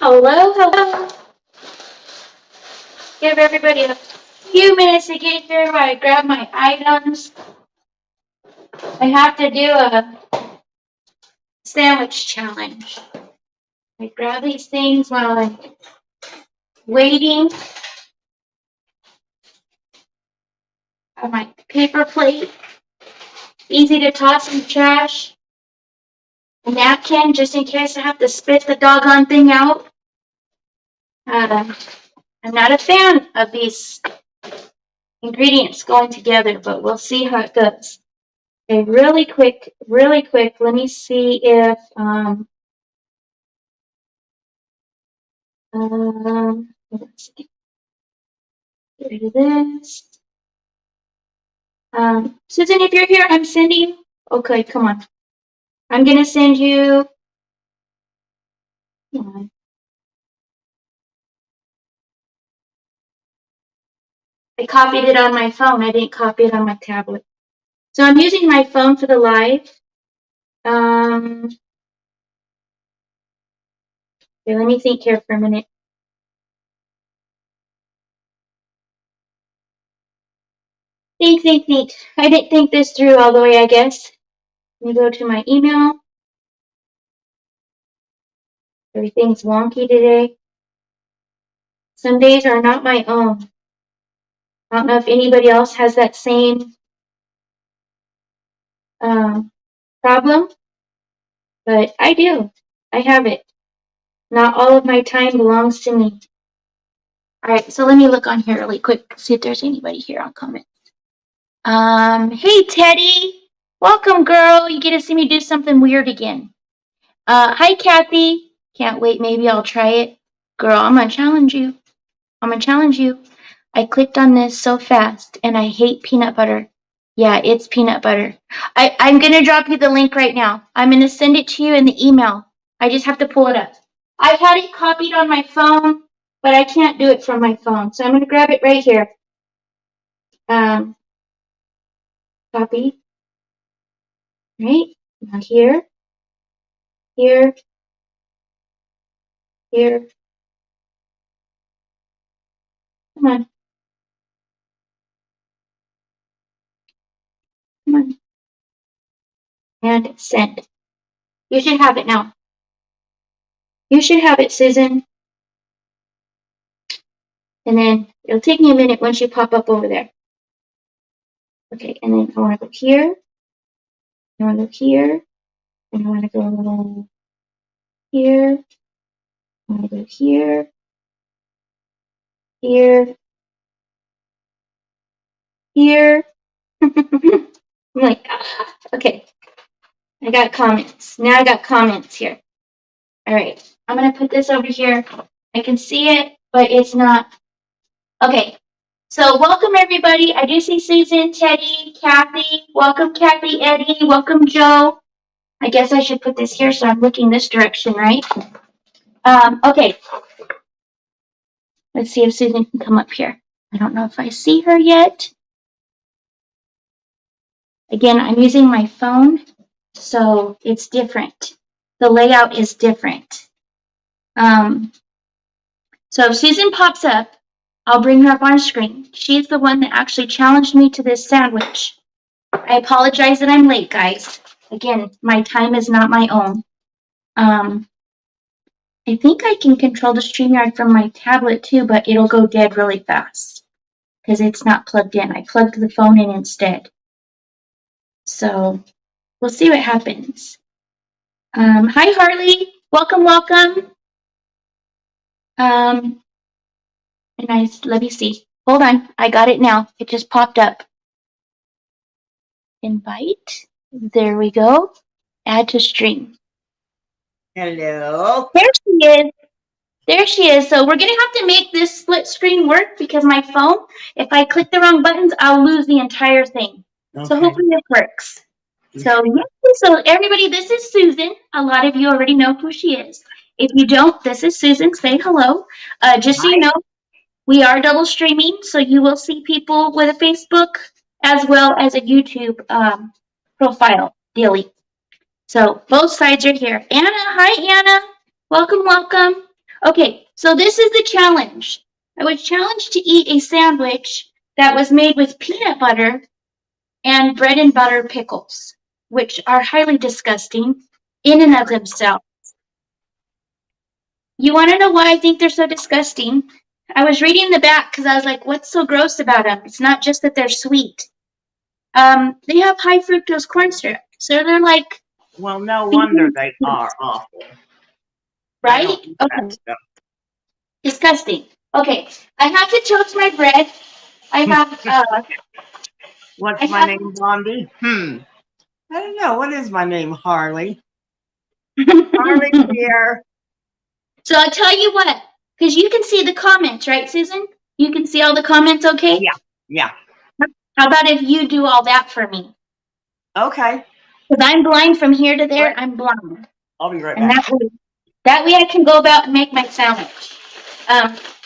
Hello, hello. Give everybody a few minutes to get here while I grab my items. I have to do a sandwich challenge. I grab these things while I'm waiting. I have my paper plate, easy to toss in the trash. A napkin, just in case I have to spit the doggone thing out. I'm not a fan of these ingredients going together, but we'll see how it goes. Okay, really quick, let me see if, let's see. Get rid of this. Susan, if you're here, I'm sending, okay, come on. I'm gonna send you, come on. I copied it on my phone. I didn't copy it on my tablet. So I'm using my phone for the live. Okay, let me think here for a minute. Think. I didn't think this through all the way, I guess. Let me go to my email. Everything's wonky today. Some days are not my own. I don't know if anybody else has that same problem, but I do. I have it. Not all of my time belongs to me. All right, so let me look on here really quick, see if there's anybody here on comments. Hey Teddy, welcome girl. You get to see me do something weird again. Hi Kathy. Can't wait, maybe I'll try it. Girl, I'm gonna challenge you. I clicked on this so fast and I hate peanut butter. Yeah, it's peanut butter. I'm gonna drop you the link right now. I'm gonna send it to you in the email. I just have to pull it up. I had it copied on my phone, but I can't do it from my phone. So I'm gonna grab it right here. Copy. Right? Now here. Here. Come on. And send. You should have it now. You should have it, Susan. And then it'll take me a minute once you pop up over there. Okay, and then I want to go here. I want to go here. And I want to go here. I want to go here. Here. I'm like, okay. I got comments. Now I got comments here. All right. I'm going to put this over here. I can see it, but it's not. Okay. So welcome everybody. I do see Susan, Teddy, Kathy. Welcome Kathy, Eddie. Welcome Joe. I guess I should put this here so I'm looking this direction, right? Okay. Let's see if Susan can come up here. I don't know if I see her yet. Again, I'm using my phone, so it's different. The layout is different. So if Susan pops up, I'll bring her up on screen. She's the one that actually challenged me to this sandwich. I apologize that I'm late, guys. Again, my time is not my own. I think I can control the StreamYard from my tablet too, but it'll go dead really fast because it's not plugged in. I plugged the phone in instead. So we'll see what happens. Hi, Harley. Welcome. Let me see. Hold on. I got it now. It just popped up. Invite. There we go. Add to stream. Hello. There she is. So we're going to have to make this split screen work because my phone, if I click the wrong buttons, I'll lose the entire thing. Okay. So hopefully it works. So everybody, this is Susan. A lot of you already know who she is. If you don't, this is Susan. Say hello. Just so you know, we are double streaming, so you will see people with a Facebook as well as a YouTube profile daily. So both sides are here. Anna, hi Anna. Welcome. Okay, so this is the challenge. I was challenged to eat a sandwich that was made with peanut butter and bread and butter pickles, which are highly disgusting in and of themselves. You want to know why I think they're so disgusting? I was reading the back because I was like, what's so gross about them? It's not just that they're sweet. They have high fructose corn syrup. So they're like. Well, no wonder they are awful. Right? Okay. Disgusting. Okay. I have to toast my bread. I have, What's my name, Blondie? I don't know. What is my name, Harley? Harley here. So I'll tell you what, because you can see the comments, right, Susan? You can see all the comments, okay? Yeah. How about if you do all that for me? Okay. Because I'm blind from here to there. I'm blind. I'll be right and back. That way I can go about and make my sandwich.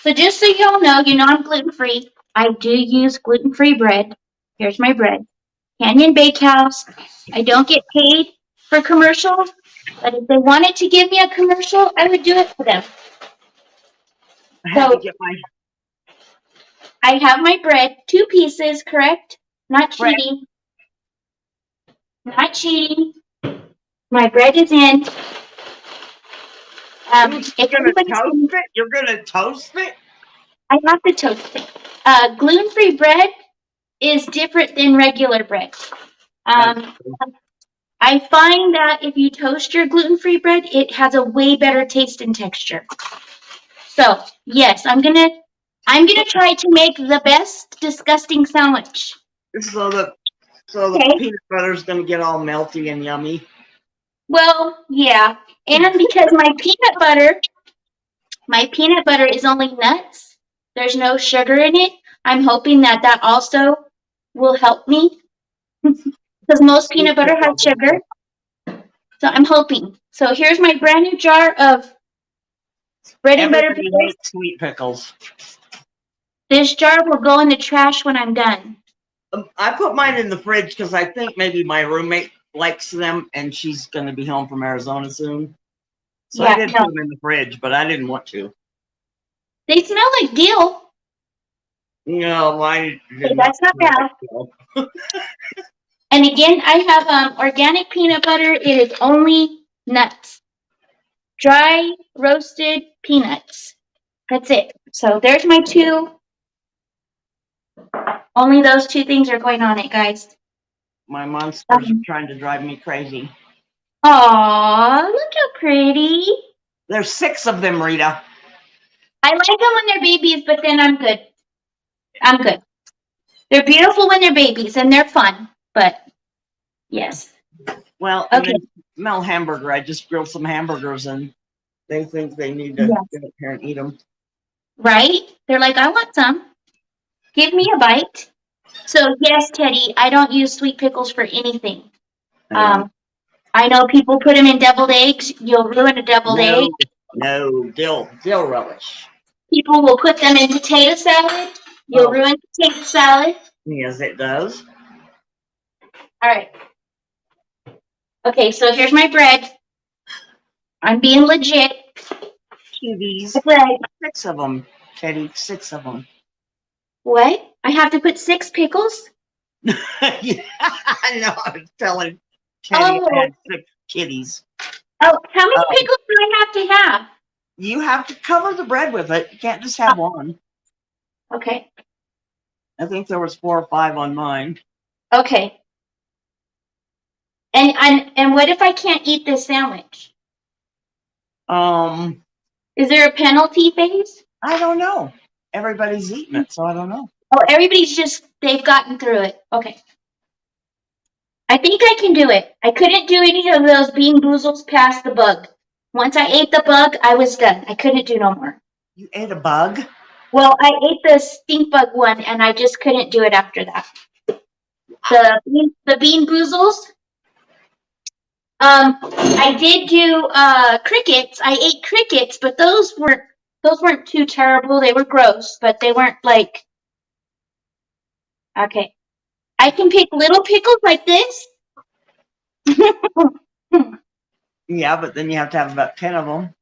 So just so you all know, I'm gluten-free. I do use gluten-free bread. Here's my bread. Canyon Bakehouse. I don't get paid for commercials, but if they wanted to give me a commercial, I would do it for them. I have my bread, 2 pieces, correct? Not cheating. Not cheating. My bread is in. You're gonna toast it? I have to toast it. Gluten-free bread is different than regular bread. I find that if you toast your gluten-free bread, it has a way better taste and texture. So yes, I'm gonna try to make the best disgusting sandwich. So the peanut butter is gonna get all melty and yummy. Well, yeah, and because my peanut butter is only nuts. There's no sugar in it. I'm hoping that also will help me because most peanut butter has sugar. So I'm hoping. So here's my brand new jar of bread and butter pickles. Everybody hates sweet pickles. This jar will go in the trash when I'm done. I put mine in the fridge because I think maybe my roommate likes them and she's going to be home from Arizona soon. So I did put them in the fridge, but I didn't want to. They smell like dill. No, mine did that's not bad. And again, I have organic peanut butter. It is only nuts. Dry roasted peanuts. That's it. So there's my 2. Only those 2 things are going on it, guys. My monsters are trying to drive me crazy. Aw, look how pretty. There's 6 of them, Rita. I like them when they're babies, but then I'm good. I'm good. They're beautiful when they're babies, and they're fun, but yes. Well, okay. Mel hamburger. I just grilled some hamburgers, and they think they need to get up here and eat them. Right? They're like, I want some. Give me a bite. So, yes, Teddy, I don't use sweet pickles for anything. I know people put them in deviled eggs. You'll ruin a deviled egg. No, dill relish. People will put them in potato salad. You'll ruin potato salad. Yes, it does. All right. Okay, so here's my bread. I'm being legit. Cuties. 6 of them, Teddy. 6 of them. What? I have to put 6 pickles? Yeah, I know. I was telling Teddy I had 6 kitties. Oh, how many pickles do I have to have? You have to cover the bread with it. You can't just have one. Okay. I think there was 4 or 5 on mine. Okay. And what if I can't eat this sandwich? Is there a penalty phase? I don't know. Everybody's eating it, so I don't know. Oh, they've gotten through it. Okay. I think I can do it. I couldn't do any of those bean boozles past the bug. Once I ate the bug, I was done. I couldn't do no more. You ate a bug? Well, I ate the stink bug one, and I just couldn't do it after that. The bean boozles. I did do crickets. I ate crickets, but those weren't too terrible. They were gross, but they weren't like. Okay, I can pick little pickles like this. Yeah, but then you have to have about 10 of them.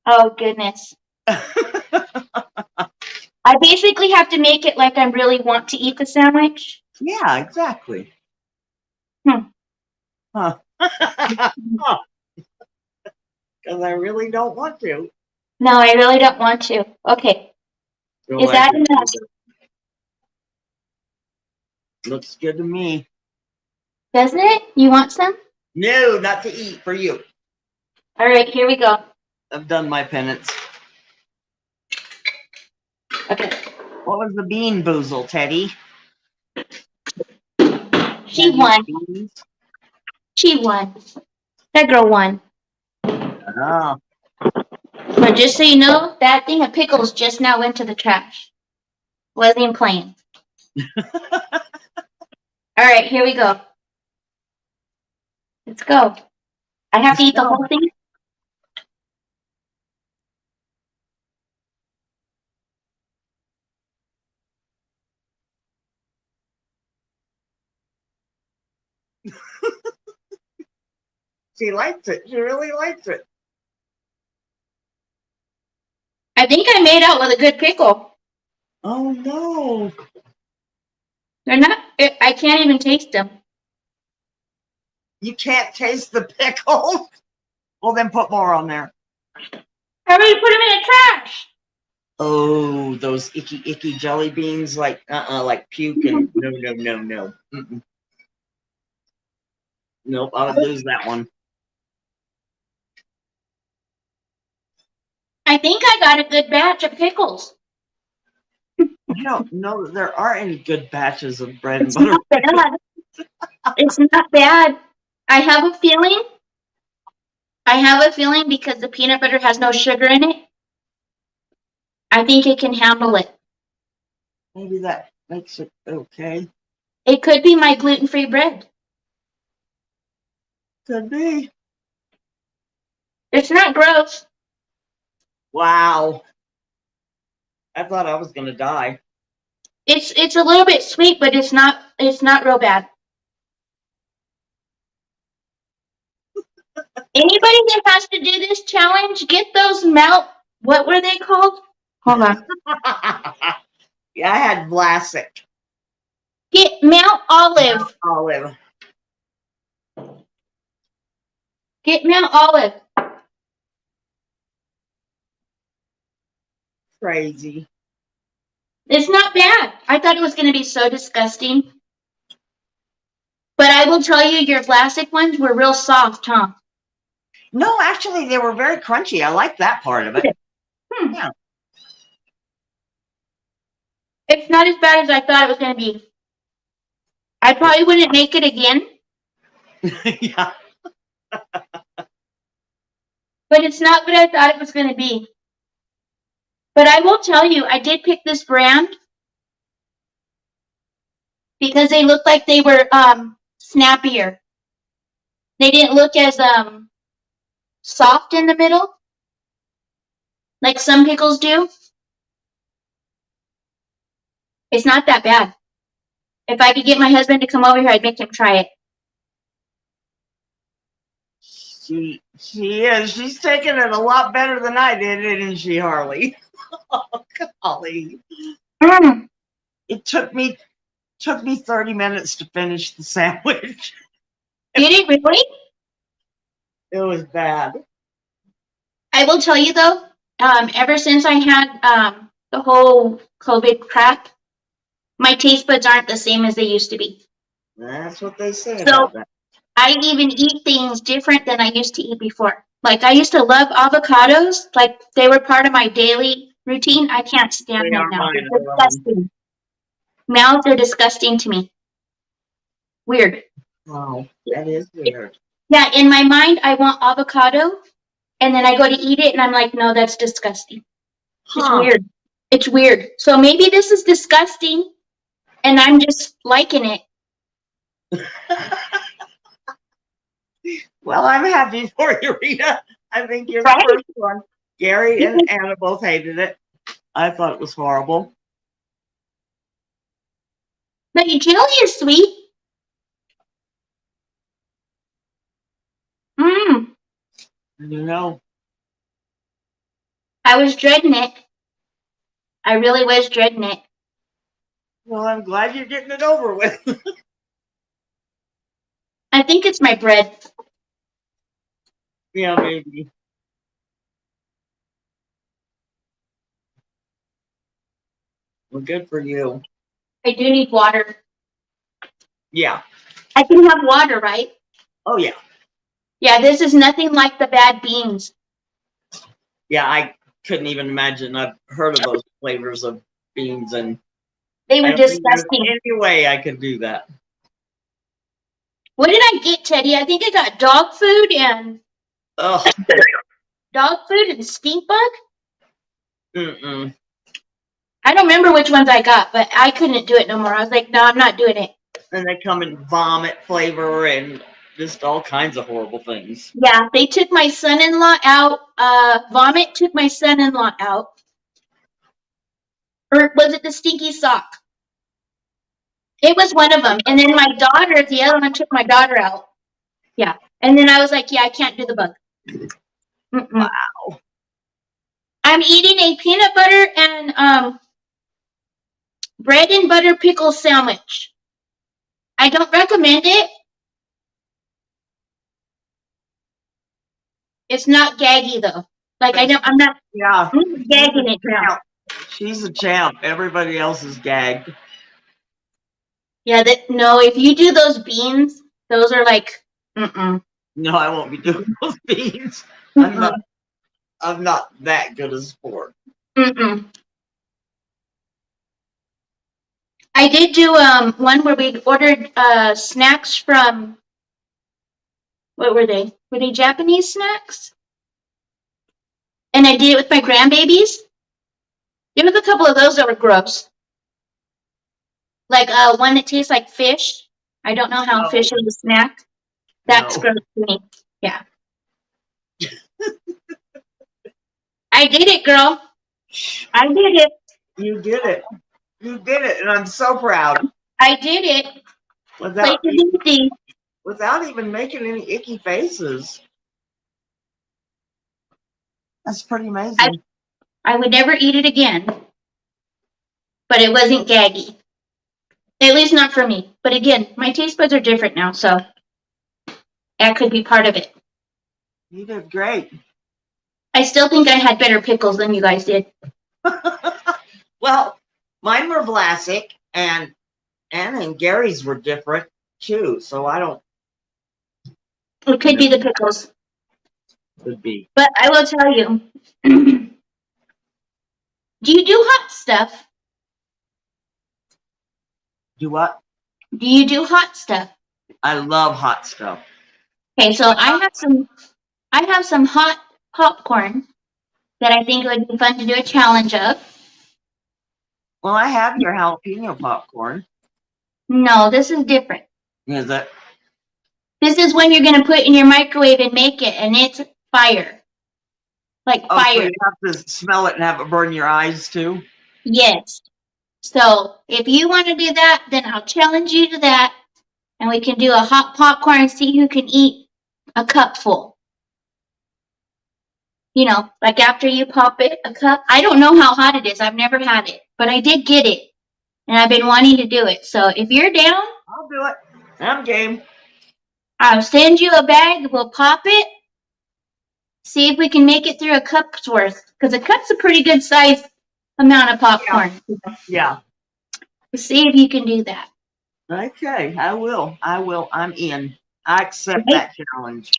Oh, goodness. I basically have to make it like I really want to eat the sandwich. Yeah, exactly. Hmm. Huh. Because I really don't want to. No, I really don't want to. Okay. Feel Is like that it enough? looks good to me. Doesn't it? You want some? No, not to eat for you. All right, here we go. I've done my penance. Okay. What was the bean boozle, Teddy? She won. She won. That girl won. Oh, But just so you know, that thing of pickles just now went to the trash. Wasn't even playing. All right, here we go. Let's go. I have to eat the whole thing. she likes it. She really likes it. I think I made out with a good pickle. Oh no. They're not. I can't even taste them. You can't taste the pickles? Well, then put more on there. I already put them in the trash. Oh, those icky jelly beans, like puke and no. Mm-mm. Nope, I would lose that one. I think I got a good batch of pickles. I don't know that there are any good batches of bread and It's butter. not bad. It's not bad. I have a feeling. I have a feeling because the peanut butter has no sugar in it. I think it can handle it. Maybe that makes it okay. It could be my gluten-free bread. Could be. It's not gross. Wow. I thought I was gonna die. It's a little bit sweet, but it's not real bad. Anybody that has to do this challenge, get those melt. What were they called? Hold on. Yeah, I had Vlasic. Get Mount Olive. Olive. Get Mount Olive. Crazy. It's not bad. I thought it was going to be so disgusting. But I will tell you, your Vlasic ones were real soft, huh? No, actually, they were very crunchy. I like that part of it. Yeah. It's not as bad as I thought it was going to be. I probably wouldn't make it again. Yeah. But it's not what I thought it was going to be. But I will tell you, I did pick this brand because they looked like they were snappier. They didn't look as soft in the middle, like some pickles do. It's not that bad. If I could get my husband to come over here, I'd make him try it. She is. She's taking it a lot better than I did, isn't she, Harley? Oh, golly. Mm. It took me 30 minutes to finish the sandwich. Did it really? It was bad. I will tell you though, ever since I had the whole COVID crap, my taste buds aren't the same as they used to be. That's what they say So about that. I even eat things different than I used to eat before. Like I used to love avocados, like they were part of my daily routine. I can't stand They them are now. mine. They're disgusting. Now they're disgusting to me. Weird. Wow, that is weird. Yeah, in my mind, I want avocado, and then I go to eat it, and I'm like, no, that's disgusting. It's Huh. weird. It's weird. So maybe this is disgusting, and I'm just liking it. Well, I'm happy for you, Rita. I think you're Right? the first one. Gary and Anna both hated it. I thought it was horrible. But your jelly is sweet. Mmm. I don't know. I was dreading it. I really was dreading it. Well, I'm glad you're getting it over with. I think it's my bread. Yeah, maybe. Well, good for you. I do need water. Yeah. I can have water, right? Oh, yeah. Yeah, this is nothing like the bad beans. Yeah, I couldn't even imagine. I've heard of those flavors of beans, and They I were don't think there's disgusting. any way I could do that. What did I get, Teddy? I think I got dog food and Ugh. stink bug. Mm-mm. I don't remember which ones I got, but I couldn't do it no more. I was like, no, I'm not doing it. And they come in vomit flavor and just all kinds of horrible things. Yeah, they took my son-in-law out. Vomit took my son-in-law out. Or was it the stinky sock? It was one of them. And then my daughter, the other one, took my daughter out. Yeah. And then I was like, yeah, I can't do the bug. Mm-mm. Wow. I'm eating a peanut butter and bread and butter pickle sandwich. I don't recommend it. It's not gaggy though. Like I'm not Yeah. gagging it now. She's a champ. Everybody else is gagged. Yeah, no, if you do those beans, those are like, mm-mm. No, I won't be doing those beans. Mm-mm. I'm not that good a sport. Mm-mm. I did do one where we ordered snacks from, what were they? Were they Japanese snacks? And I did it with my grandbabies. There was a couple of those that were gross. Like one that tastes like fish. I don't know how fish is a snack. That's gross to me. Yeah. I did it, girl. I did it. You did it. You did it, and I'm so proud. I did it. Without even making any icky faces. That's pretty amazing. I would never eat it again. But it wasn't gaggy. At least not for me. But again, my taste buds are different now, so that could be part of it. You did great. I still think I had better pickles than you guys did. Well, mine were Vlasic, and Anna and Gary's were different too. So I don't. It could be the pickles. Could be. But I will tell you. Do you do hot stuff? Do what? Do you do hot stuff? I love hot stuff. Okay, so I have some hot popcorn that I think would be fun to do a challenge of. Well, I have your jalapeno popcorn. No, this is different. Is it? This is when you're gonna put it in your microwave and make it, and it's fire. Like fire. So you have to smell it and have it burn your eyes too? Yes. So if you want to do that, then I'll challenge you to that, and we can do a hot popcorn and see who can eat a cup full. You know, like after you pop it, a cup. I don't know how hot it is. I've never had it, but I did get it, and I've been wanting to do it. So if you're down, I'll do it. I'm game. I'll send you a bag. We'll pop it. See if we can make it through a cup's worth, because a cup's a pretty good size amount of popcorn. Yeah. See if you can do that. Okay, I will. I'm in. I accept that challenge.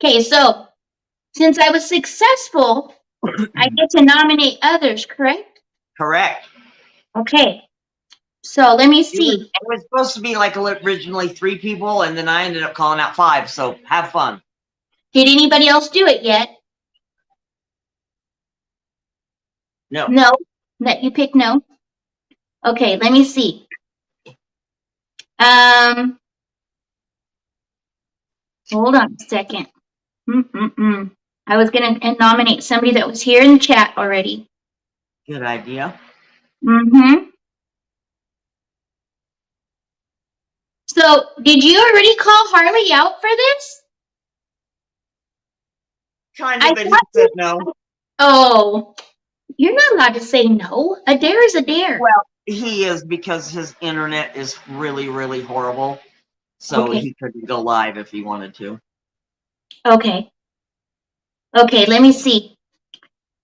Okay, so since I was successful, I get to nominate others, correct? Correct. Okay. So let me see. It was supposed to be like originally 3 people, and then I ended up calling out 5. So have fun. Did anybody else do it yet? No. No. Let you pick no. Okay, let me see. Hold on a second. I was gonna nominate somebody that was here in the chat already. Good idea. So, did you already call Harley out for this? Kind I of, and he thought said no. Oh, you're not allowed to say no. A dare is a dare. Well, he is because his internet is really, really horrible. So Okay. he couldn't go live if he wanted to. Okay. Okay, let me see.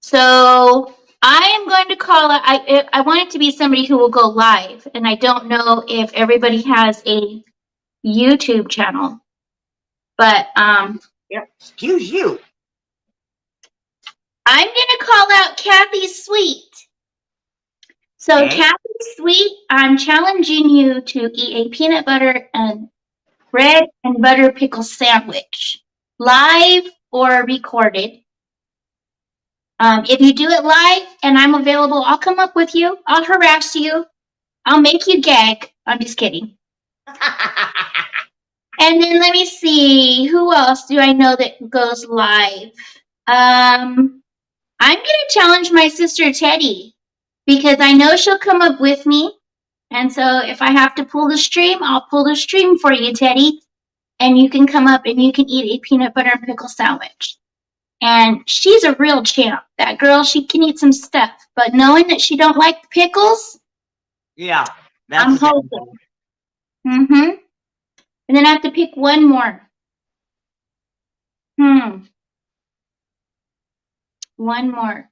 So I am going to call. I want it to be somebody who will go live, and I don't know if everybody has a YouTube channel, but Yep. Excuse you. I'm gonna call out Kathy Sweet. So Okay. Kathy Sweet, I'm challenging you to eat a peanut butter and bread and butter pickle sandwich, live or recorded. If you do it live and I'm available, I'll come up with you. I'll harass you. I'll make you gag. I'm just kidding. And then let me see, who else do I know that goes live? I'm gonna challenge my sister Teddy because I know she'll come up with me. And so if I have to pull the stream, I'll pull the stream for you, Teddy. And you can come up and you can eat a peanut butter and pickle sandwich. And she's a real champ. That girl, she can eat some stuff. But knowing that she don't like the pickles, Yeah, I'm that's a hoping. Mm-hmm. And then I have to pick one more. One more.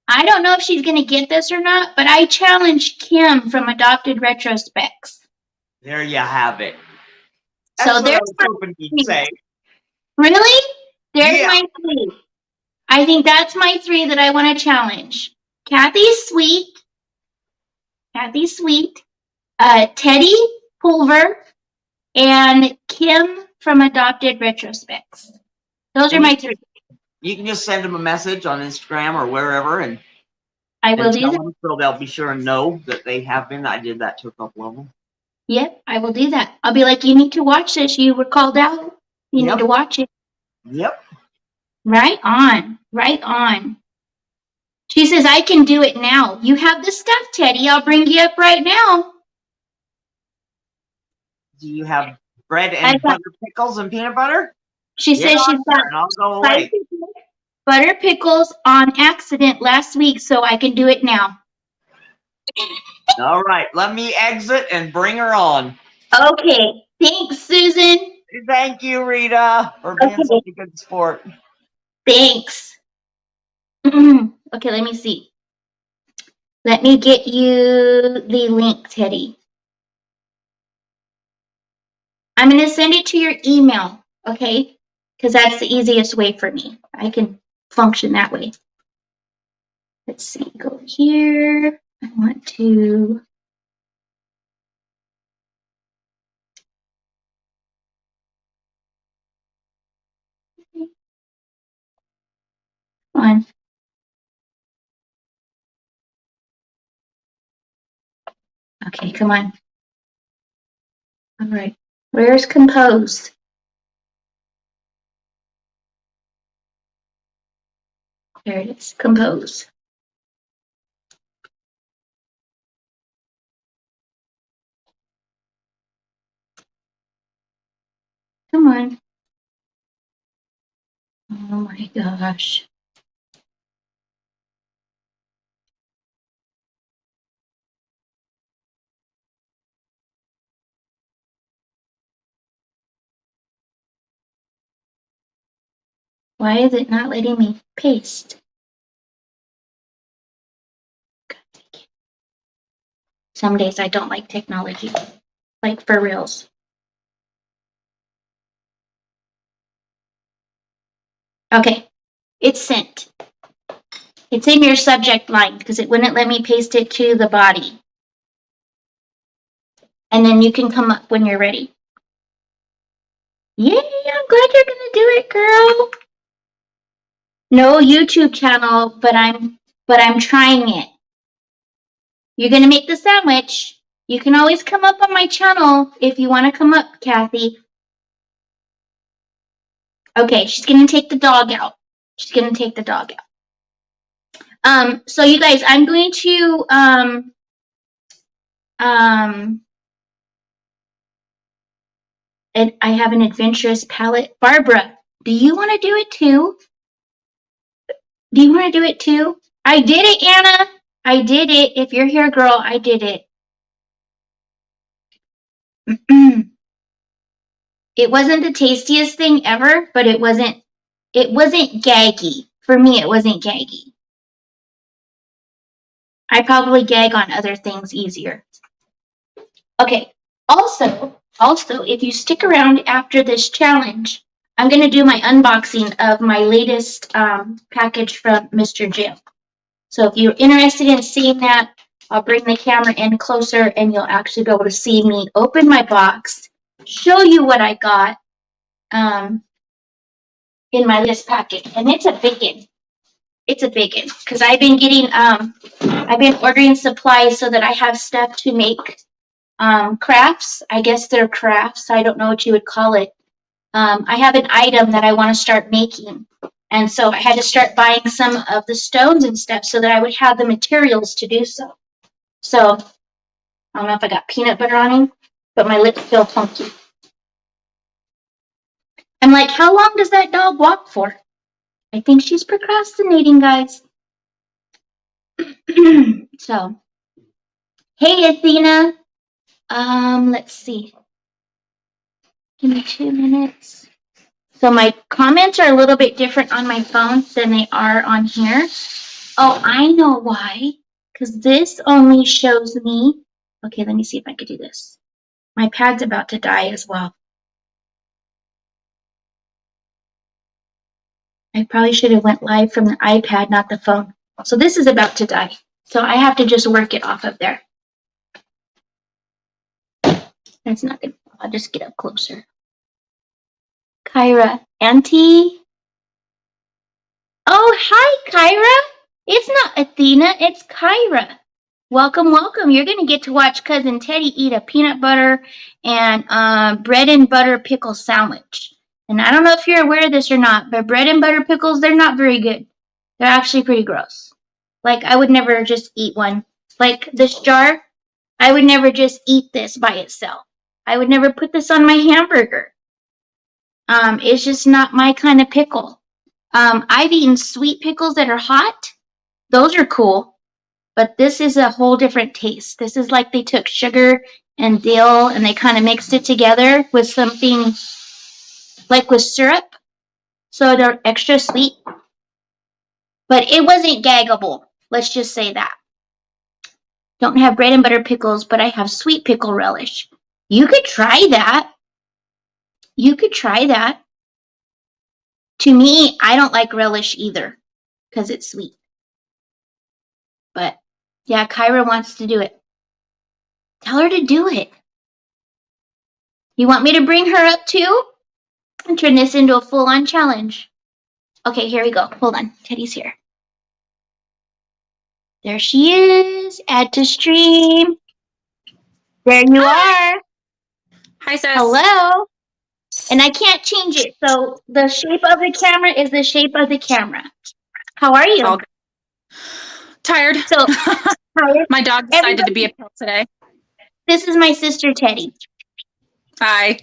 I don't know if she's going to get this or not, but I challenged Kim from Adopted Retrospects. There you have it. So That's what I there's was my hoping you'd say. Really? There's Yeah. my three. I think that's my three that I want to challenge. Kathy Sweet, Teddy Pulver, and Kim from Adopted Retrospects. Those are And my three. You can just send them a message on Instagram or wherever and I will do tell that. them so they'll be sure and know that they have been. I did that to a couple of them. Yep, I will do that. I'll be like, you need to watch this. You were called out. You need to watch it. Yep. Right on. Right on. She says, I can do it now. You have the stuff, Teddy. I'll bring you up right now. Do you have bread and butter pickles and peanut butter? She says she's got I'll go away. butter pickles on accident last week, so I can do it now. All right, let me exit and bring her on. Okay. Thanks, Susan. Thank you, Rita, for being such a good sport. Thanks. Okay, let me see. Let me get you the link, Teddy. I'm going to send it to your email, okay? Because that's the easiest way for me. I can function that way. Let's see, go here. I want to. Come on. Okay, come on. All right. Where's compose? There it is. Compose. Come on. Oh my gosh. Why is it not letting me paste? Some days I don't like technology. Like for reals. Okay. It's sent. It's in your subject line because it wouldn't let me paste it to the body. And then you can come up when you're ready. Yay, I'm glad you're gonna do it, girl. No YouTube channel, but I'm trying it. You're gonna make the sandwich. You can always come up on my channel if you want to come up, Kathy. Okay, she's gonna take the dog out. She's gonna take the dog out. So you guys, I'm going to and I have an adventurous palette. Barbara, do you want to do it too? Do you want to do it too? I did it, Anna. I did it. If you're here, girl, I did it. It wasn't the tastiest thing ever, but it wasn't gaggy. For me, it wasn't gaggy. I probably gag on other things easier. Okay. Also, if you stick around after this challenge, I'm going to do my unboxing of my latest package from Mr.JIM. So if you're interested in seeing that, I'll bring the camera in closer and you'll actually be able to see me open my box, show you what I got in my latest package. And it's a big one. It's a big one because I've been getting, I've been ordering supplies so that I have stuff to make crafts. I guess they're crafts. I don't know what you would call it. I have an item that I want to start making. And so I had to start buying some of the stones and stuff so that I would have the materials to do so. So, I don't know if I got peanut butter on me, but my lips feel funky. I'm like, how long does that dog walk for? I think she's procrastinating, guys. So, hey, Athena. Let's see. Give me 2 minutes. So my comments are a little bit different on my phone than they are on here. Oh, I know why. Because this only shows me. Okay, let me see if I could do this. My pad's about to die as well. I probably should have went live from the iPad, not the phone. So this is about to die. So I have to just work it off of there. That's not good. I'll just get up closer. Kyra, Auntie. Oh, hi, Kyra. It's not Athena, it's Kyra. Welcome, welcome. You're going to get to watch Cousin Teddy eat a peanut butter and bread and butter pickle sandwich. And I don't know if you're aware of this or not, but bread and butter pickles, they're not very good. They're actually pretty gross. Like, I would never just eat one. Like, this jar, I would never just eat this by itself. I would never put this on my hamburger. It's just not my kind of pickle. I've eaten sweet pickles that are hot. Those are cool. But this is a whole different taste. This is like they took sugar and dill and they kind of mixed it together with something like with syrup. So they're extra sweet. But it wasn't gaggable. Let's just say that. Don't have bread and butter pickles, but I have sweet pickle relish. You could try that. You could try that. To me, I don't like relish either because it's sweet. But yeah, Kyra wants to do it. Tell her to do it. You want me to bring her up too? And turn this into a full-on challenge. Okay, here we go. Hold on. Teddy's here. There she is. Add to stream. There you are. Hi, sis. Hello. And I can't change it. So the shape of the camera is the shape of the camera. How are you? Okay. Tired. So my dog decided to be a pill today. This is my sister, Teddy. Hi.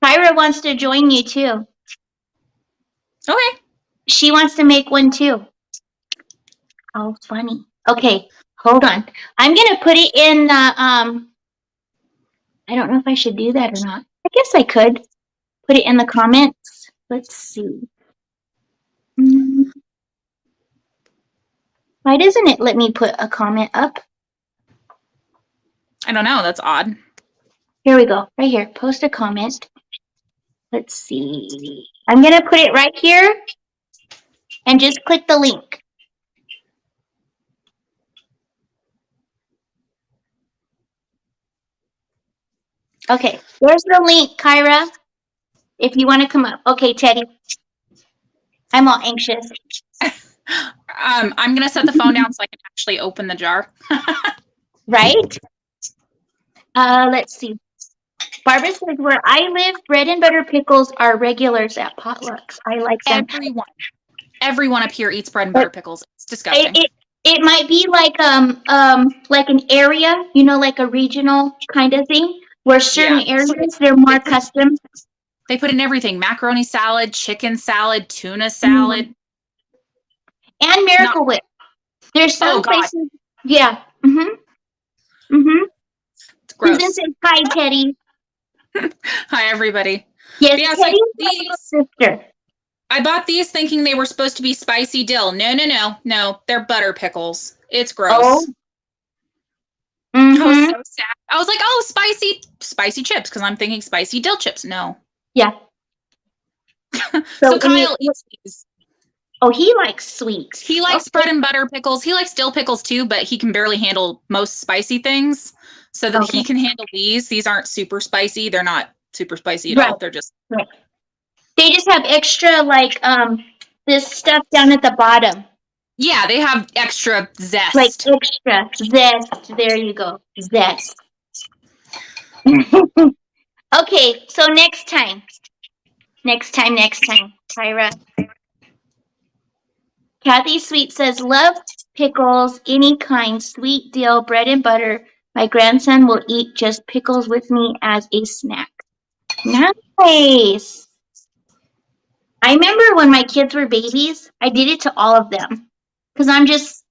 Kyra wants to join you too. Okay. She wants to make one too. Oh, funny. Okay, hold on. I'm gonna put it in the I don't know if I should do that or not. I guess I could put it in the comments. Let's see. Why doesn't it let me put a comment up? I don't know. That's odd. Here we go. Right here. Post a comment. Let's see. I'm going to put it right here and just click the link. Okay. There's the link, Kyra, if you want to come up. Okay, Teddy. I'm all anxious. I'm going to set the phone down so I can actually open the jar. Right? Let's see. Barbara says, where I live, bread and butter pickles are regulars at potlucks. I like them. Everyone up here eats bread and butter pickles. It's disgusting. It might be like an area, you know, like a regional kind of thing, where certain areas they're more custom. They put in everything: macaroni salad, chicken salad, tuna salad. And Miracle Whip. There's some Oh, God. places. Yeah. It's gross. Susan says, hi, Teddy. Hi, everybody. Yes, Yeah, Teddy so is my little sister. I bought these thinking they were supposed to be spicy dill. No. They're butter pickles. It's gross. Oh. I was Mm-hmm. so sad. I was like, oh, spicy chips, because I'm thinking spicy dill chips. No. Yeah. So Kyle eats these. Oh, he likes sweet. He likes bread and butter pickles. He likes dill pickles too, but he can barely handle most spicy things. So that he can handle these. These aren't super spicy. They're not super spicy at all. They're just They just have extra this stuff down at the bottom. Yeah, they have extra zest. Like extra zest. There you go. Zest. Okay, so next time. Tyra. Kathy Sweet says, love pickles, any kind, sweet dill, bread and butter. My grandson will eat just pickles with me as a snack. Nice. I remember when my kids were babies, I did it to all of them. Because I'm just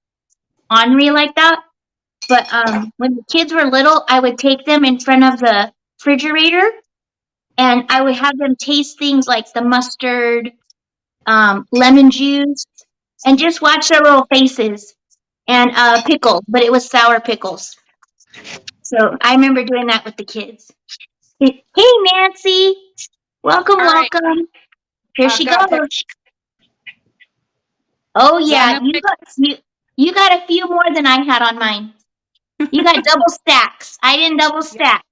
ornery like that. But when the kids were little, I would take them in front of the refrigerator and I would have them taste things like the mustard, lemon juice, and just watch their little faces. And pickles, but it was sour pickles. So I remember doing that with the kids. Hey, Nancy. Welcome. Here she goes. Oh, yeah. You got a few more than I had on mine. You got double stacks. I didn't double stack.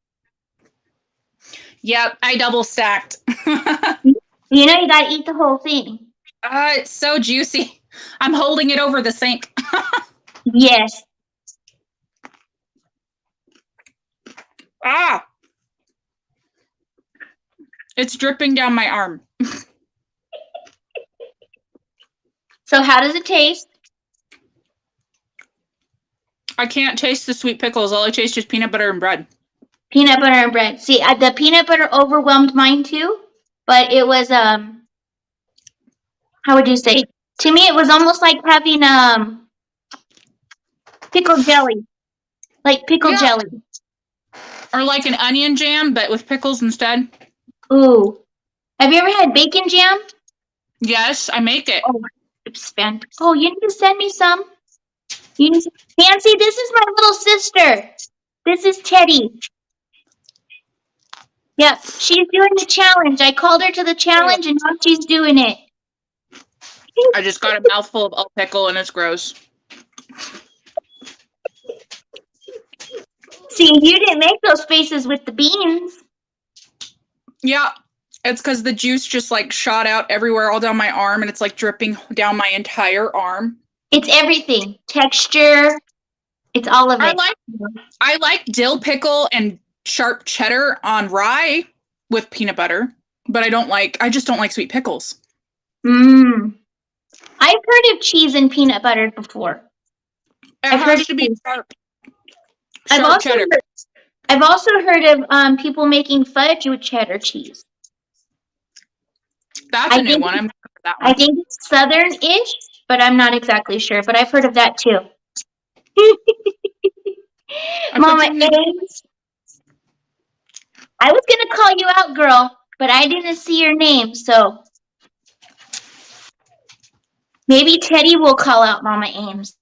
Yep, I double stacked. You know you got to eat the whole thing. It's so juicy. I'm holding it over the sink. Yes. Ah! It's dripping down my arm. So how does it taste? I can't taste the sweet pickles. All I taste is peanut butter and bread. Peanut butter and bread. See, the peanut butter overwhelmed mine too, but it was how would you say? To me, it was almost like having pickle jelly, like pickle jelly. Or like an onion jam, but with pickles instead. Ooh, have you ever had bacon jam? Yes, I make it. Oh, expand. Oh, you need to send me some. Nancy, this is my little sister. This is Teddy. Yep, she's doing the challenge. I called her to the challenge, and now she's doing it. I just got a mouthful of all pickle, and it's gross. See, you didn't make those faces with the beans. Yeah, it's because the juice just like shot out everywhere, all down my arm, and it's like dripping down my entire arm. It's everything. Texture. It's all of it. I like dill pickle and sharp cheddar on rye with peanut butter, but I just don't like sweet pickles. Mmm. I've heard of cheese and peanut butter before. It has to be sharp. I've also heard of people making fudge with cheddar cheese. That's a new one. I'm not for that one. I think it's southern-ish, but I'm not exactly sure. But I've heard of that too. Mama Ames. I was gonna call you out, girl, but I didn't see your name, so maybe Teddy will call out Mama Ames.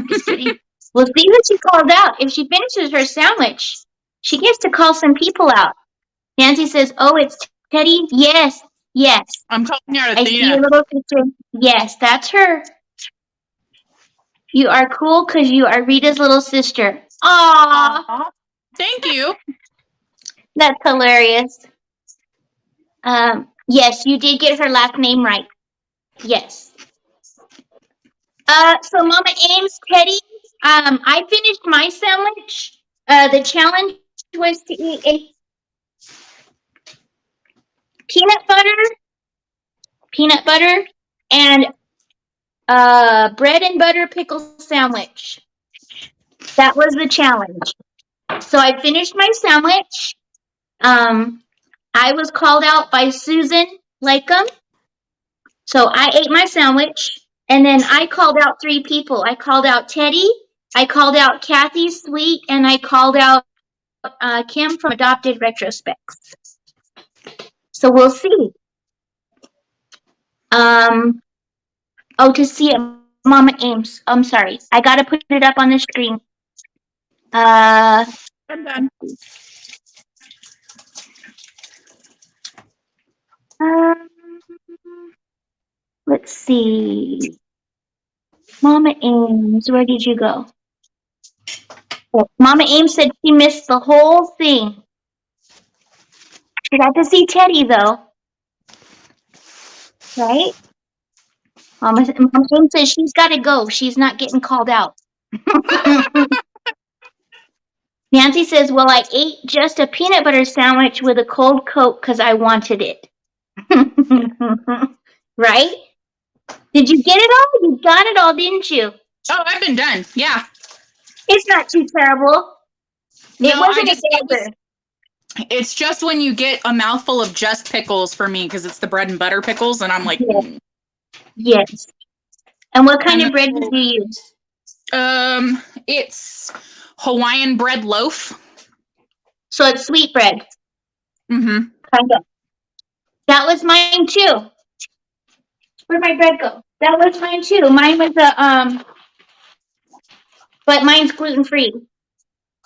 Just kidding. We'll see who she calls out. If she finishes her sandwich, she gets to call some people out. Nancy says, "Oh, it's Teddy." Yes. I'm calling out Athena. I see your little sister. Yes, that's her. You are cool because you are Rita's little sister. Aww. Thank you. That's hilarious. Yes, you did get her last name right. Yes. So Mama Ames, Teddy, I finished my sandwich. The challenge was to eat a peanut butter, and bread and butter pickle sandwich. That was the challenge. So I finished my sandwich. I was called out by Susan Lakem. So I ate my sandwich. And then I called out 3 people. I called out Teddy, I called out Kathy Sweet, and I called out Kim from Adopted Retrospects. So we'll see. To see it, Mama Ames. I'm sorry. I gotta put it up on the screen. I'm done. Let's see. Mama Ames, where did you go? Oh, Mama Ames said she missed the whole thing. She got to see Teddy though. Right? Mama Ames says she's gotta go. She's not getting called out. Nancy says, well, I ate just a peanut butter sandwich with a cold Coke because I wanted it. Right? Did you get it all? You got it all, didn't you? Oh, I've been done. Yeah. It's not too terrible. It No, wasn't a burger. It's just when you get a mouthful of just pickles for me, because it's the bread and butter pickles, and I'm like, Yes. And what kind And of bread did you use? It's Hawaiian bread loaf. So it's sweet bread. Mm-hmm. Kind of. That was mine too. Where'd my bread go? That was mine too. Mine was but mine's gluten free.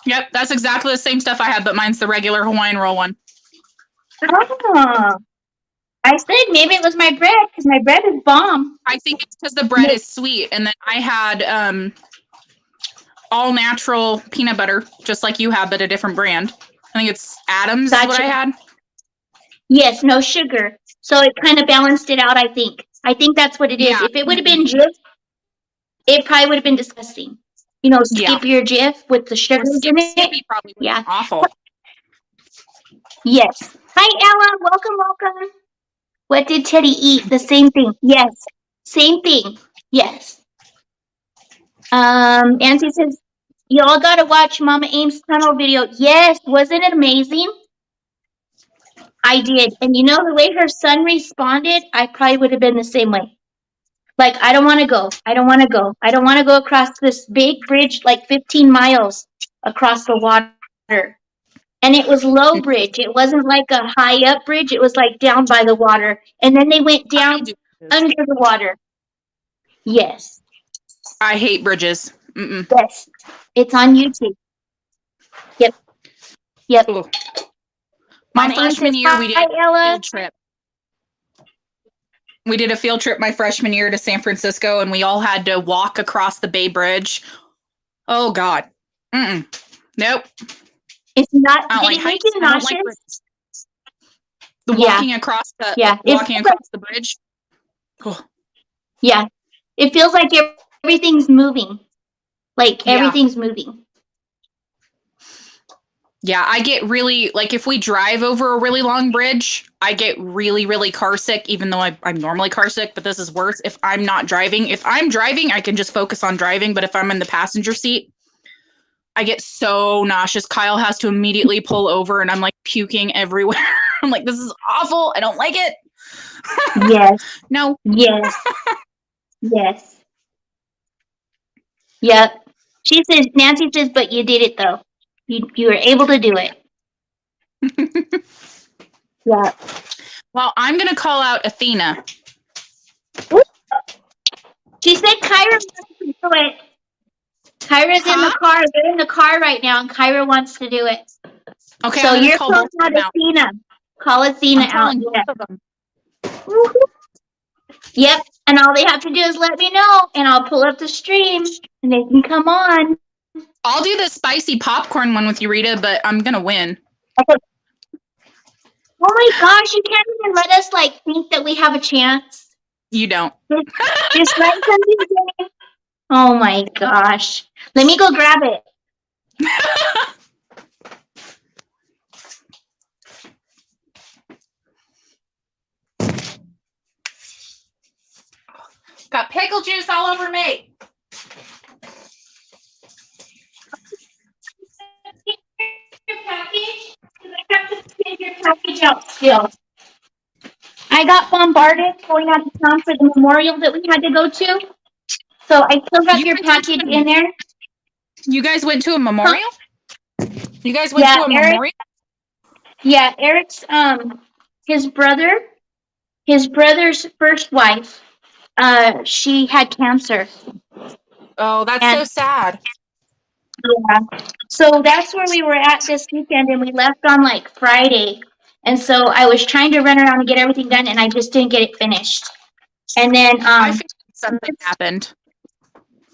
Yep, that's exactly the same stuff I had, but mine's the regular Hawaiian roll one. Oh. I said maybe it was my bread because my bread is bomb. I think it's because the bread is sweet, and then I had all natural peanut butter, just like you have, but a different brand. I think it's Adams is what I had. Yes, no sugar. So it kind of balanced it out, I think. I think that's what it is. Yeah. If it would have been Jif, it probably would have been disgusting. You know, skip your Jif with the sugars in it. Skippy probably would have been awful. Yes. Hi, Ella. Welcome, welcome. What did Teddy eat? The same thing. Yes. Same thing. Yes. Nancy says, y'all gotta watch Mama Ames' tunnel video. Yes. Wasn't it amazing? I did. And you know the way her son responded, I probably would have been the same way. Like, I don't want to go. I don't want to go. I don't want to go across this big bridge, like 15 miles across the water. And it was low bridge. It wasn't like a high up bridge. It was like down by the water. And then they went down under the water. Yes. I hate bridges. Mm-mm. Yes. It's on YouTube. Yep. Yep. Ooh. My freshman year, we did a field trip. We did a field trip my freshman year to San Francisco, and we all had to walk across the Bay Bridge. Oh, God. Mm-mm. Nope. It's not. I don't like heights. I don't like bridges. The walking across the bridge. Oh. Yeah. It feels like everything's moving. Like everything's moving. Yeah, I get really, like, if we drive over a really long bridge, I get really, really car sick, even though I'm normally car sick, but this is worse if I'm not driving. If I'm driving, I can just focus on driving, but if I'm in the passenger seat, I get so nauseous. Kyle has to immediately pull over, and I'm, like, puking everywhere. I'm like, this is awful. I don't like it. Yes. No. Yes. Yes. Yep. Nancy says, but you did it, though. You were able to do it. Yeah. Well, I'm going to call out Athena. She said Kyra wants to do it. Kyra's in the car. They're in the car right now, and Kyra wants to do it. Okay, so you're calling out Athena. Call Athena out. Yeah. Yep. And all they have to do is let me know, and I'll pull up the stream, and they can come on. I'll do the spicy popcorn one with you, Rita, but I'm going to win. Okay. Oh my gosh, you can't even let us, like, think that we have a chance. You don't. Just let something in. Oh my gosh. Let me go grab it. Got pickle juice all over me. Your package? I have to take your package out still. I I got bombarded going out of town for the memorial that we had to go to. So I still got your package in there. You guys went to a memorial? You guys went Yeah, to a Eric, memorial? yeah, Eric's his brother's first wife, she had cancer. Oh, that's And so sad. yeah. So that's where we were at this weekend, and we left on like Friday. And so I was trying to run around and get everything done, and I just didn't get it finished. And then I figured something happened.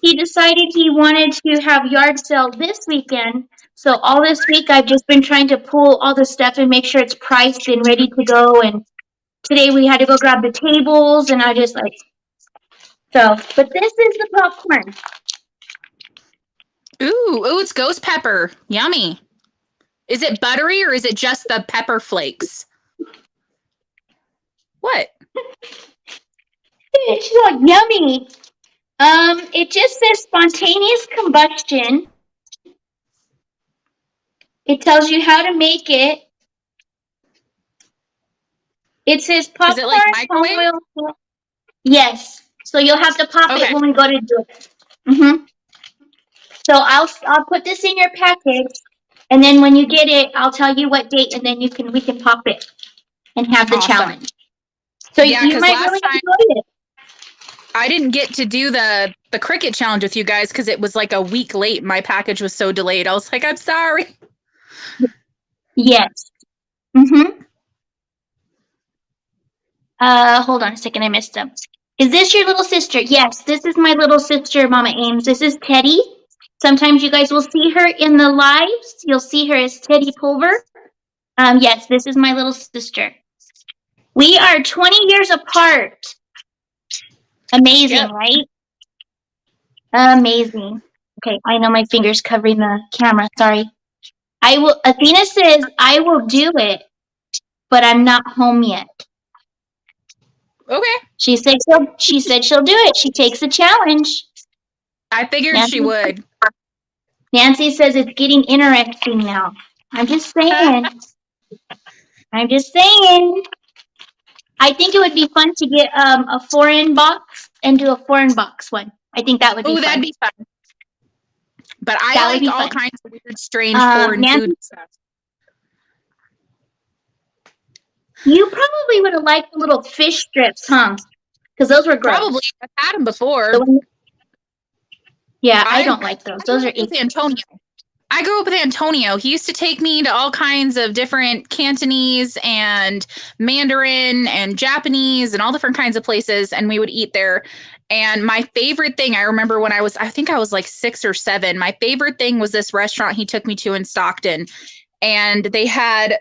he decided he wanted to have yard sale this weekend. So all this week I've just been trying to pull all the stuff and make sure it's priced and ready to go. And today we had to go grab the tables, and I just like, so, but this is the popcorn. Ooh, it's ghost pepper. Yummy. Is it buttery or is it just the pepper flakes? What? It's like yummy. It just says spontaneous combustion. It tells you how to make it. It says popcorn. Is it like microwave? Oil. Yes. So you'll have to pop Okay. it when we go to do it. So I'll put this in your package, and then when you get it, I'll tell you what date, and then we can pop it and have the Awesome. challenge. So Yeah, you 'cause might last really time- enjoy it. I didn't get to do the cricket challenge with you guys because it was like a week late. My package was so delayed. I was like, I'm sorry. Yes. Hold on a second. I missed them. Is this your little sister? Yes, this is my little sister, Mama Ames. This is Teddy. Sometimes you guys will see her in the lives. You'll see her as Teddy Pulver. Yes, this is my little sister. We are 20 years apart. Amazing, Yep. right? Amazing. Okay, I know my finger's covering the camera. Sorry. Athena says, I will do it, but I'm not home yet. Okay. She said she'll do it. She takes the challenge. I figured Nancy? she would. Nancy says it's getting interesting now. I'm just saying. I think it would be fun to get a foreign box and do a foreign box one. I think that would be Oh, fun. that'd be fun. But I That would like be all fun. kinds of weird, strange foreign Nancy- food stuff. You probably would have liked the little fish strips, huh? Because those were gross. Probably. I've had them before. Yeah, I don't like those. Those are with Antonio. I grew up with Antonio. He used to take me to all kinds of different Cantonese and Mandarin and Japanese and all different kinds of places, and we would eat there. And my favorite thing, I remember when I think I was like 6 or 7, my favorite thing was this restaurant he took me to in Stockton. And they had,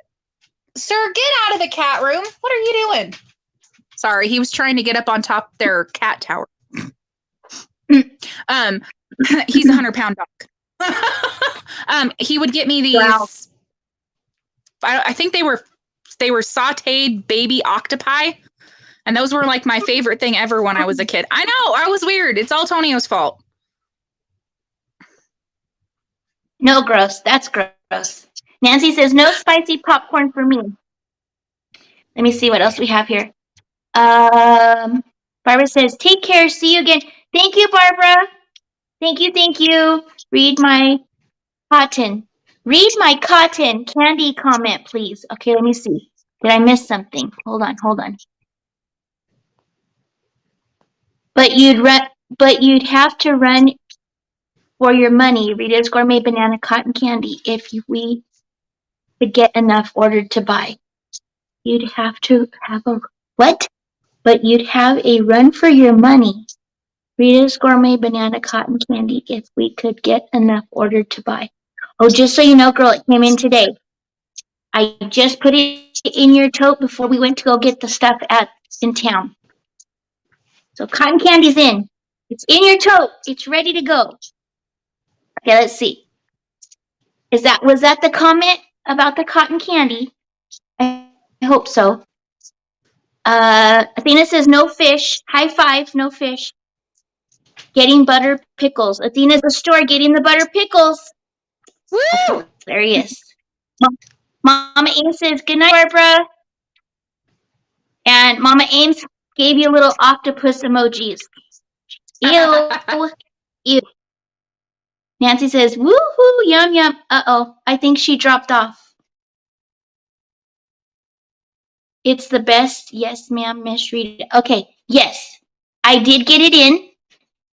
sir, get out of the cat room. What are you doing? Sorry, he was trying to get up on top of their cat tower. He's a 100-pound dog. He would get me these. Wow. I think they were sautéed baby octopi, and those were like my favorite thing ever when I was a kid. I know, I was weird. It's all Tonio's fault. No, gross. That's gross. Nancy says no spicy popcorn for me. Let me see what else we have here. Barbara says, take care. See you again. Thank you, Barbara. Thank you. Read my cotton candy comment, please. Okay, let me see. Did I miss something? Hold on. But you'd have to run for your money, Rita's Gourmet Banana Cotton Candy, if we could get enough ordered to buy. You'd have to have a what? But you'd have a run for your money. Rita's Gourmet Banana Cotton Candy, if we could get enough ordered to buy. Oh, just so you know, girl, it came in today. I just put it in your tote before we went to go get the stuff in town. So cotton candy's in. It's in your tote. It's ready to go. Okay, let's see. Was that the comment about the cotton candy? I hope so. Athena says no fish. High five, no fish. Getting butter pickles. Athena's at the store getting the butter pickles. Woo! There he is. Mama Amy says, good night, Barbara. And Mama Ames gave you little octopus emojis. Ew. Ew. Nancy says, woohoo, yum, yum. Uh-oh, I think she dropped off. It's the best. Yes, ma'am, Miss Rita. Okay, yes. I did get it in,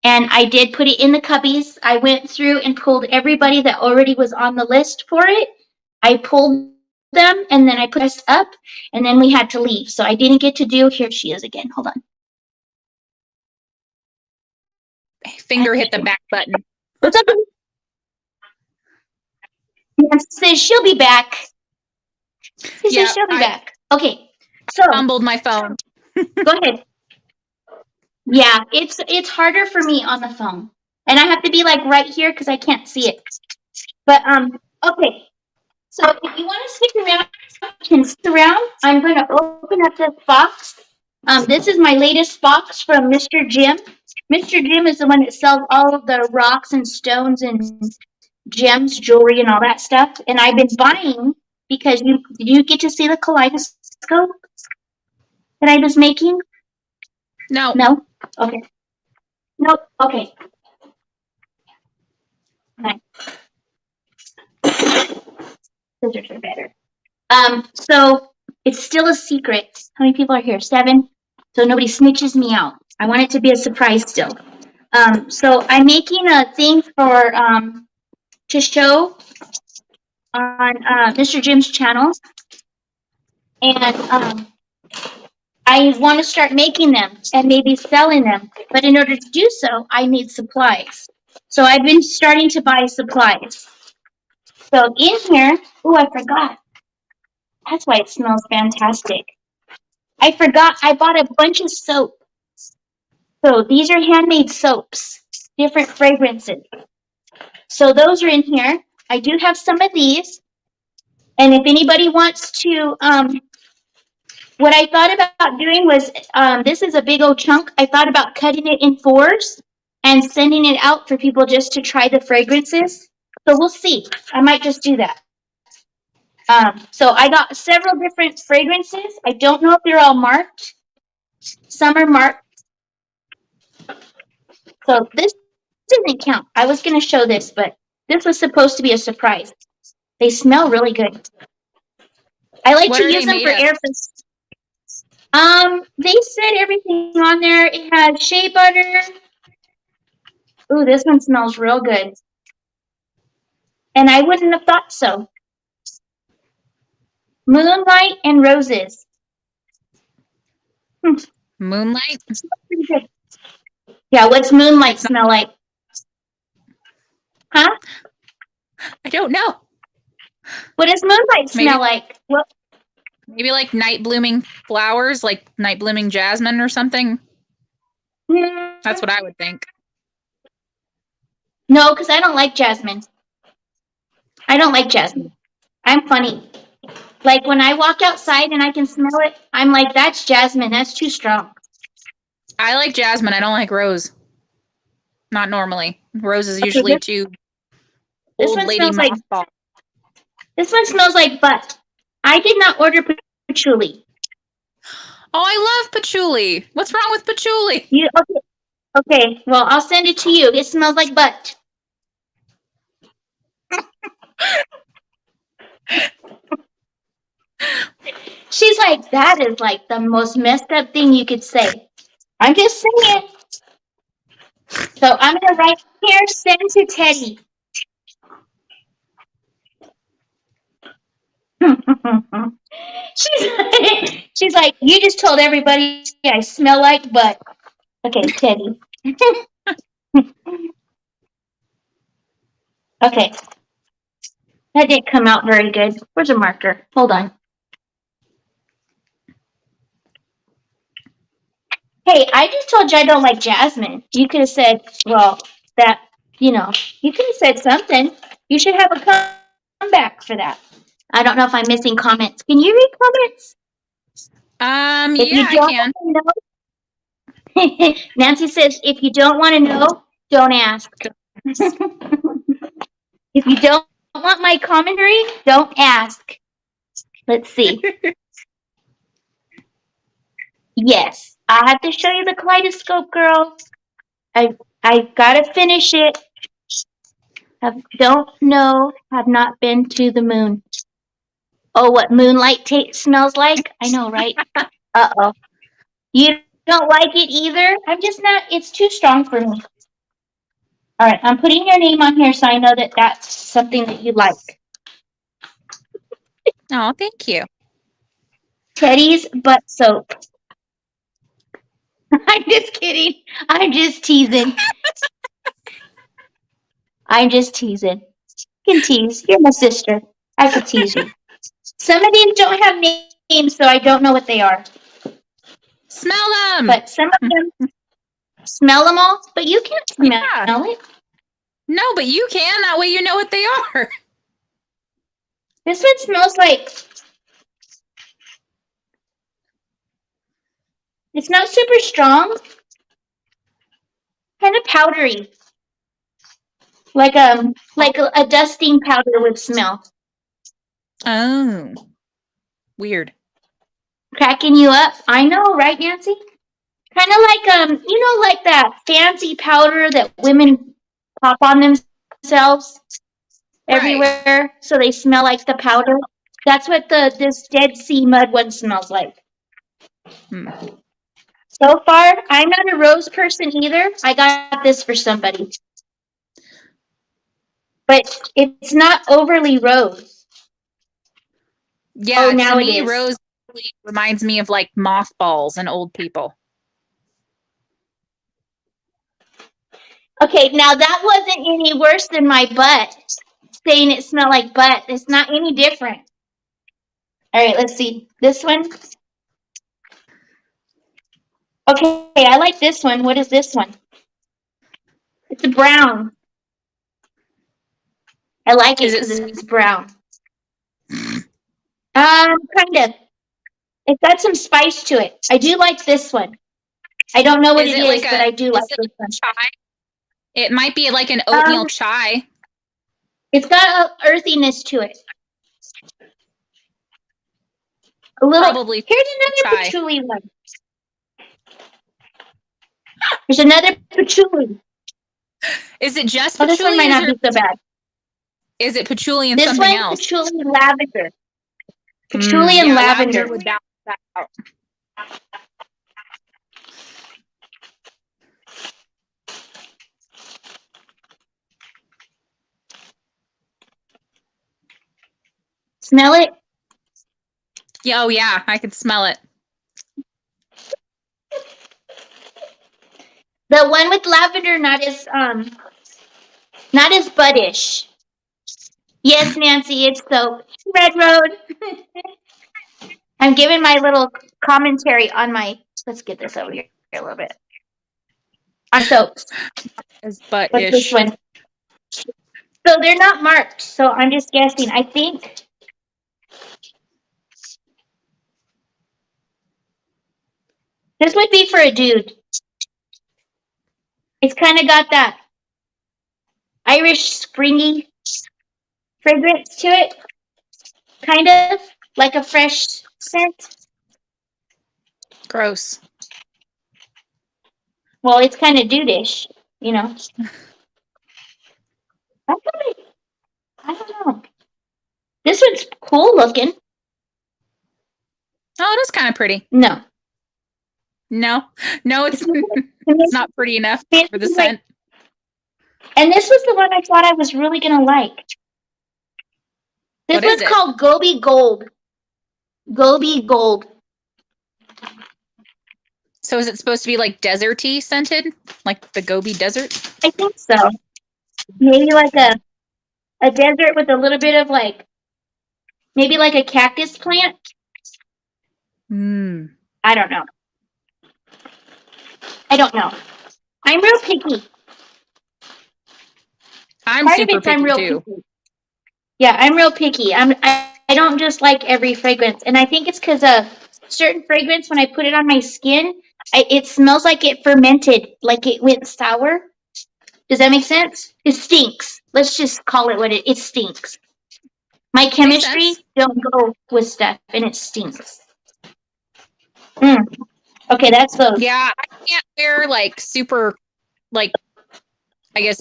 and I did put it in the cubbies. I went through and pulled everybody that already was on the list for it. I pulled them, and then I pressed up, and then we had to leave. So I didn't get to do, here she is again. Hold on. Finger hit the back button. What's up? Nancy says she'll be back. She says she'll be back. Okay, so. Fumbled my phone. Go ahead. Yeah, it's harder for me on the phone. And I have to be like right here because I can't see it. But okay. So if you want to stick around, you can stick around. I'm gonna open up this box. This is my latest box from Mr.JIM. Mr.JIM is the one that sells all of the rocks and stones and gems, jewelry, and all that stuff. And I've been buying because did you get to see the kaleidoscope that I was making? No. No? Okay. Nope. Okay. Nice. Scissors are better. So it's still a secret. How many people are here? 7. So nobody snitches me out. I want it to be a surprise still. So I'm making a thing for to show on Mr.JIM's channel, and I want to start making them and maybe selling them. But in order to do so, I need supplies. So I've been starting to buy supplies. So in here, oh, I forgot. That's why it smells fantastic. I forgot I bought a bunch of soap. So these are handmade soaps, different fragrances. So those are in here. I do have some of these. And if anybody wants to, what I thought about doing was, this is a big old chunk. I thought about cutting it in 4s and sending it out for people just to try the fragrances. So we'll see. I might just do that. So I got several different fragrances. I don't know if they're all marked. Some are marked. So this didn't count. I was going to show this, but this was supposed to be a surprise. They smell really good. I like to use them for air fresheners. They said everything on there. It had shea butter. Ooh, this one smells real good. And I wouldn't have thought so. Moonlight and roses. Moonlight? Pretty good. Yeah, what's moonlight smell like? Huh? I don't know. What does moonlight smell like? What? Maybe like night blooming flowers, like night blooming jasmine or something. That's what I would think. No, because I don't like jasmine. I don't like jasmine. I'm funny. Like when I walk outside and I can smell it, I'm like, that's jasmine. That's too strong. I like jasmine. I don't like rose. Not normally. Rose is usually too old lady mothball. This one smells like butt. I did not order patchouli. Oh, I love patchouli. What's wrong with patchouli? Okay, well, I'll send it to you. It smells like butt. She's like, that is like the most messed up thing you could say. I'm just saying. So I'm going to write here, send to Teddy. She's like, you just told everybody I smell like butt. Okay, Teddy. Okay. That didn't come out very good. Where's a marker? Hold on. Hey, I just told you I don't like jasmine. You could have said, well, that, you could have said something. You should have a comeback for that. I don't know if I'm missing comments. Can you read comments? Yeah, I can. Nancy says, if you don't want to know, don't ask. If you don't want my commentary, don't ask. Let's see. Yes, I have to show you the kaleidoscope, girl. I gotta finish it. Don't know. Have not been to the moon. Oh, what moonlight smells like? I know, right? Uh-oh. You don't like it either? I'm just not. It's too strong for me. All right, I'm putting your name on here so I know that that's something that you like. Oh, thank you. Teddy's butt soap. I'm just kidding. I'm just teasing. I'm just teasing. You can tease. You're my sister. I could tease you. Some of these don't have names, so I don't know what they are. Smell them. But some of them smell them all, but you can't smell it. No, but you can. That way you know what they are. This one smells like. It's not super strong. Kind of powdery. Like a dusting powder would smell. Oh. Weird. Cracking you up. I know, right, Nancy? Kind of like like that fancy powder that women pop on themselves everywhere, so they smell like the powder. That's what this Dead Sea mud one smells like. So far, I'm not a rose person either. I got this for somebody, but it's not overly rose. Yeah, now to it me, is. rose really reminds me of like mothballs and old people. Okay, now that wasn't any worse than my butt. Saying it smelled like butt. It's not any different. All right, let's see. This one. Okay, I like this one. What is this one? It's a brown. I like it because it's brown. Kind of. It's got some spice to it. I do like this one. I don't know what it is, but I do like this one. Chai? It might be like an oatmeal chai. It's got an earthiness to it. A little. Probably. Here's another patchouli one. There's another patchouli. Is it just patchouli? This one might not be so bad. Is it patchouli and something else? This one, patchouli lavender. Patchouli and lavender. Would balance that out. Smell it? Yeah, oh yeah, I can smell it. The one with lavender, not as buddish. Yes, Nancy, it's soap. Red Road. I'm giving my little commentary on my. Let's get this over here a little bit. On soaps. It's buddish. What's this one? So they're not marked. So I'm just guessing. I think. This would be for a dude. It's kind of got that Irish springy fragrance to it. Kind of like a fresh scent. Gross. Well, it's kind of dude-ish, you know. I don't know. This one's cool looking. Oh, it is kind of pretty. No. No, it's it's not pretty enough for the scent. And this was the one I thought I was really gonna like. This one's called Gobi Gold. Gobi Gold. So is it supposed to be like deserty scented, like the Gobi Desert? I think so. Maybe like a desert with a little bit of like, maybe like a cactus plant. I don't know. I'm real picky. I'm super picky too. Picky. Yeah, I'm real picky. I don't just like every fragrance, and I think it's because a certain fragrance, when I put it on my skin, it smells like it fermented, like it went sour. Does that make sense? It stinks. Let's just call it what it stinks. My chemistry don't go with stuff, and it stinks. Okay, that's those. Yeah, I can't wear like super, like, I guess,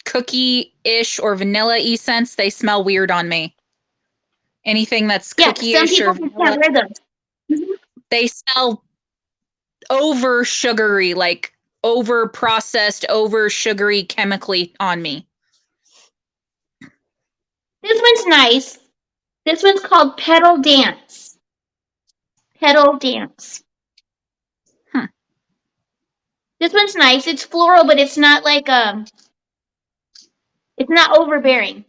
cookie-ish or vanilla-y scents. They smell weird on me. Anything that's Yeah, some cookie-ish or people just vanilla, can't wear those. Mhm. they smell over sugary, like over processed, over sugary chemically on me. This one's nice. This one's called Petal Dance. Petal Dance. Hmm. This one's nice. It's floral, but it's not like it's not overbearing.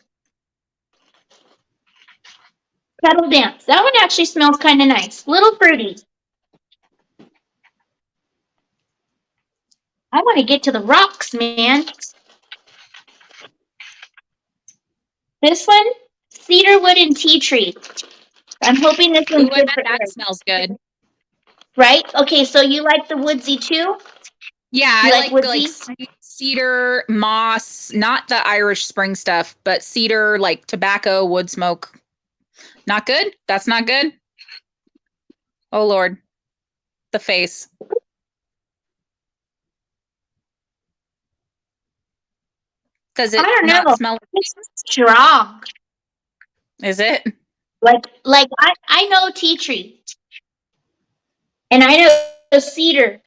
Petal Dance. That one actually smells kind of nice. Little fruity. I want to get to the rocks, man. This one, cedarwood and tea tree. I'm hoping this one's Ooh, I good bet for that air. smells good. Right? Okay, so you like the woodsy too? Yeah, You I like like woodsy? cedar, moss, not the Irish Spring stuff, but cedar, like tobacco, wood smoke. Not good? That's not good? Oh Lord. The face. Does I it don't not know. smell? It's strong. Is it? Like I know tea tree. And I know cedar.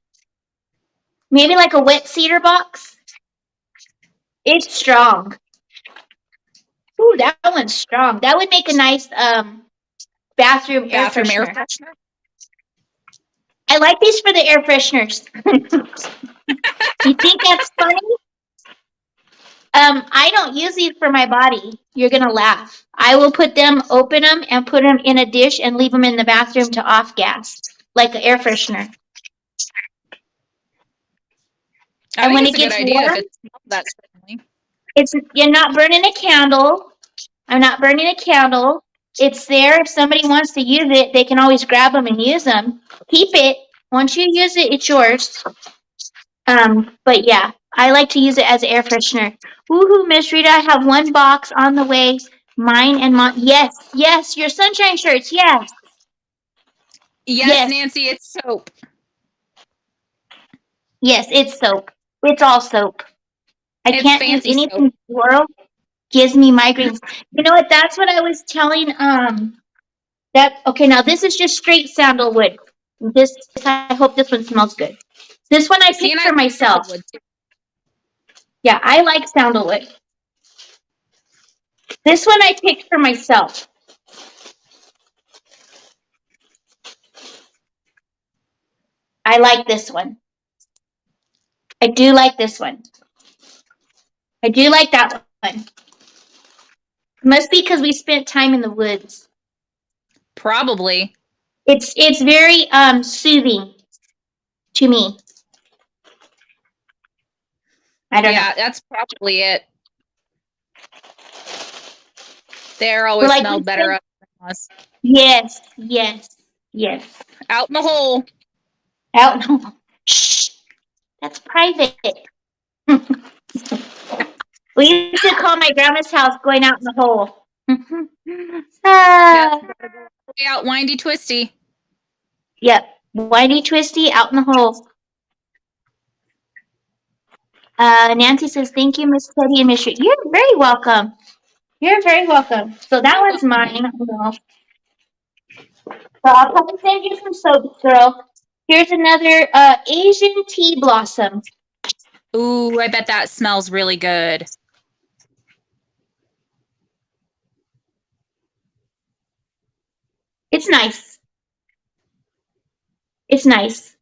Maybe like a wet cedar box. It's strong. Ooh, that one's strong. That would make a nice bathroom air Bathroom air freshener. freshener? I like these for the air fresheners. You think that's funny? I don't use these for my body. You're gonna laugh. I will open them, and put them in a dish and leave them in the bathroom to off gas, like an air freshener. I And think when it's it a good gets idea if warm, it smells that strongly. you're not burning a candle. I'm not burning a candle. It's there. If somebody wants to use it, they can always grab them and use them. Keep it. Once you use it, it's yours. But yeah, I like to use it as an air freshener. Woohoo, Miss Rita, I have one box on the way. Mine and mine. Yes, yes, your sunshine shirts. Yes, Yes, yes, Nancy, it's soap. yes, it's soap. It's all soap. I It's can't use fancy soap. anything floral. Gives me migraines. You know what? That's what I was telling okay, now this is just straight sandalwood. I hope this one smells good. This one I See, and picked I for like myself. sandalwood too. Yeah, I like sandalwood. This one I picked for myself. I like this one. I do like this one. I do like that one. Must be because we spent time in the woods. Probably. It's very soothing to me. I don't know. Yeah, that's probably it. They're But always like smelled we better said, up than us. yes, yes, yes. Out in the hole. Out. Shh. That's private. We used to call my grandma's house going out in the hole. Yep. Ah, Way out windy twisty. yep. Windy twisty out in the hole. Nancy says, thank you, Miss Teddy and Miss Rita. You're very welcome. You're very welcome. So that one's mine. So I'll probably send you some soaps, girl. Here's another Asian tea blossom. Ooh, I bet that smells really good. It's nice. It's nice.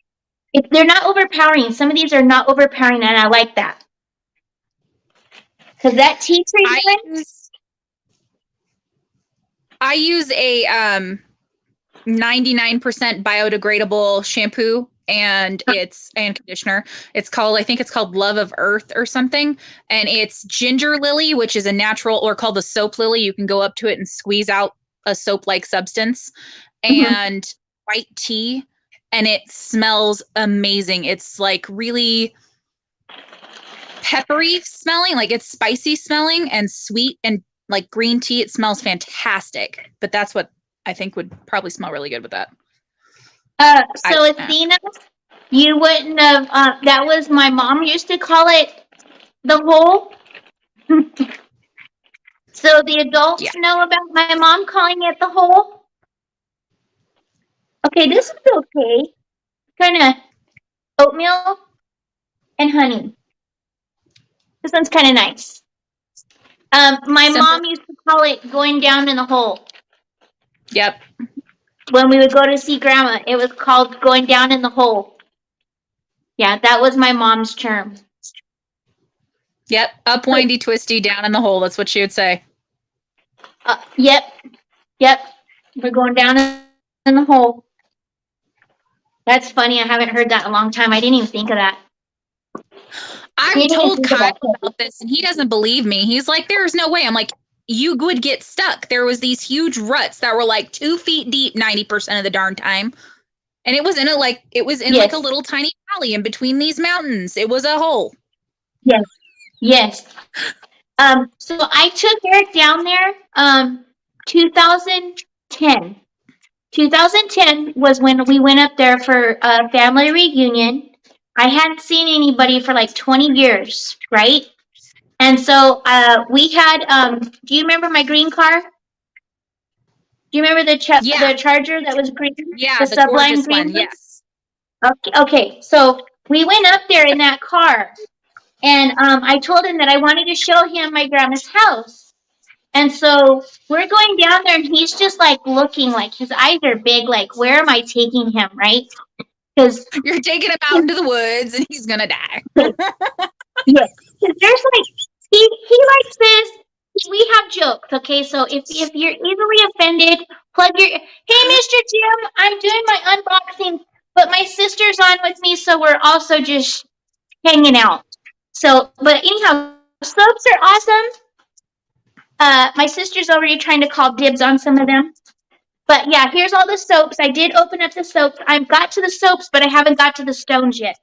They're not overpowering. Some of these are not overpowering, and I like that. Because that tea tree one, I use a 99% biodegradable shampoo and conditioner. I think it's called Love of Earth or something. And it's ginger lily, which is a natural, or called the soap lily. You can go up to it and squeeze out a soap-like substance, and white tea, and it smells amazing. It's like really peppery smelling, like it's spicy smelling and sweet, and like green tea. It smells fantastic. But that's what I think would probably smell really good with that. So Athena, you wouldn't have. That was my mom used to call it the hole. So the adults know about my mom calling it the hole. Okay, this is okay. Kind of oatmeal and honey. This one's kind of nice. My mom used to call it going down in the hole. Yep. When we would go to see grandma, it was called going down in the hole. Yeah, that was my mom's term. Yep. Up windy, twisty, down in the hole. That's what she would say. Yep. We're going down in the hole. That's funny. I haven't heard that in a long time. I didn't even think of that. I've told Kyle about this, and he doesn't believe me. He's like, there's no way. I'm like, you would get stuck. There was these huge ruts that were like 2 feet deep 90% of the darn time. And it was in like a little tiny valley in between these mountains. It was a hole. Yes. So I took Eric down there 2010. 2010 was when we went up there for a family reunion. I hadn't seen anybody for like 20 years, right? And so we had, do you remember my green car? Do you remember the Charger that was green? Yeah, the Sublime green one, yes. Okay, so we went up there in that car, and I told him that I wanted to show him my grandma's house. And so we're going down there, and he's just like looking, like his eyes are big, like, where am I taking him, right? Because you're taking him out into the woods, and he's gonna die. Yes, because there's like he likes this. We have jokes, okay? So if you're easily offended, plug your. Hey, Mr.JIM, I'm doing my unboxing, but my sister's on with me, so we're also just hanging out. So, but anyhow, soaps are awesome. My sister's already trying to call dibs on some of them. But yeah, here's all the soaps. I did open up the soaps. I've got to the soaps, but I haven't got to the stones yet.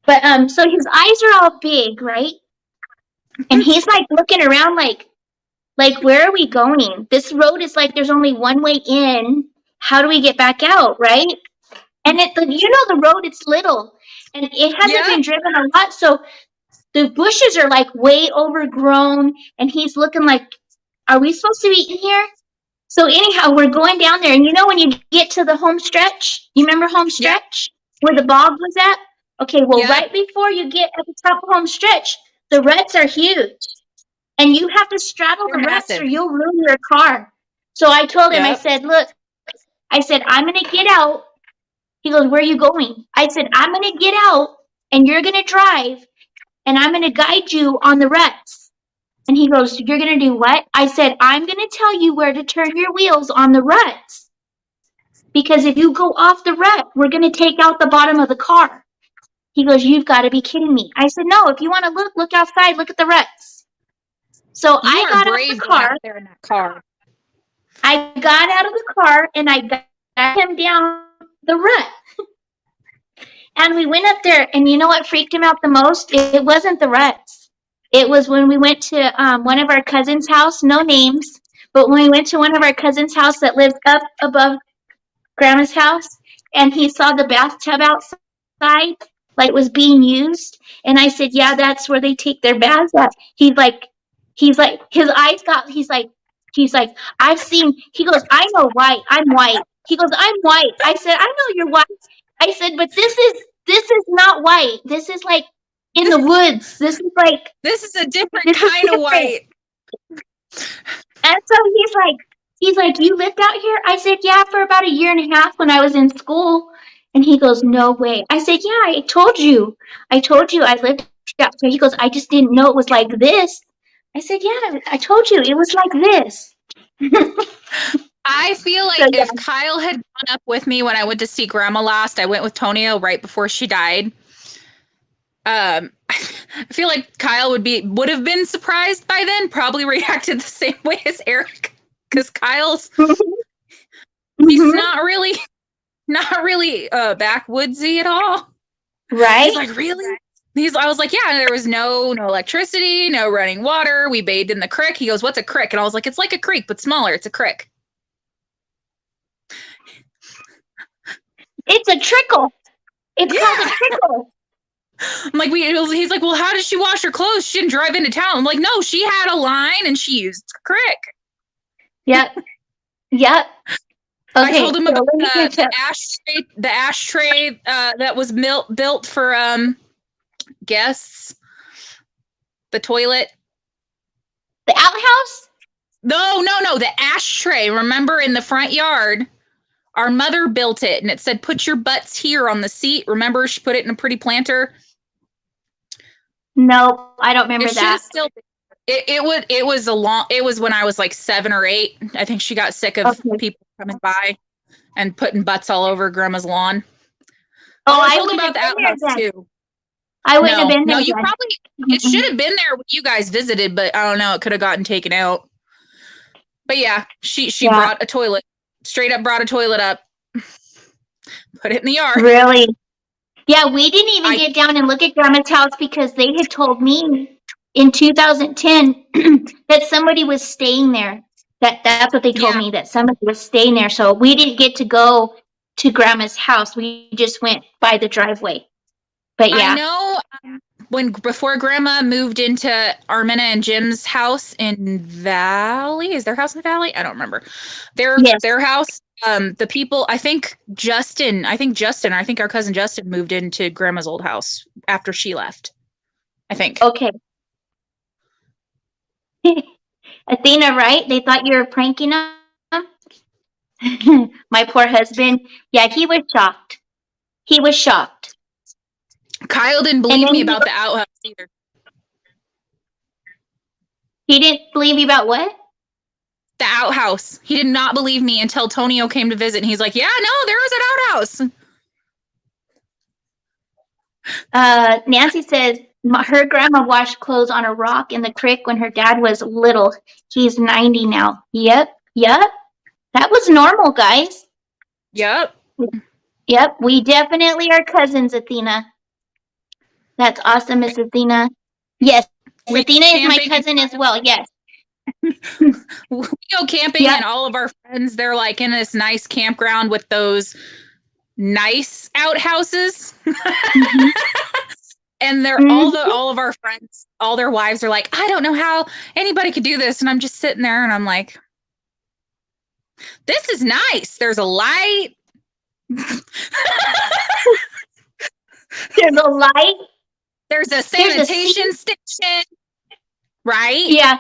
But so his eyes are all big, right? And he's like looking around like where are we going? This road is like there's only one way in. How do we get back out, right? And the road, it's little. And it hasn't been driven a lot, so the bushes are like way overgrown, and he's looking like, are we supposed to be in here? So anyhow, we're going down there, and when you get to the home stretch, you remember home stretch? Where the bog was at? Okay, well, right before you get at the top of home stretch, the ruts are huge. And you have to straddle the ruts or you'll ruin your car. So I told him, I said, look, I'm going to get out. He goes, where are you going? I said, I'm going to get out, and you're going to drive, and I'm going to guide you on the ruts. And he goes, you're going to do what? I said, I'm going to tell you where to turn your wheels on the ruts. Because if you go off the rut, we're going to take out the bottom of the car. He goes, you've got to be kidding me. I said, no, if you want to look outside, look at the ruts. So I got out of the car. There in that car. I got out of the car, and I got him down the rut. And we went up there, and you know what freaked him out the most? It wasn't the ruts. It was when we went to one of our cousins' house, no names, but when we went to one of our cousins' house that lives up above Grandma's house, and he saw the bathtub outside, like was being used, and I said, yeah, that's where they take their baths at. He's like, his eyes got, he's like, I've seen, he goes, I know white, I'm white. He goes, I'm white. I said, I know you're white. I said, but this is not white. This is like in the woods. This is a different kind of white. And so he's like, you lived out here? I said, yeah, for about a year and a half when I was in school. And he goes, no way. I said, yeah, I told you I lived out here. He goes, I just didn't know it was like this. I said, yeah, I told you it was like this. I feel like if Kyle had gone up with me when I went to see Grandma last, I went with Tonio right before she died. I feel like Kyle would have been surprised by then, probably reacted the same way as Eric, because Kyle's he's not really backwoodsy at all. Right? He's like, really? I was like, yeah, there was no electricity, no running water. We bathed in the creek. He goes, what's a creek? And I was like, it's like a creek, but smaller. It's a creek. It's a trickle. It's called a trickle. I'm like, he's like, well, how did she wash her clothes? She didn't drive into town. I'm like, no, she had a line and she used a crick. Yep. Yep. Okay, I told him so about let me catch up. the ashtray that was built for guests. The toilet. The outhouse? No, the ashtray. Remember in the front yard? Our mother built it and it said, put your butts here on the seat. Remember, she put it in a pretty planter. Nope, I don't remember It should that. have still. It was when I was like 7 or 8. I think she got sick of people coming by and putting butts all over Grandma's lawn. Oh, I I told wouldn't about the have been there outhouse then. too. I wouldn't have been there No, you then. probably. It should have been there when you guys visited, but I don't know. It could have gotten taken out. But yeah, she brought a toilet. Straight up brought a toilet up. Put it in the yard. Really? Yeah, we didn't even get down and look at Grandma's house because they had told me in 2010 that somebody was staying there. That's what they told me, that somebody was staying there. So we didn't get to go to Grandma's house. We just went by the driveway. But yeah. I know before Grandma moved into Armina and Jim's house in Valley. Is their house in Valley? I don't remember. Their house. The people, I think our cousin Justin moved into Grandma's old house after she left. I think. Okay. Athena, right? They thought you were pranking them? My poor husband. Yeah, he was shocked. He was shocked. Kyle didn't believe me about the outhouse either. He didn't believe you about what? The outhouse. He did not believe me until Tonio came to visit, and he's like, yeah, no, there was an outhouse. Nancy says her grandma washed clothes on a rock in the creek when her dad was little. He's 90 now. Yep. That was normal, guys. Yep. We definitely are cousins, Athena. That's awesome, Miss Athena. Yes, Athena is my cousin as well. Yes. We go camping and all of our friends, they're like in this nice campground with those nice outhouses. Mm-hmm. And they're all of our friends, all their wives are like, I don't know how anybody could do this. And I'm just sitting there and I'm like, this is nice. There's a light. There's a light. There's a sanitation station. Right? Yeah.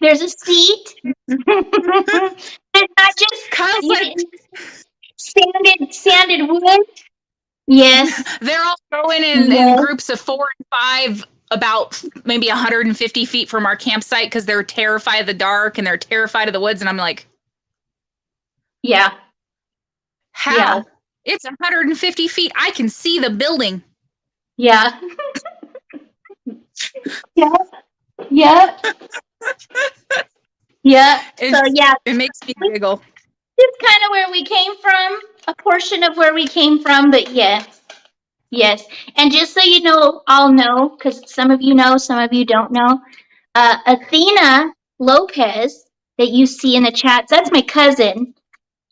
There's a seat. It's not just like sanded wood. Yes. They're all going in groups of 4 and 5 about maybe 150 feet from our campsite because they're terrified of the dark and they're terrified of the woods. And I'm like, yeah. How? Yeah. It's 150 feet. I can see the building. Yeah. Yep. It makes me giggle. It's kind of where we came from, a portion of where we came from, but yes. And just so you know, I'll know, because some of you know, some of you don't know, Athena Lopez, that you see in the chats, that's my cousin.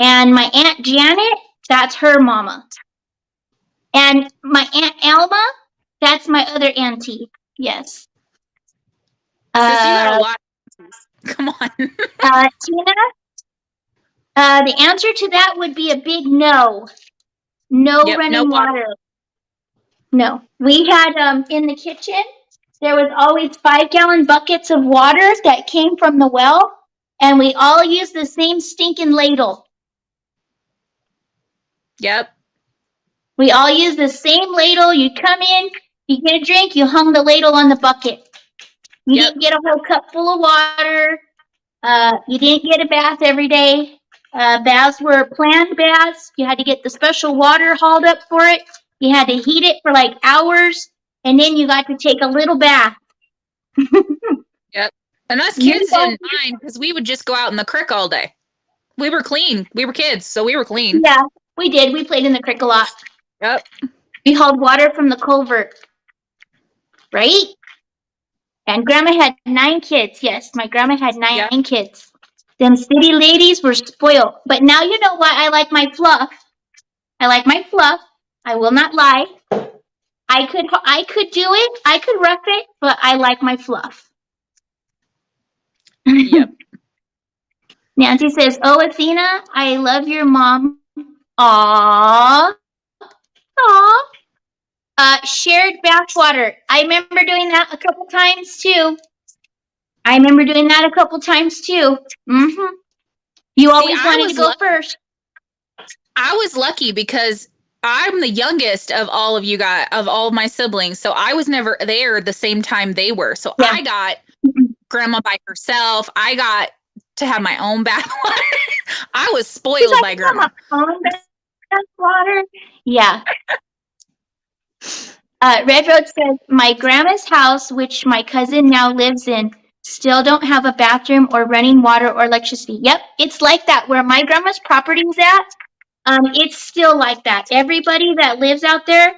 And my Aunt Janet, that's her mama. And my Aunt Alma, that's my other auntie. Yes. You got a lot. Come on. Tina, the answer to that would be a big no. No running water. No. We had in the kitchen, there was always 5-gallon buckets of water that came from the well, and we all used the same stinking ladle. Yep. We all used the same ladle. You come in, you get a drink, you hung the ladle on the bucket. You didn't get a whole cup full of water. You didn't get a bath every day. Baths were planned baths. You had to get the special water hauled up for it. You had to heat it for like hours, and then you got to take a little bath. Yep. And us kids didn't mind because we would just go out in the creek all day. We were clean. We were kids, so we were clean. Yeah, we did. We played in the creek a lot. Yep. We hauled water from the culvert. Right? And Grandma had 9 kids. Yes, my grandma had 9 kids. Them city ladies were spoiled. But now you know why I like my fluff. I like my fluff. I will not lie. I could do it. I could rough it, but I like my fluff. Yep. Nancy says, "Oh, Athena, I love your mom." Aww. Aww. Shared bathwater. I remember doing that a couple times too. Mm-hmm. You always wanted to go first. I was lucky because I'm the youngest of all of you guys, of all of my siblings. So I was never there the same time they were. So Yeah. I got grandma by herself. I got to have my own bathwater. I was spoiled by grandma. Bathwater. Yeah. Red Road says, my grandma's house, which my cousin now lives in, still don't have a bathroom or running water or electricity. Yep, it's like that. Where my grandma's property is at, it's still like that. Everybody that lives out there,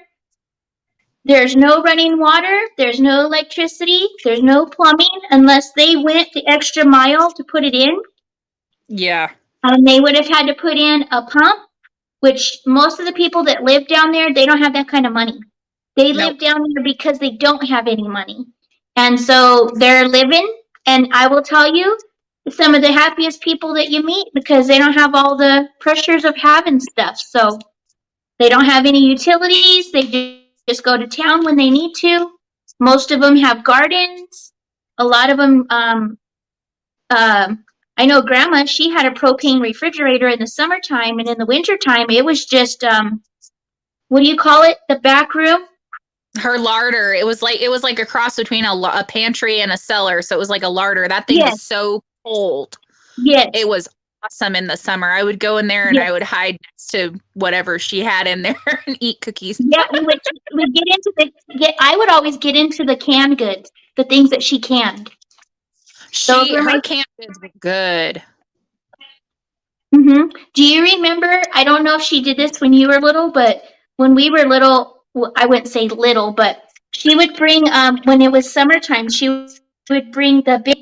there's no running water, there's no electricity, there's no plumbing unless they went the extra mile to put it in. Yeah. They would have had to put in a pump, which most of the people that live down there, they don't have that kind of money. They live down there because they don't have any money. And so they're living, and I will tell you, some of the happiest people that you meet because they don't have all the pressures of having stuff. So they don't have any utilities. They just go to town when they need to. Most of them have gardens. A lot of them, I know Grandma, she had a propane refrigerator in the summertime, and in the wintertime, it was just, what do you call it? The back room? Her larder. It was like a cross between a pantry and a cellar. So it was like a larder. That thing was so cold. Yes. It was awesome in the summer. I would go in there and I would hide next to whatever she had in there and eat cookies. Yeah, we get into I would always get into the canned goods, the things that she canned. Her canned goods were good. Mm-hmm. Do you remember? I don't know if she did this when you were little, but when we were little, well, I wouldn't say little, but she would bring, when it was summertime, she would bring the big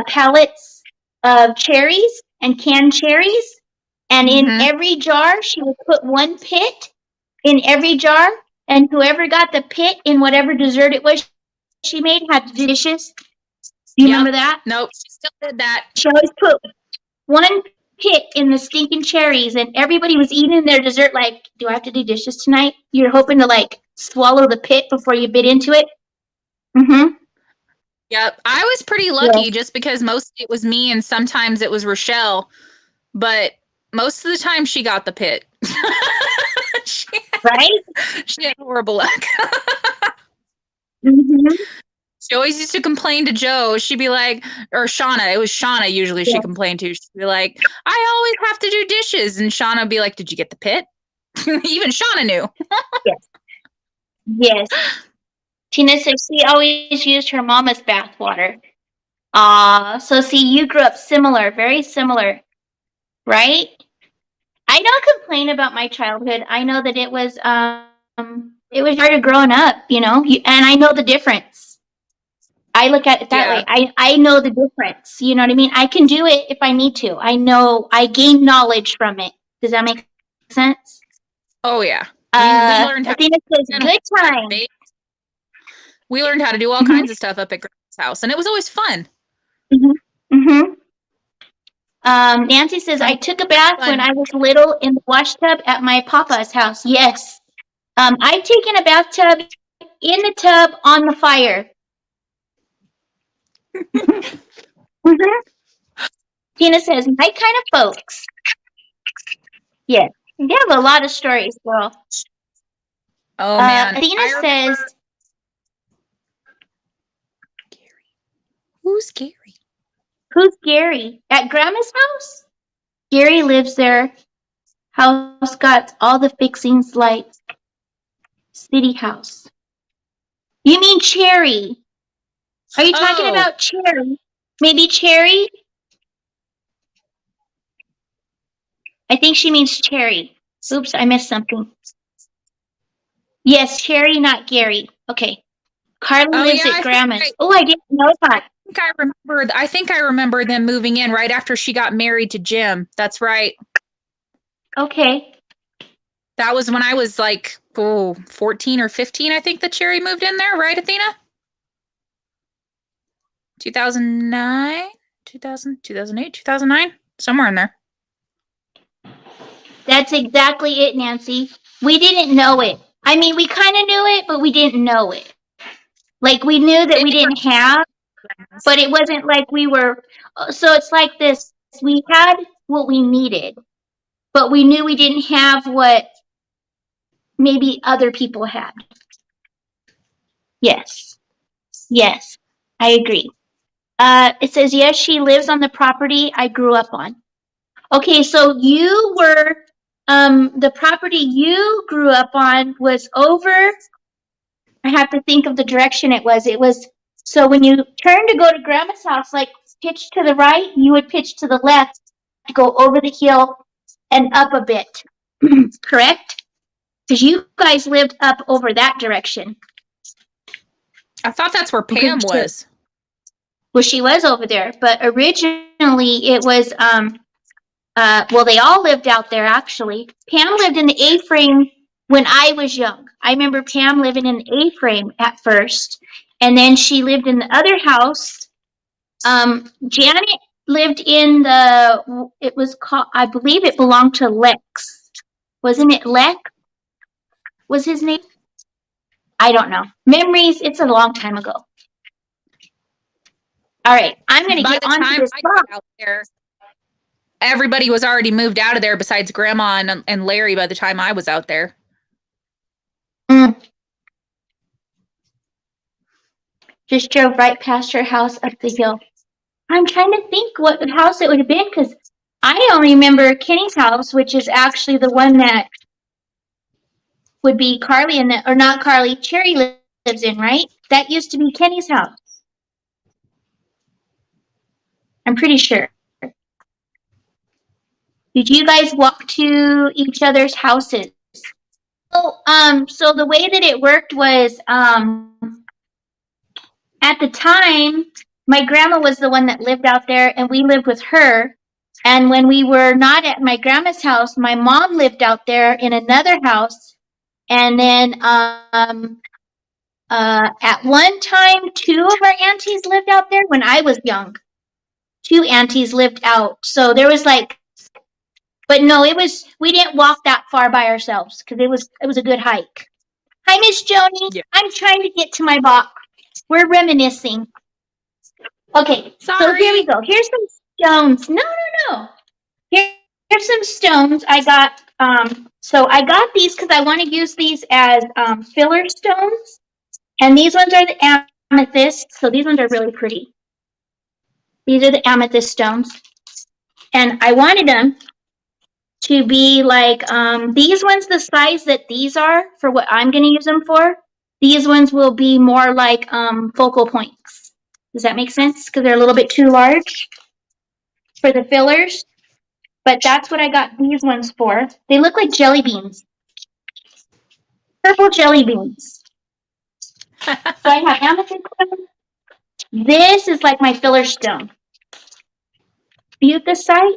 pallets of cherries and canned cherries. And in every jar, she would put one pit in every jar. And whoever got the pit in whatever dessert it was she made had to do dishes. Do you remember that? Nope, she still did that. She always put one pit in the stinking cherries, and everybody was eating their dessert like, do I have to do dishes tonight? You're hoping to like swallow the pit before you bit into it. Mm-hmm. Yep. I was pretty lucky just because mostly it was me and sometimes it was Rochelle, but most of the time she got the pit. Right? She had horrible luck. Mm-hmm. She always used to complain to Joe. She'd be like, or Shauna. It was Shauna usually she complained to. She'd be like, I always have to do dishes. And Shauna would be like, did you get the pit? Even Shauna knew. Yes. Tina says she always used her mama's bathwater. So see, you grew up similar, very similar, right? I don't complain about my childhood. I know that it was harder growing up, and I know the difference. I look at it that way. I know the difference. You know what I mean? I can do it if I need to. I know I gain knowledge from it. Does that make sense? Oh yeah. We learned how Athena says good time. We learned how to do all kinds of stuff up at Grandma's house, and it was always fun. Nancy says, I took a bath when I was little in the washtub at my papa's house. Yes. I've taken a bathtub in the tub on the fire. Tina says, my kind of folks. Yes. You have a lot of stories, girl. Oh, man. Athena says, who's Gary? Who's Gary? At Grandma's house? Gary lives there. House got all the fixings like city house. You mean Cherry? Are you talking about Cherry? Maybe Cherry? I think she means Cherry. Oops, I missed something. Yes, Cherry, not Gary. Okay. Carla lives at Grandma's. I didn't know that. I think I remember them moving in right after she got married to Jim. That's right. Okay. That was when I was like, 14 or 15, I think that Cherry moved in there, right, Athena? 2009, 2000, 2008, 2009, somewhere in there. That's exactly it, Nancy. We didn't know it. I mean, we kind of knew it, but we didn't know it. Like, we knew that we didn't have, but it wasn't like we were. So it's like this. We had what we needed, but we knew we didn't have what maybe other people had. Yes. Yes. I agree. It says, yes, she lives on the property I grew up on. Okay, so you were, the property you grew up on was over. I have to think of the direction it was. It was, so when you turned to go to Grandma's house, like pitch to the right, you would pitch to the left to go over the hill and up a bit. Correct? Because you guys lived up over that direction. I thought that's where Pam was. Well, she was over there, but originally it was, well, they all lived out there, actually. Pam lived in the A-frame when I was young. I remember Pam living in the A-frame at first, and then she lived in the other house. Janet lived in the, it was called, I believe it belonged to Lex. Wasn't it Lex? Was his name? I don't know. Memories, it's a long time ago. All right, I'm going to get on to this out there. Everybody was already moved out of there besides Grandma and Larry by the time I was out there. Just drove right past her house up the hill. I'm trying to think what house it would have been, because I don't remember Kenny's house, which is actually the one that would be Carly in the, or not Carly, Cherry lives in, right? That used to be Kenny's house. I'm pretty sure. Did you guys walk to each other's houses? So the way that it worked was, at the time, my grandma was the one that lived out there, and we lived with her. And when we were not at my grandma's house, my mom lived out there in another house. And then at one time, 2 of our aunties lived out there when I was young. 2 aunties lived out. So there was like, but no, it was, we didn't walk that far by ourselves because it was a good hike. Hi, Miss Joni. Yeah. I'm trying to get to my box. We're reminiscing. Okay, sorry. So here we go. Here's some stones. No. Here's some stones I got. So I got these because I want to use these as filler stones. And these ones are the amethyst. So these ones are really pretty. These are the amethyst stones. And I wanted them to be like, these ones the size that these are for what I'm going to use them for. These ones will be more like focal points. Does that make sense? Because they're a little bit too large for the fillers. But that's what I got these ones for. They look like jelly beans. Purple jelly beans. So I have amethyst stone. This is like my filler stone. Fuchsite,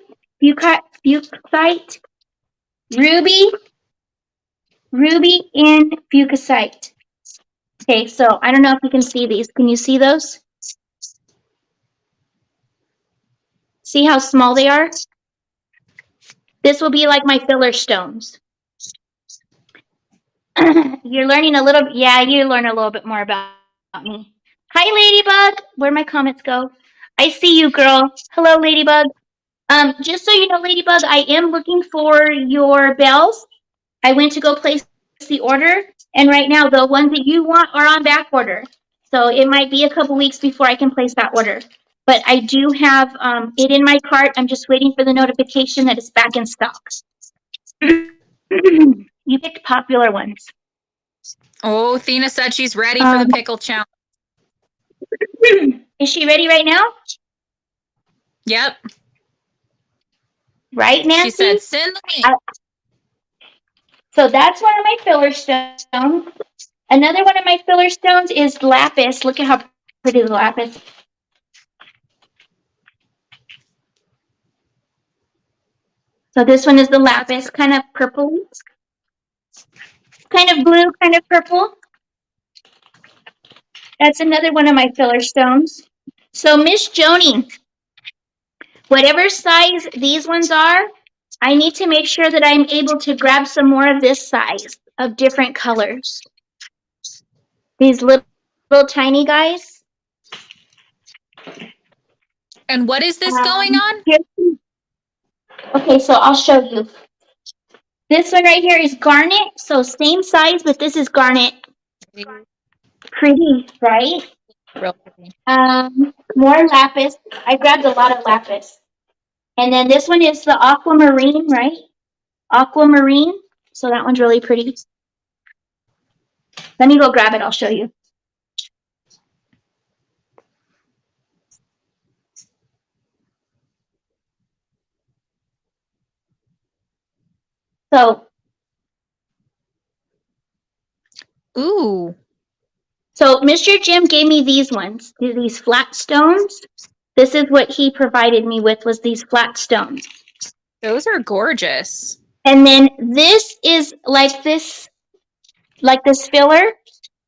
ruby, and fuchsite. Okay, so I don't know if you can see these. Can you see those? See how small they are? This will be like my filler stones. You're learning a little, yeah, you learn a little bit more about me. Hi, Ladybug. Where'd my comments go? I see you, girl. Hello, Ladybug. Just so you know, Ladybug, I am looking for your bells. I went to go place the order, and right now the ones that you want are on back order. So it might be a couple weeks before I can place that order. But I do have it in my cart. I'm just waiting for the notification that it's back in stock. You picked popular ones. Oh, Athena said she's ready for the pickle challenge. Is she ready right now? Yep. Right, Nancy? She said, send the link. So that's one of my filler stones. Another one of my filler stones is lapis. Look at how pretty the lapis. So this one is the lapis, kind of purple. Kind of blue, kind of purple. That's another one of my filler stones. So Miss Joni, whatever size these ones are, I need to make sure that I'm able to grab some more of this size of different colors. These little tiny guys. And what is this going on? Okay, so I'll show you. This one right here is garnet, so same size, but this is garnet. Pretty, right? Real pretty. More lapis. I grabbed a lot of lapis. And then this one is the aquamarine, right? Aquamarine. So that one's really pretty. Let me go grab it. I'll show you. So, Ooh. so Mr. Jim gave me these ones, these flat stones. This is what he provided me with, was these flat stones. Those are gorgeous. And then this is like this filler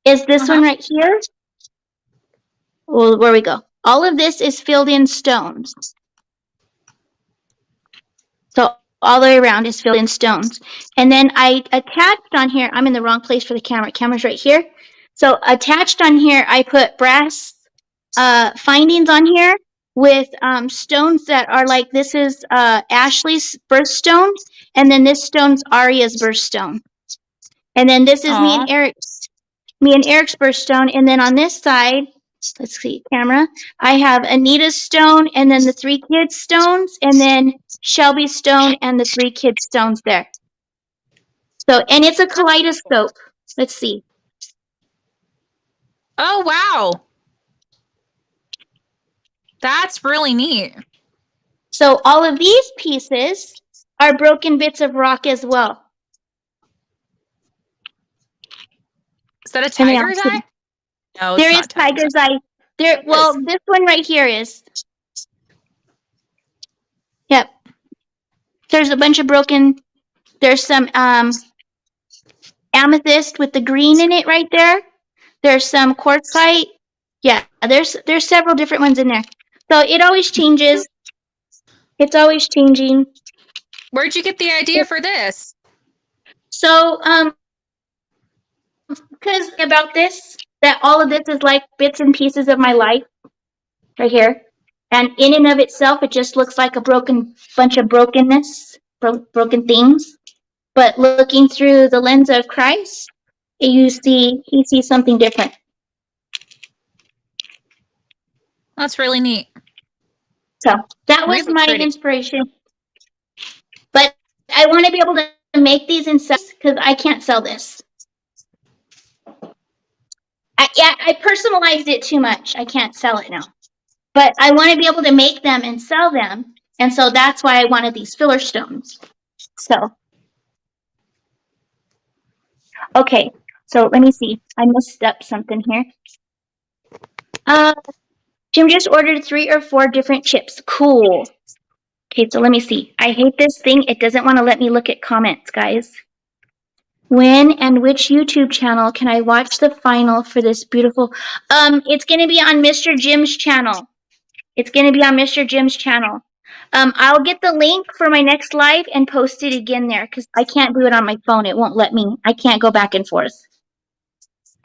is this one right here. Well, where we go. All of this is filled in stones. So all the way around is filled in stones. And then I attached on here, I'm in the wrong place for the camera. Camera's right here. So attached on here, I put brass findings on here with stones that are like, this is Ashley's birthstone, and then this stone's Aria's birthstone. And then this is me and Eric's birthstone. And then on this side, let's see, camera, I have Anita's stone, and then the 3 kids' stones, and then Shelby's stone and the 3 kids' stones there. So, and it's a kaleidoscope. Let's see. Oh, wow. That's really neat. So all of these pieces are broken bits of rock as well. Is that a tiger's eye? No, it's There not is tiger's eye. There. Well, this one right here is. Yep. There's a bunch of broken. There's some amethyst with the green in it right there. There's some quartzite. Yeah, there's several different ones in there. So it always changes. It's always changing. Where'd you get the idea for this? So because about this, that all of this is like bits and pieces of my life right here. And in and of itself, it just looks like a bunch of brokenness, broken things. But looking through the lens of Christ, he sees something different. That's really neat. So that was Really my pretty. inspiration. But I want to be able to make these in sets because I can't sell this. I personalized it too much. I can't sell it now. But I want to be able to make them and sell them. And so that's why I wanted these filler stones. So, okay. So let me see. I messed up something here. Jim just ordered 3 or 4 different chips. Cool. Okay, so let me see. I hate this thing. It doesn't want to let me look at comments, guys. When and which YouTube channel can I watch the final for this beautiful? It's going to be on Mr. Jim's channel. It's going to be on Mr. Jim's channel. I'll get the link for my next live and post it again there because I can't do it on my phone. It won't let me. I can't go back and forth.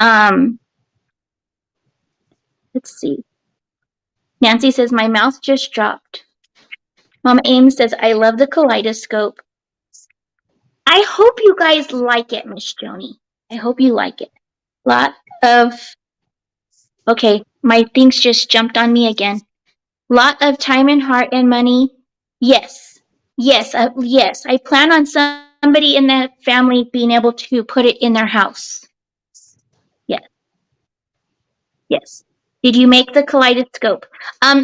Let's see. Nancy says, my mouth just dropped. Mama Ames says, I love the kaleidoscope. I hope you guys like it, Miss Joni. I hope you like it. Okay, my things just jumped on me again. Lot of time and heart and money. Yes. Yes. I plan on somebody in the family being able to put it in their house. Yes. Yes. Did you make the kaleidoscope?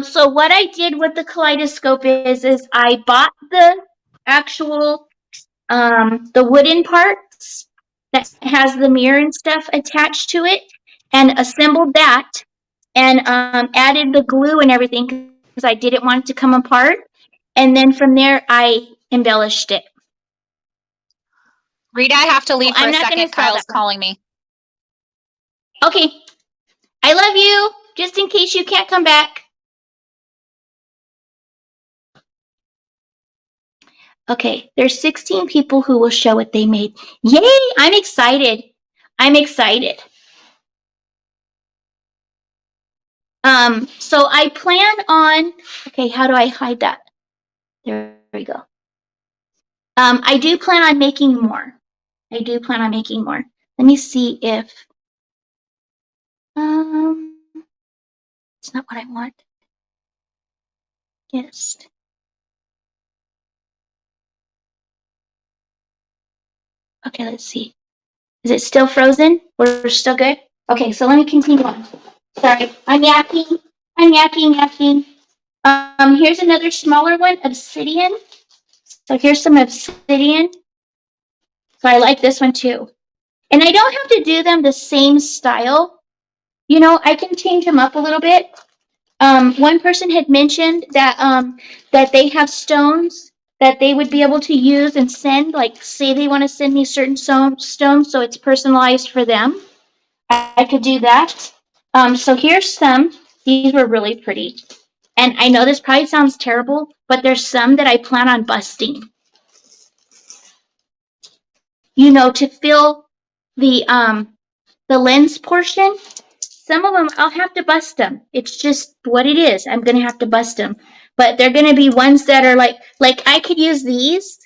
So what I did with the kaleidoscope is I bought the actual the wooden parts that has the mirror and stuff attached to it and assembled that and added the glue and everything because I didn't want it to come apart. And then from there, I embellished it. Rita, I have to leave for I'm a not gonna second. spell Kyle's that. calling me. Okay. I love you, just in case you can't come back. Okay, there's 16 people who will show what they made. Yay! I'm excited. I'm excited. So I plan on, okay, how do I hide that? There we go. I do plan on making more. I do plan on making more. Let me see if, it's not what I want. Yes. Okay, let's see. Is it still frozen? We're still good? Okay, so let me continue on. Sorry, I'm yakking. Here's another smaller one, obsidian. So here's some obsidian. So I like this one too. And I don't have to do them the same style. You know, I can change them up a little bit. One person had mentioned that that they have stones that they would be able to use and send, like say they want to send me certain stones so it's personalized for them. I could do that. So here's some. These were really pretty. And I know this probably sounds terrible, but there's some that I plan on busting. You know, to fill the lens portion. Some of them I'll have to bust them. It's just what it is. I'm gonna have to bust them. But they're gonna be ones that are like I could use these.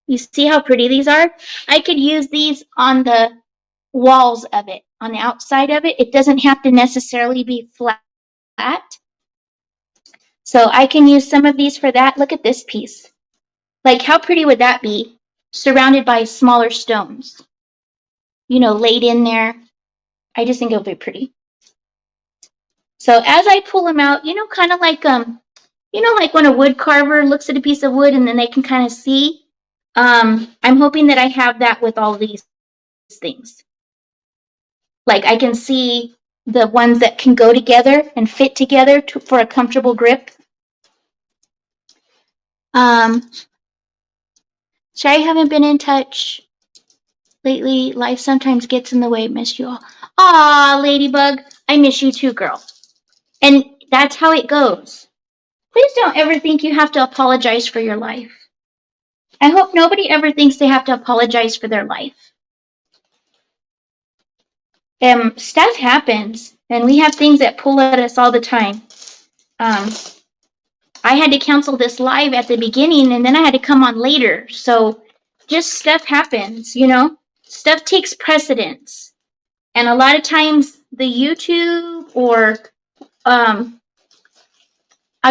You see how pretty these are? I could use these on the walls of it, on the outside of it. It doesn't have to necessarily be flat. So I can use some of these for that. Look at this piece. Like, how pretty would that be? Surrounded by smaller stones. You know, laid in there. I just think it'll be pretty. So as I pull them out, you know, kind of like like when a wood carver looks at a piece of wood and then they can kind of see. I'm hoping that I have that with all these things. Like I can see the ones that can go together and fit together for a comfortable grip. Sorry I haven't been in touch lately. Life sometimes gets in the way. Miss you all. Aw, Ladybug. I miss you too, girl. And that's how it goes. Please don't ever think you have to apologize for your life. I hope nobody ever thinks they have to apologize for their life. Stuff happens, and we have things that pull at us all the time. I had to cancel this live at the beginning, and then I had to come on later. So just stuff happens, you know? Stuff takes precedence. And a lot of times the YouTube or, I'll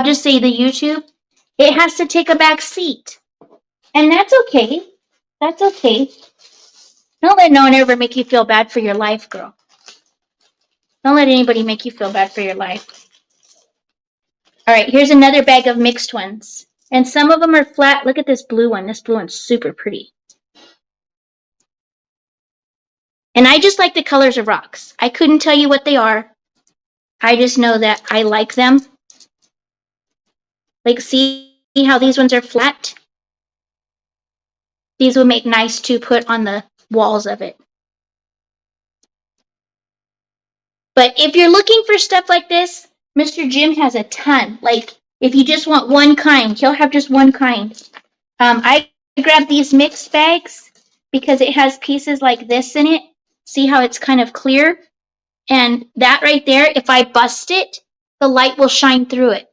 just say the YouTube, it has to take a back seat. And that's okay. That's okay. Don't let no one ever make you feel bad for your life, girl. Don't let anybody make you feel bad for your life. All right, here's another bag of mixed ones. And some of them are flat. Look at this blue one. This blue one's super pretty. And I just like the colors of rocks. I couldn't tell you what they are. I just know that I like them. Like, see how these ones are flat? These would make nice to put on the walls of it. But if you're looking for stuff like this, Mr.JIM has a ton. Like, if you just want one kind, he'll have just one kind. I grabbed these mixed bags because it has pieces like this in it. See how it's kind of clear? And that right there, if I bust it, the light will shine through it.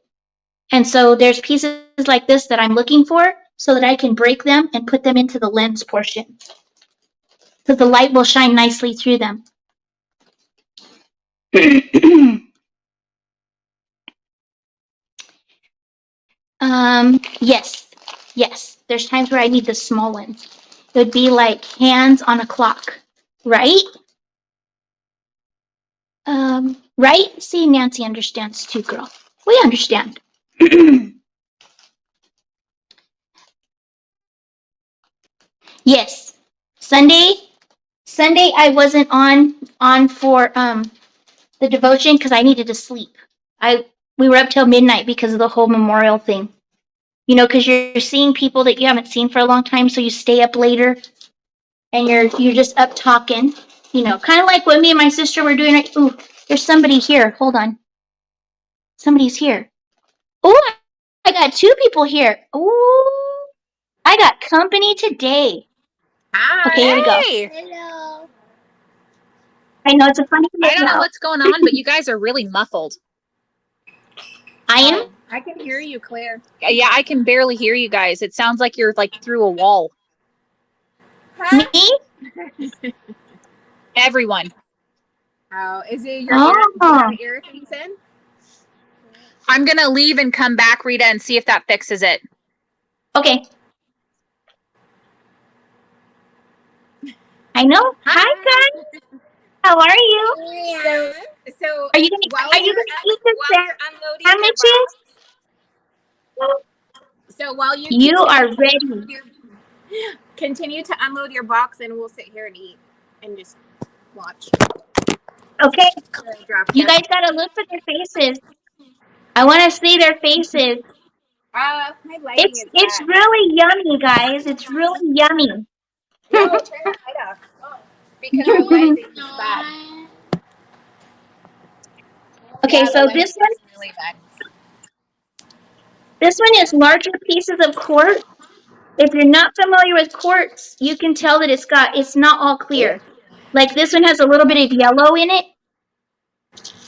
And so there's pieces like this that I'm looking for so that I can break them and put them into the lens portion. So the light will shine nicely through them. Yes. There's times where I need the small ones. It would be like hands on a clock, right? Right? See, Nancy understands too, girl. We understand. Yes. Sunday I wasn't on for the devotion because I needed to sleep. We were up till midnight because of the whole memorial thing. You know, because you're seeing people that you haven't seen for a long time, so you stay up later. and you're just up talking, you know, kind of like what me and my sister were doing. Right? Ooh, there's somebody here. Hold on. Somebody's here. Ooh, I got 2 people here. Ooh, I got company today. Hi. Okay, here we go. Hey! Hello. I know it's a funny I don't know video. what's going on, but you guys are really muffled. I am. I can hear you, Claire. Yeah, I can barely hear you guys. It sounds like you're like through a wall. Me? Everyone. Oh, is it your Oh. ear? Do you have ear things in? I'm going to leave and come back, Rita, and see if that fixes it. Okay. I know. Hi, guys. How are you? So Are you gonna while eat the you're unloading your sandwiches? box, so while you You continue are to ready. unload continue to unload your box, and we'll sit here and eat and just watch. Okay. Drop You it. guys gotta look for their faces. I want to see their faces. My lighting is It's bad. really yummy, guys. It's really yummy. No, turn the light off. Because the lighting is bad. Okay, Yeah, so the lighting this one, is really bad. is larger pieces of quartz. If you're not familiar with quartz, you can tell that it's not all clear. Like this one has a little bit of yellow in it.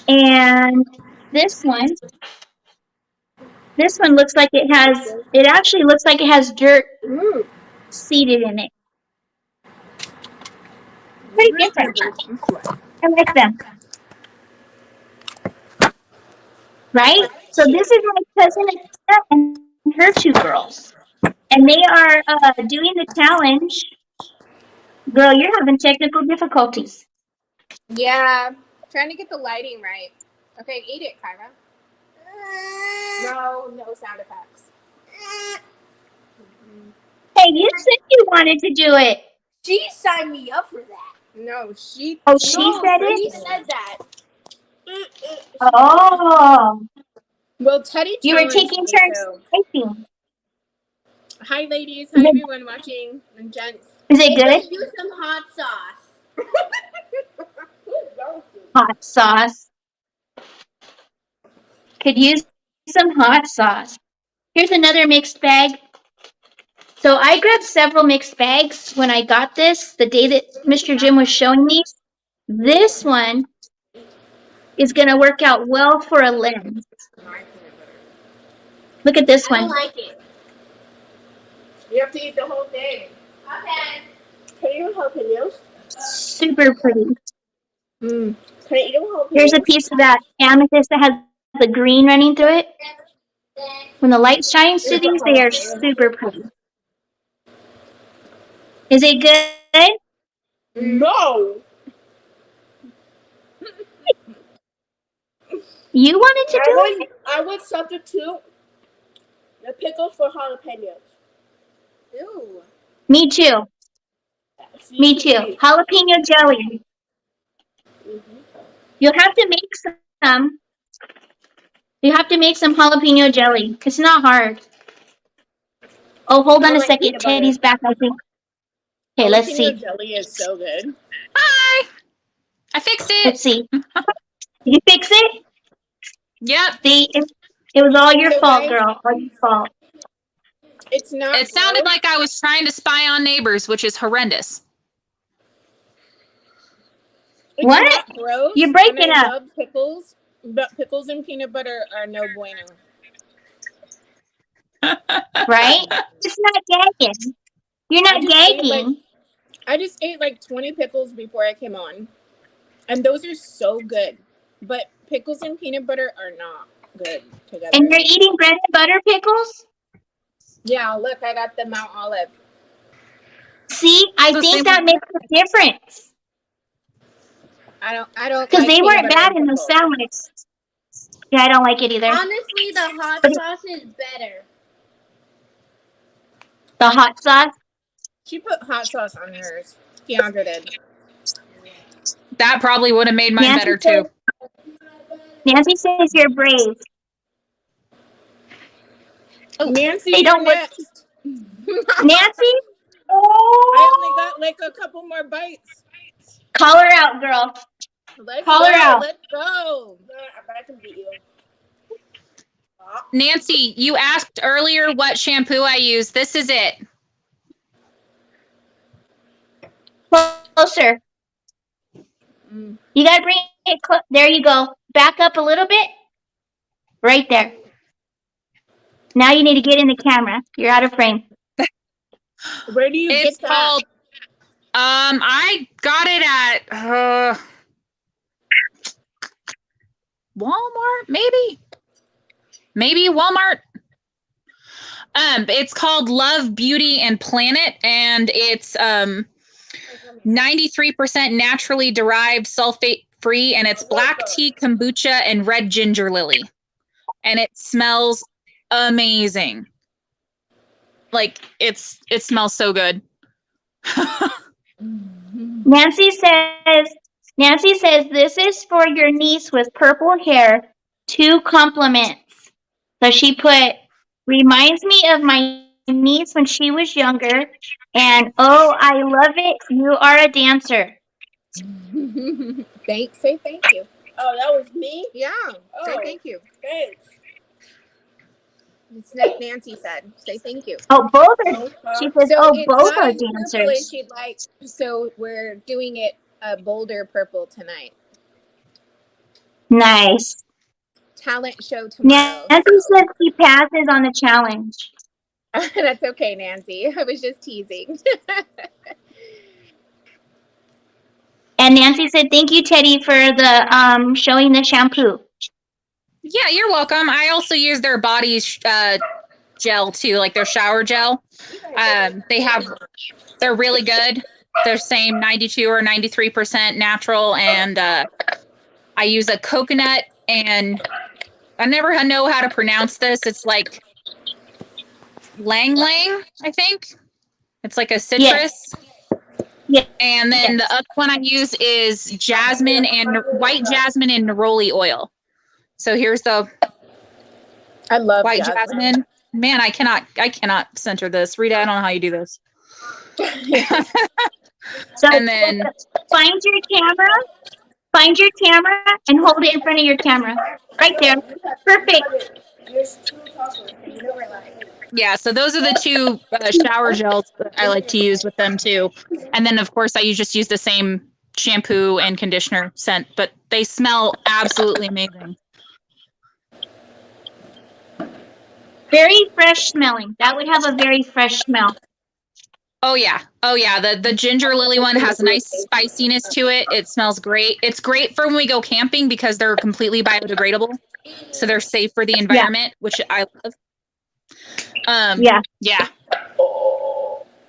And this one looks like it actually looks like it has dirt seeded in it. Pretty different. I like them. Right? So this is my cousin Anita and her 2 girls. And they are doing the challenge. Girl, you're having technical difficulties. Yeah, trying to get the lighting right. Okay, eat it, Kyra. No sound effects. Hey, you said you wanted to do it. She signed me up for that. No, she. Oh, she said She it? said that. Oh, Well, Teddy you were challenged taking me, turns so. typing. Hi, ladies. Is Hi, it, everyone watching. And gents. is it Hey, good? let's do some hot sauce. Hot sauce. Could use some hot sauce. Here's another mixed bag. So I grabbed several mixed bags when I got this, the day that Mr. Jim was showing me. This one is going to work out well for a lens. Look at this I don't one. like it. You have to eat the whole thing. Okay. Can you eat jalapenos? Super pretty. Can I eat jalapenos? Here's a piece of that amethyst that has the green running through it. When the light shines through these, they are super pretty. Is it good? No. You wanted to do it? I would substitute the pickles for jalapenos. Ew. Me too. Me too. Jalapeno jelly. You'll have to make some. You have to make some jalapeno jelly. It's not hard. Oh, hold on a second. Teddy's back, I think. Okay, let's see. Jelly is so good. Hi! I fixed it. Let's see. Did you fix it? Yep. See, it was all your So fault, guys- girl. All your fault. It's not. It sounded gross. like I was trying to spy on neighbors, which is horrendous. It's What? not gross. You're breaking and I up. love pickles, but pickles and peanut butter are no bueno. Right? It's not gagging. You're not gagging. I just ate like 20 pickles before I came on, and those are so good. But pickles and peanut butter are not good together. And you're eating bread and butter pickles? Yeah, look, I got the Mount Olive. See, I The think same- that makes a difference. I don't. Because like they peanut weren't butter bad and in the pickles. sandwich. Yeah, I don't like it either. Honestly, the hot But- sauce is better. The hot sauce. She put hot sauce on hers. Keandra did. That probably would have made mine Nancy better says- too. Nancy says you're brave. Nancy, They you're don't look- next. Nancy, I only got like a couple more bites. Call her out, girl. Let's Call go. her out. Let's go. I bet I can beat you. Nancy, you asked earlier what shampoo I use. This is it. Closer. Mm. You gotta bring it close. There you go. Back up a little bit. Right there. Now you need to get in the camera. You're out of frame. Where do you It's get that? called. I got it at Walmart, maybe Walmart. It's called Love, Beauty, and Planet, and it's 93% naturally derived, sulfate free, and it's black tea, kombucha, and red ginger lily, and it smells amazing. Like it smells so good. Nancy says this is for your niece with purple hair. 2 compliments. So she put reminds me of my niece when she was younger, and oh, I love it. You are a dancer. Say thank you. Oh, that was me? Yeah. Say Oh. thank you. Thanks. It's like Nancy said. Say thank you. Oh, both are. She says, So oh, it's both not are as purple as dancers. she'd like. So we're doing it a bolder purple tonight. Nice. Talent show tomorrow. Nancy says she passes on the challenge. That's okay, Nancy. I was just teasing. And Nancy said, thank you, Teddy, for the showing the shampoo. Yeah, you're welcome. I also use their body gel too, like their shower gel. They're really good. They're same 92 or 93% natural, and I use a coconut, and I never know how to pronounce this. It's like lang lang, I think. It's like a citrus. Yeah. And then the other one I use is jasmine and white jasmine and neroli oil. So here's the I love white jasmine. Man, I cannot center this. Rita, I don't know how you do this. So And then find your camera and hold it in front of your camera. Right there. Perfect. There's 2 tacos and you never like. yeah, so those are the 2 shower gels that I like to use with them too. And then of course I just use the same shampoo and conditioner scent, but they smell absolutely amazing. Very fresh smelling. That would have a very fresh smell. Oh yeah. The ginger lily one has a nice spiciness to it. It smells great. It's great for when we go camping because they're completely biodegradable. So they're safe for the environment, which I love. Yeah.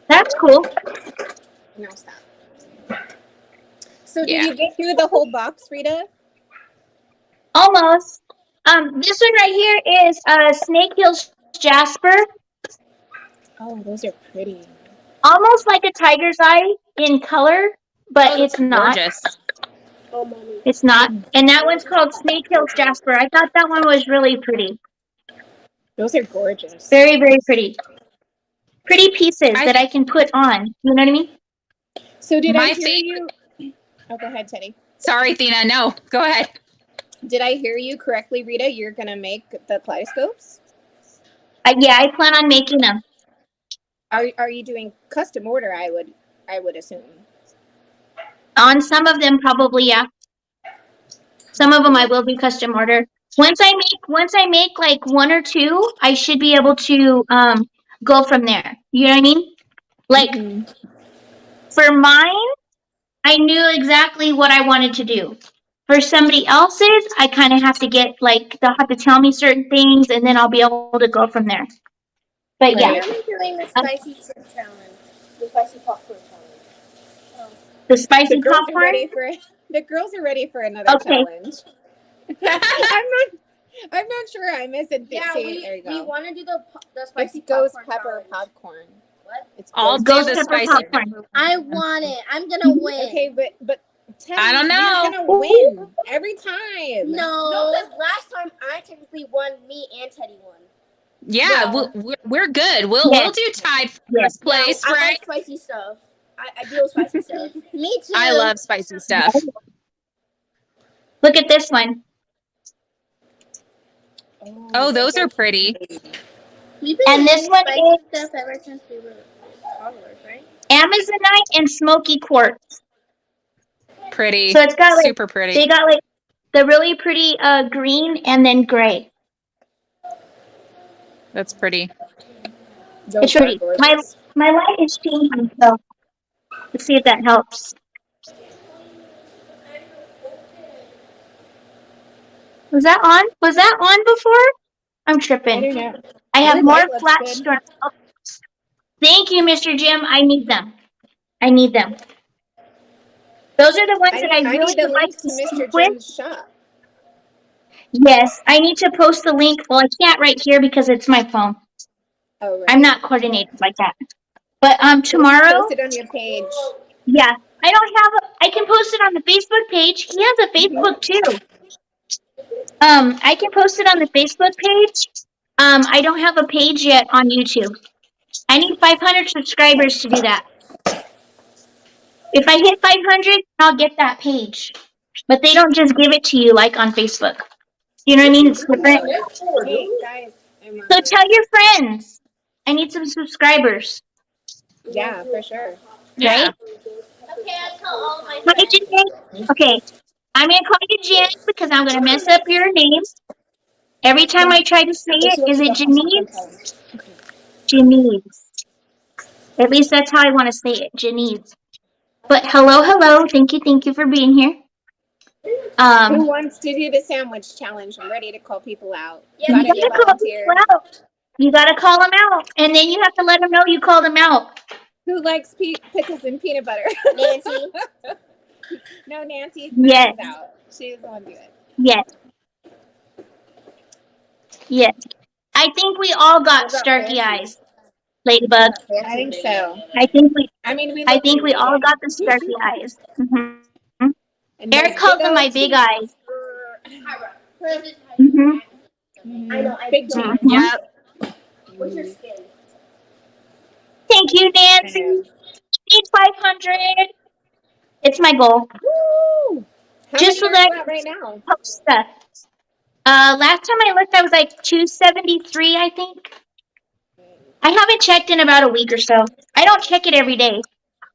That's cool. No, stop. So did Yeah. you get through the whole box, Rita? Almost. This one right here is Snake Hills Jasper. Oh, those are pretty. Almost like a tiger's eye in color, but it's not. Gorgeous. Oh, mommy. It's not. And that one's called Snake Hills Jasper. I thought that one was really pretty. Those are gorgeous. Very, very pretty. Pretty pieces that I can put on. You know what I mean? So did My I hear you? Oh, go ahead, Teddy. Sorry, Thina. No, go ahead. Did I hear you correctly, Rita? You're gonna make the kaleidoscopes? Yeah, I plan on making them. Are you doing custom order? I would assume. On some of them, probably, yeah. Some of them I will be custom order. Once I make like 1 or 2, I should be able to go from there. You know what I mean? Like for mine, I knew exactly what I wanted to do. For somebody else's, I kind of have to get like they'll have to tell me certain things, and then I'll be able to go from there. But When yeah, are we doing the spicy chip challenge? The spicy popcorn challenge. the spicy The girls are popcorn. ready for another Okay. challenge. I'm not sure. I missed it. Yeah, there you we go. want to do the spicy It's ghost popcorn pepper challenge. popcorn. What? It's I'll ghost do Ghost the pepper spicy. popcorn. I want it. I'm gonna win. Okay, but Teddy, I don't know. You're gonna win every time. No, because last time I technically won. Me and Teddy won. Yeah, Well, we're good. We'll Yes. do tied for Yes. first place, I right? like spicy stuff. I deal with spicy stuff. Me too. I love spicy stuff. Look at this one. Oh, those are pretty. We've been And this eating one spicy is stuff ever since we were toddlers, right? Amazonite and smoky quartz. Pretty. So it's got like Super pretty. they got like the really pretty green and then gray. That's pretty. Those It's are pretty. gorgeous. My light is changing, so let's see if that helps. Was that on? Was that on before? I'm I tripping. don't know. I have Your more light looks flat good. strips. Oh, thank you, Mr. Jim. I need them. I need them. Those are the ones that I I really need the would like link to to stick Mr. with. Jim's shop. Yes, I need to post the link. Well, I can't right here because it's my phone. Oh, right. I'm not coordinated like that. But So you tomorrow, post it on your page. yeah, I don't have I can post it on the Facebook page. He has a Facebook too. I can post it on the Facebook page. I don't have a page yet on YouTube. I need 500 subscribers to do that. If I hit 500, I'll get that page. But they don't just give it to you like on Facebook. You know what I mean? It's different. Hey, guys. I'm So tell your friends. I need some subscribers. yeah, for sure. Yeah. Right? Okay, I tell all my Hi, friends. Jen. Okay. I'm going to call you Jen because I'm going to mess up your name. Every time I try to say it, is it Janice? Janice. At least that's how I want to say it, Janice. But hello. Thank you for being here. Who wants to do the sandwich challenge? I'm ready to call people out. Yeah, Got You any gotta call volunteers? people out. You gotta call them out, and then you have to let them know you called them out. Who likes pickles and peanut butter? Nancy. No, Nancy. Yes. Nancy's out. She doesn't want to do it. Yes. I think we all got What about starky Nancy? eyes, Ladybug. I think so. I think we I think we all got the starky eyes. Mhm. And Eric those calls big them my old big teeth. eyes. Mm-hmm. Mhm. I know. Big teeth. Mhm. Yep. What's your skin? Thank you, Nancy. Need 500. It's my goal. Woo! How Just so many are that you I at right now? can post stuff. Last time I looked, I was like 273, I think. I haven't checked in about a week or so. I don't check it every day.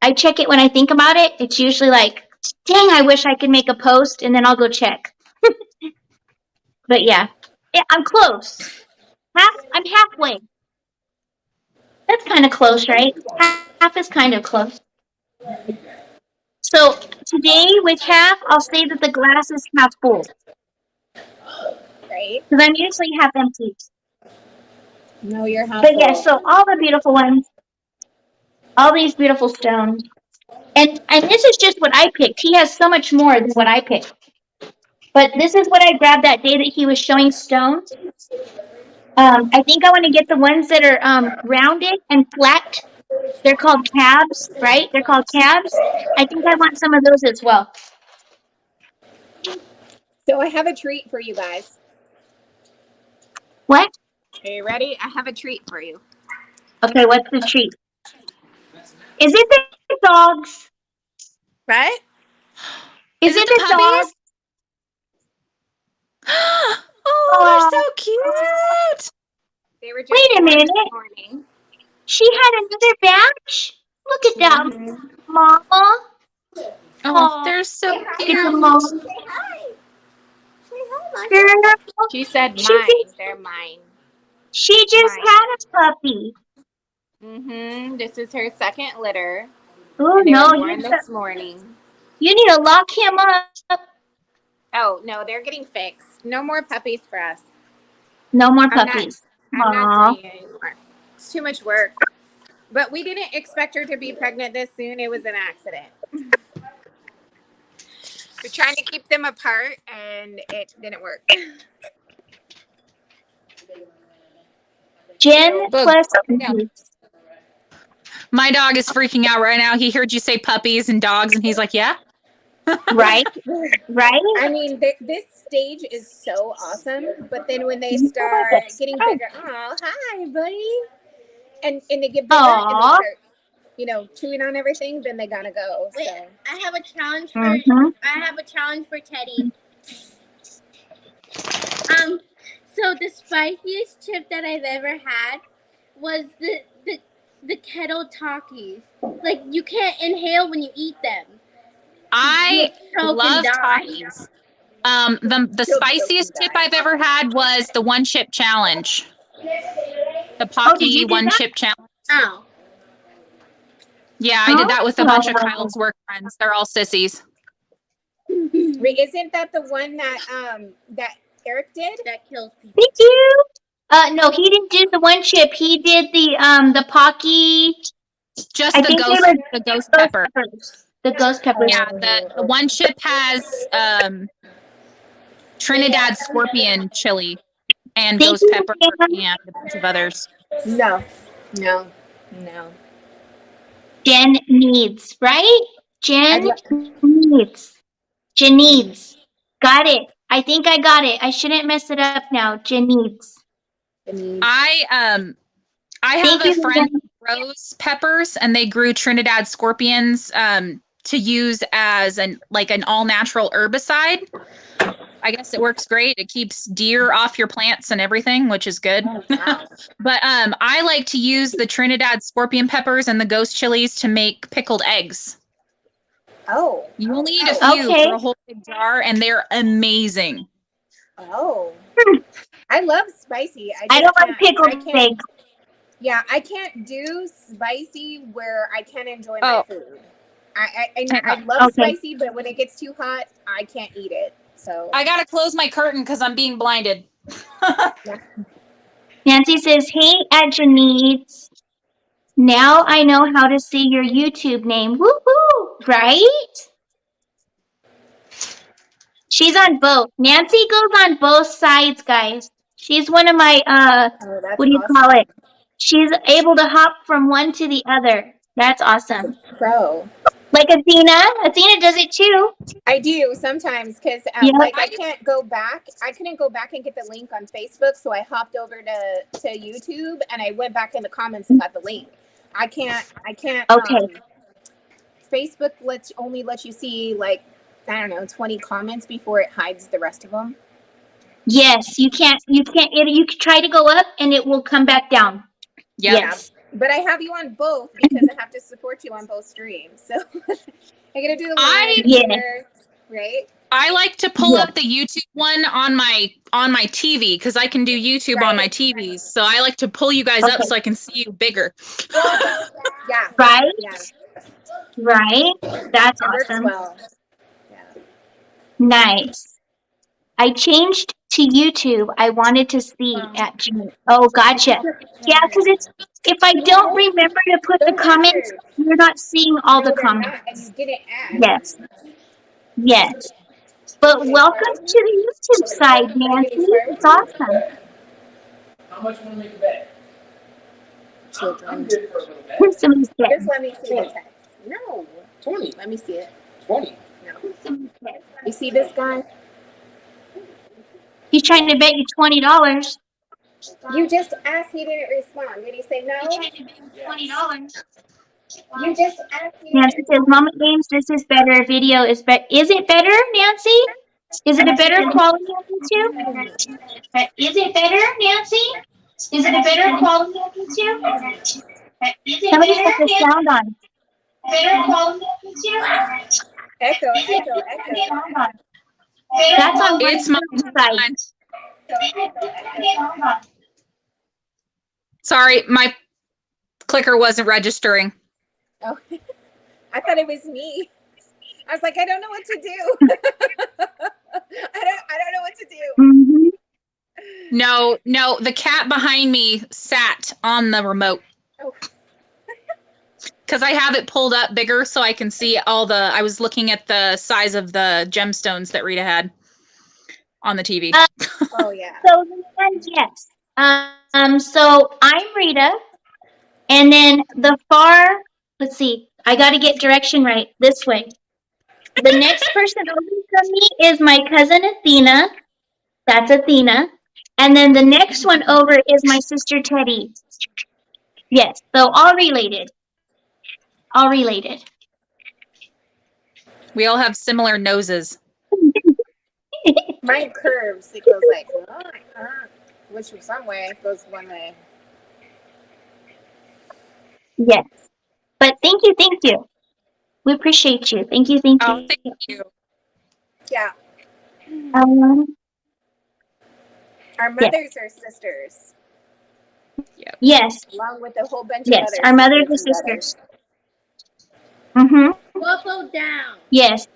I check it when I think about it. It's usually like, dang, I wish I could make a post, and then I'll go check. But yeah, I'm close. I'm halfway. That's kind of close, right? Half is kind of close. So today with half, I'll say that the glass is half full Right? because I'm usually half empty. No, you're half But yeah, full. so all the beautiful ones, all these beautiful stones, and this is just what I picked. He has so much more than what I picked. But this is what I grabbed that day that he was showing stones. I think I want to get the ones that are rounded and flat. They're called cabs, right? They're called cabs. I think I want some of those as well. So I have a treat for you guys. What? Are you ready? I have a treat for you. Okay, what's the treat? Is it the dogs? Right? Is it the dogs? Oh, they're so cute. They were just Wait a born minute. this morning. She had another batch? Look at that, Mama. Oh, they're so Look at the cute. mom. Say hi. Say hi, Girl, She said She mine. just- They're mine. she just Mine. had a puppy. This is her second litter. Oh And they no, were born this morning. you need to lock him up. Oh, no, they're getting fixed. No more puppies for us. No more not- puppies. I'm Aw. not doing it anymore. It's too much work. But we didn't expect her to be pregnant this soon. It was an accident. We're trying to keep them apart, and it didn't work. Jen Bug. plus Yeah. My dog is freaking out right now. He heard you say puppies and dogs, and he's like, yeah. Right? Right? I mean, this stage is so awesome, but then when they start getting bigger, oh, hi, buddy, and they get bigger and they Aw. start, chewing on everything, then they gotta go. Wait, So I have a challenge for Mhm. Teddy. So the spiciest chip that I've ever had was the kettle Takis. Like you can't inhale when you eat them. I Choke and love die. Takis. The spiciest tip I've ever had was the one chip challenge. The Pocky you do one that? chip challenge. Oh. Yeah, I did that with a bunch of Oh. Kyle's work friends. They're all sissies. wait, isn't that the one that that Eric did? That kills people. Thank you. No, he didn't do the one chip. He did the Pocky. Just I the think ghost, they were the ghost pepper. The ghost peppers. Yeah, the one chip has Trinidad scorpion chili and Thank ghost you, pepper Jen. and a bunch of others. No. Jen needs, right? Jen needs. Jen needs. Got it. I think I got it. I shouldn't mess it up now. Jen needs. I have Thank a you, friend Jen. who grows peppers, and they grew Trinidad scorpions to use as an all natural herbicide. I guess it works great. It keeps deer off your plants and everything, which is good. But I like to use the Trinidad scorpion peppers and the ghost chilies to make pickled eggs. Oh. You only need a few Okay. for a whole big jar, and they're amazing. Oh. I love spicy. I don't like pickled can't. eggs. Yeah, I can't do spicy where I can't enjoy my food. I love spicy, but when it gets too hot, I can't eat it. So I gotta close my curtain because I'm being blinded. Nancy says, "Hey, at Janice. Now I know how to see your YouTube name. Woohoo! Right? She's on both. Nancy goes on both sides, guys. She's one of my that's what do you awesome. call it? She's able to hop from one to the other. That's awesome. Pro. Like Athena. Athena does it too. I do sometimes because Yeah. I can't go back. I couldn't go back and get the link on Facebook, so I hopped over to YouTube and I went back in the comments and got the link. I can't. Okay. Facebook only lets you see 20 comments before it hides the rest of them. Yes, you can't. You can try to go up and it will come back down. Yep. Yes. But I have you on both because I have to support you on both streams. So I gotta do the one here, right? I like to pull up the YouTube one on my TV because I can do YouTube on my TVs. So I like to pull you guys up so I can see you bigger. Yeah. Right? Yeah. Right? That's It works awesome. well. Yeah. Nice. I changed to YouTube. I wanted to see at June. Oh, gotcha. Yeah, because if I don't remember to put the comments, you're not seeing all the comments. And you didn't add. Yes. Yes. But welcome to the YouTube side, Nancy. It's awesome. How much want to make a bet? Children. I'm good for a little bet. Here's somebody's Just kids. let me see the text. No. 20. Let me see it. 20. No. You see this guy? He's trying to bet you $20. You just asked, he didn't respond. Did he say no? $20. You just asked. Nancy says, Mama Games, this is better. Video is better. Is it better, Nancy? Is it a better quality on YouTube? Is it better, Nancy? Is it a better quality on YouTube? Somebody put the sound on. Better quality on YouTube? Echo. That's on It's my side. Sorry, my clicker wasn't registering. Oh, I thought it was me. I was like, I don't know what to do. I don't know what to do. Mm-hmm. No, the cat behind me sat on the remote. Oh. Because I have it pulled up bigger so I can see I was looking at the size of the gemstones that Rita had on the TV. Oh yeah. So yes. So I'm Rita, and then the far. Let's see. I got to get direction right. This way. The next person over from me is my cousin Athena. That's Athena. And then the next one over is my sister Teddy. Yes, so all related. All related. We all have similar noses. Mine curves. It goes like, which from some way goes one way. Yes. But thank you, thank you. We appreciate you. Thank you, thank Oh, you. thank you. Yeah. Um, Our mothers are sisters, yes, along with a whole bunch of yes. other Our mothers sisters and and brothers. sisters. Mm-hmm. Waffle down. Yes.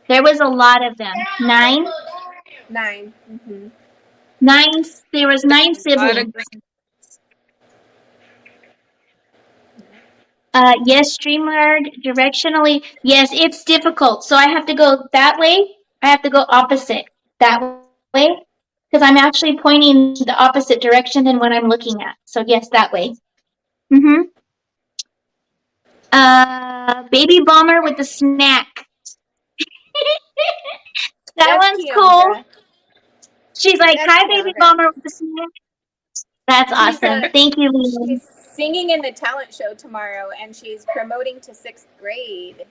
There was a lot of them. Down, 9? waffle down. 9. Mm-hmm. 9, there was 9 A lot siblings. of Yes, StreamYard directionally. Yes, it's difficult. So I have to go that way. I have to go opposite that way because I'm actually pointing the opposite direction than what I'm looking at. So yes, that way. Mm-hmm. Baby bomber with the snack. That That's one's cool. Keandra. She's like, That's "Hi, baby Keandra. bomber with the snack." That's awesome. Thank you, Leland. She's singing in the talent show tomorrow, and she's promoting to 6th grade.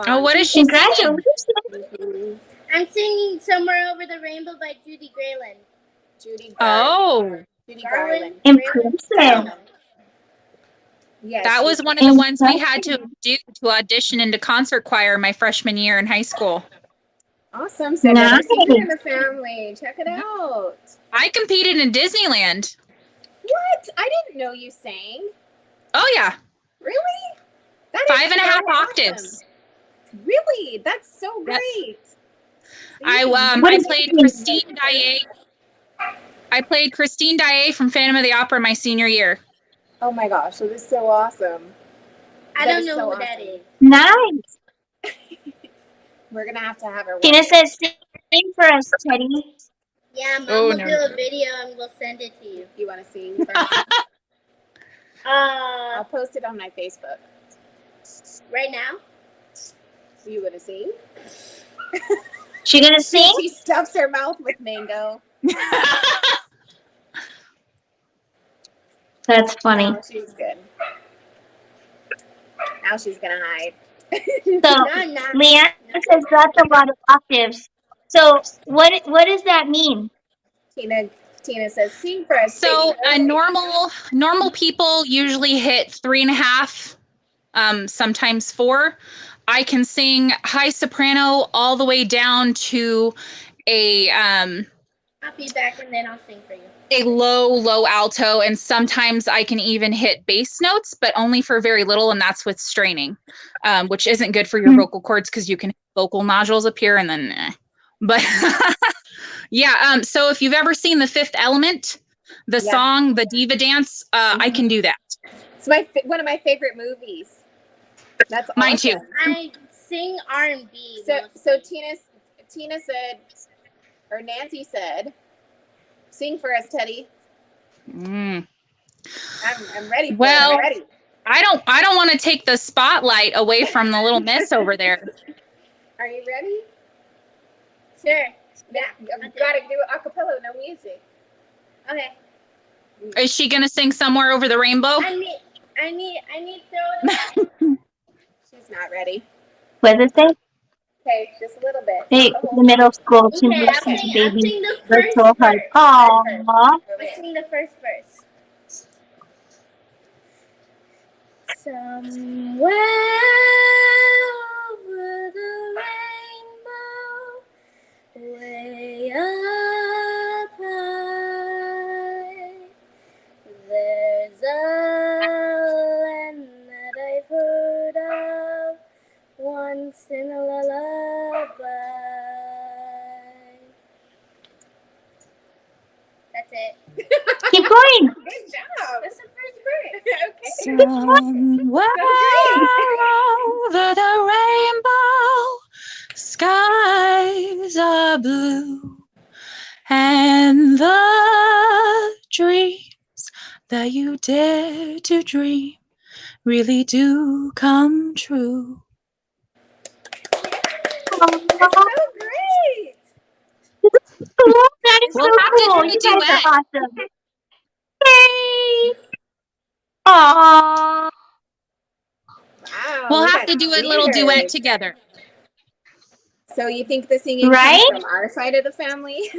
Oh, what is she singing? Congratulations. Mhm. I'm singing Somewhere Over the Rainbow by Judy Garland. Judy Garland. Oh, Judy Garland. Impressive. Yes, that was one of the ones we had to do to audition into concert choir my freshman year in high school. awesome. So another Nice. secret in the family. Check it out. I competed in Disneyland. What? I didn't know you sang. Oh yeah, Really? That is 5.5 so octaves. awesome. Really? That's so great. I played Christine Daae. I played Christine Daae from Phantom of the Opera my senior year. Oh my gosh, so this is so awesome. I That don't is know so who that awesome. is. Nice. We're gonna have to have her. Tina says, "Sing for us, Teddy." Yeah, Mom Oh, will no. do a video and we'll send it to you. You want to sing? I'll post it on my Facebook. Right now? You want to sing? She gonna sing? She stuffs her mouth with mango. That's funny. Oh, she's good. Now she's gonna hide. So No, I'm not. Leanne says that's a lot of octaves. So what does that mean? Tina says, "Sing for us." So baby." normal people usually hit 3.5, sometimes 4. I can sing high soprano all the way down to a I'll be back and then I'll sing for you. a low alto, and sometimes I can even hit bass notes, but only for very little, and that's with straining, which isn't good for your vocal cords because you can have vocal nodules appear and then But yeah, so if you've ever seen The Fifth Element, the song, the diva dance, I can do that. It's one of my favorite movies. That's Mine awesome. too. I sing R&B. So Tina said, or Nancy said, "Sing for us, Teddy." Mm. I'm ready. Well, I'm ready. I don't want to take the spotlight away from the little miss over there. Are you ready? Sure. Yeah, I've got to do a cappella, no music. Okay. Is she gonna sing Somewhere Over the Rainbow? I need throw it. She's not ready. What does it say? Okay, just a little bit. Hey, Not the the whole middle school Okay, to I'll listen to sing baby. the That's first so hard. verse. Aww. song. Let's sing the first verse. Somewhere over the rainbow, way up high, there's a land that I've heard of once in a lullaby. That's it. Keep going. Good job. That's the first verse. Okay. Somewhere over the rainbow, skies are blue, and the dreams that you dare to dream really do come true. It's so great. Cool. That is We'll so have to cool. do a You guys duet. are awesome. Yay! Aww. Wow, We'll look have at to do a little duet singers. together. So you think the singing Right? comes from our side of the family?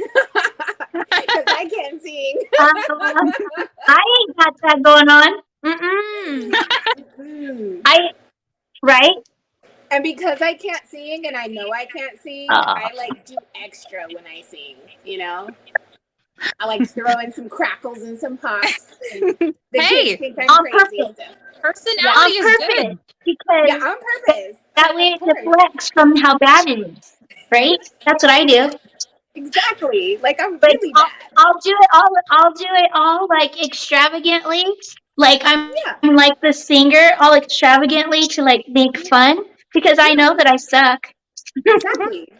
Because I can't sing. I ain't got that going on. Right? And because I can't sing and I know I can't sing, I like do extra when I sing, you know? I like throw in some crackles and some pops. And the Hey, kids think I'm on crazy. purpose. So. Personality On is purpose. good. Because Yeah, on purpose. that way it Of course. deflects from how bad it is. Right? That's what I do. Exactly. Like I'm But really bad. I'll do it all. I'll do it all like extravagantly. Like I'm Yeah. like the singer, all extravagantly to like make fun because I know that I suck. Exactly.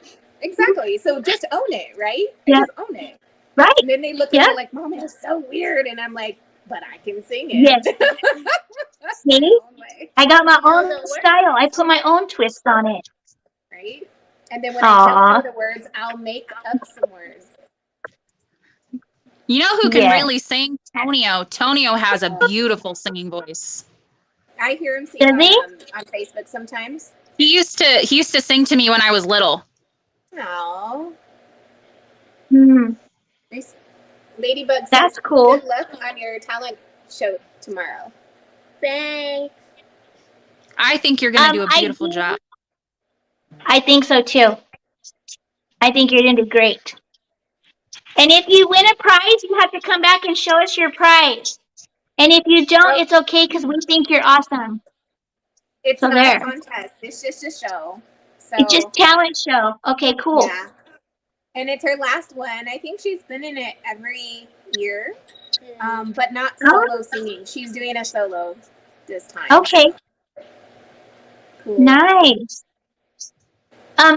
Exactly. So just own it, right? Yeah. Just own it. Right? And then they look Yeah. at me like, Mom, it was so weird. And I'm like, but I can sing it. Yes. See? Own it, I got my You know own the word. style. I put my own twist on it. right? And then when I don't know the words, I'll make up some words. You know who can Yeah. really sing? Tonio. Tonio has a beautiful singing voice. I hear him sing Does he? on Facebook sometimes. He used to sing to me when I was little. Aww. Hmm. Nice. Ladybug says, That's cool. good luck on your talent show tomorrow. Thanks. I think you're gonna do a I beautiful do- job. I think so too. I think you're going to do great. And if you win a prize, you have to come back and show us your prize. And if you don't, it's okay because we think you're awesome. It's So not there. a contest. It's just a show. So It's just talent show. Okay, cool. yeah. And it's her last one. I think she's been in it every year, but not solo singing. She's doing a solo this time. Okay, Cool. nice.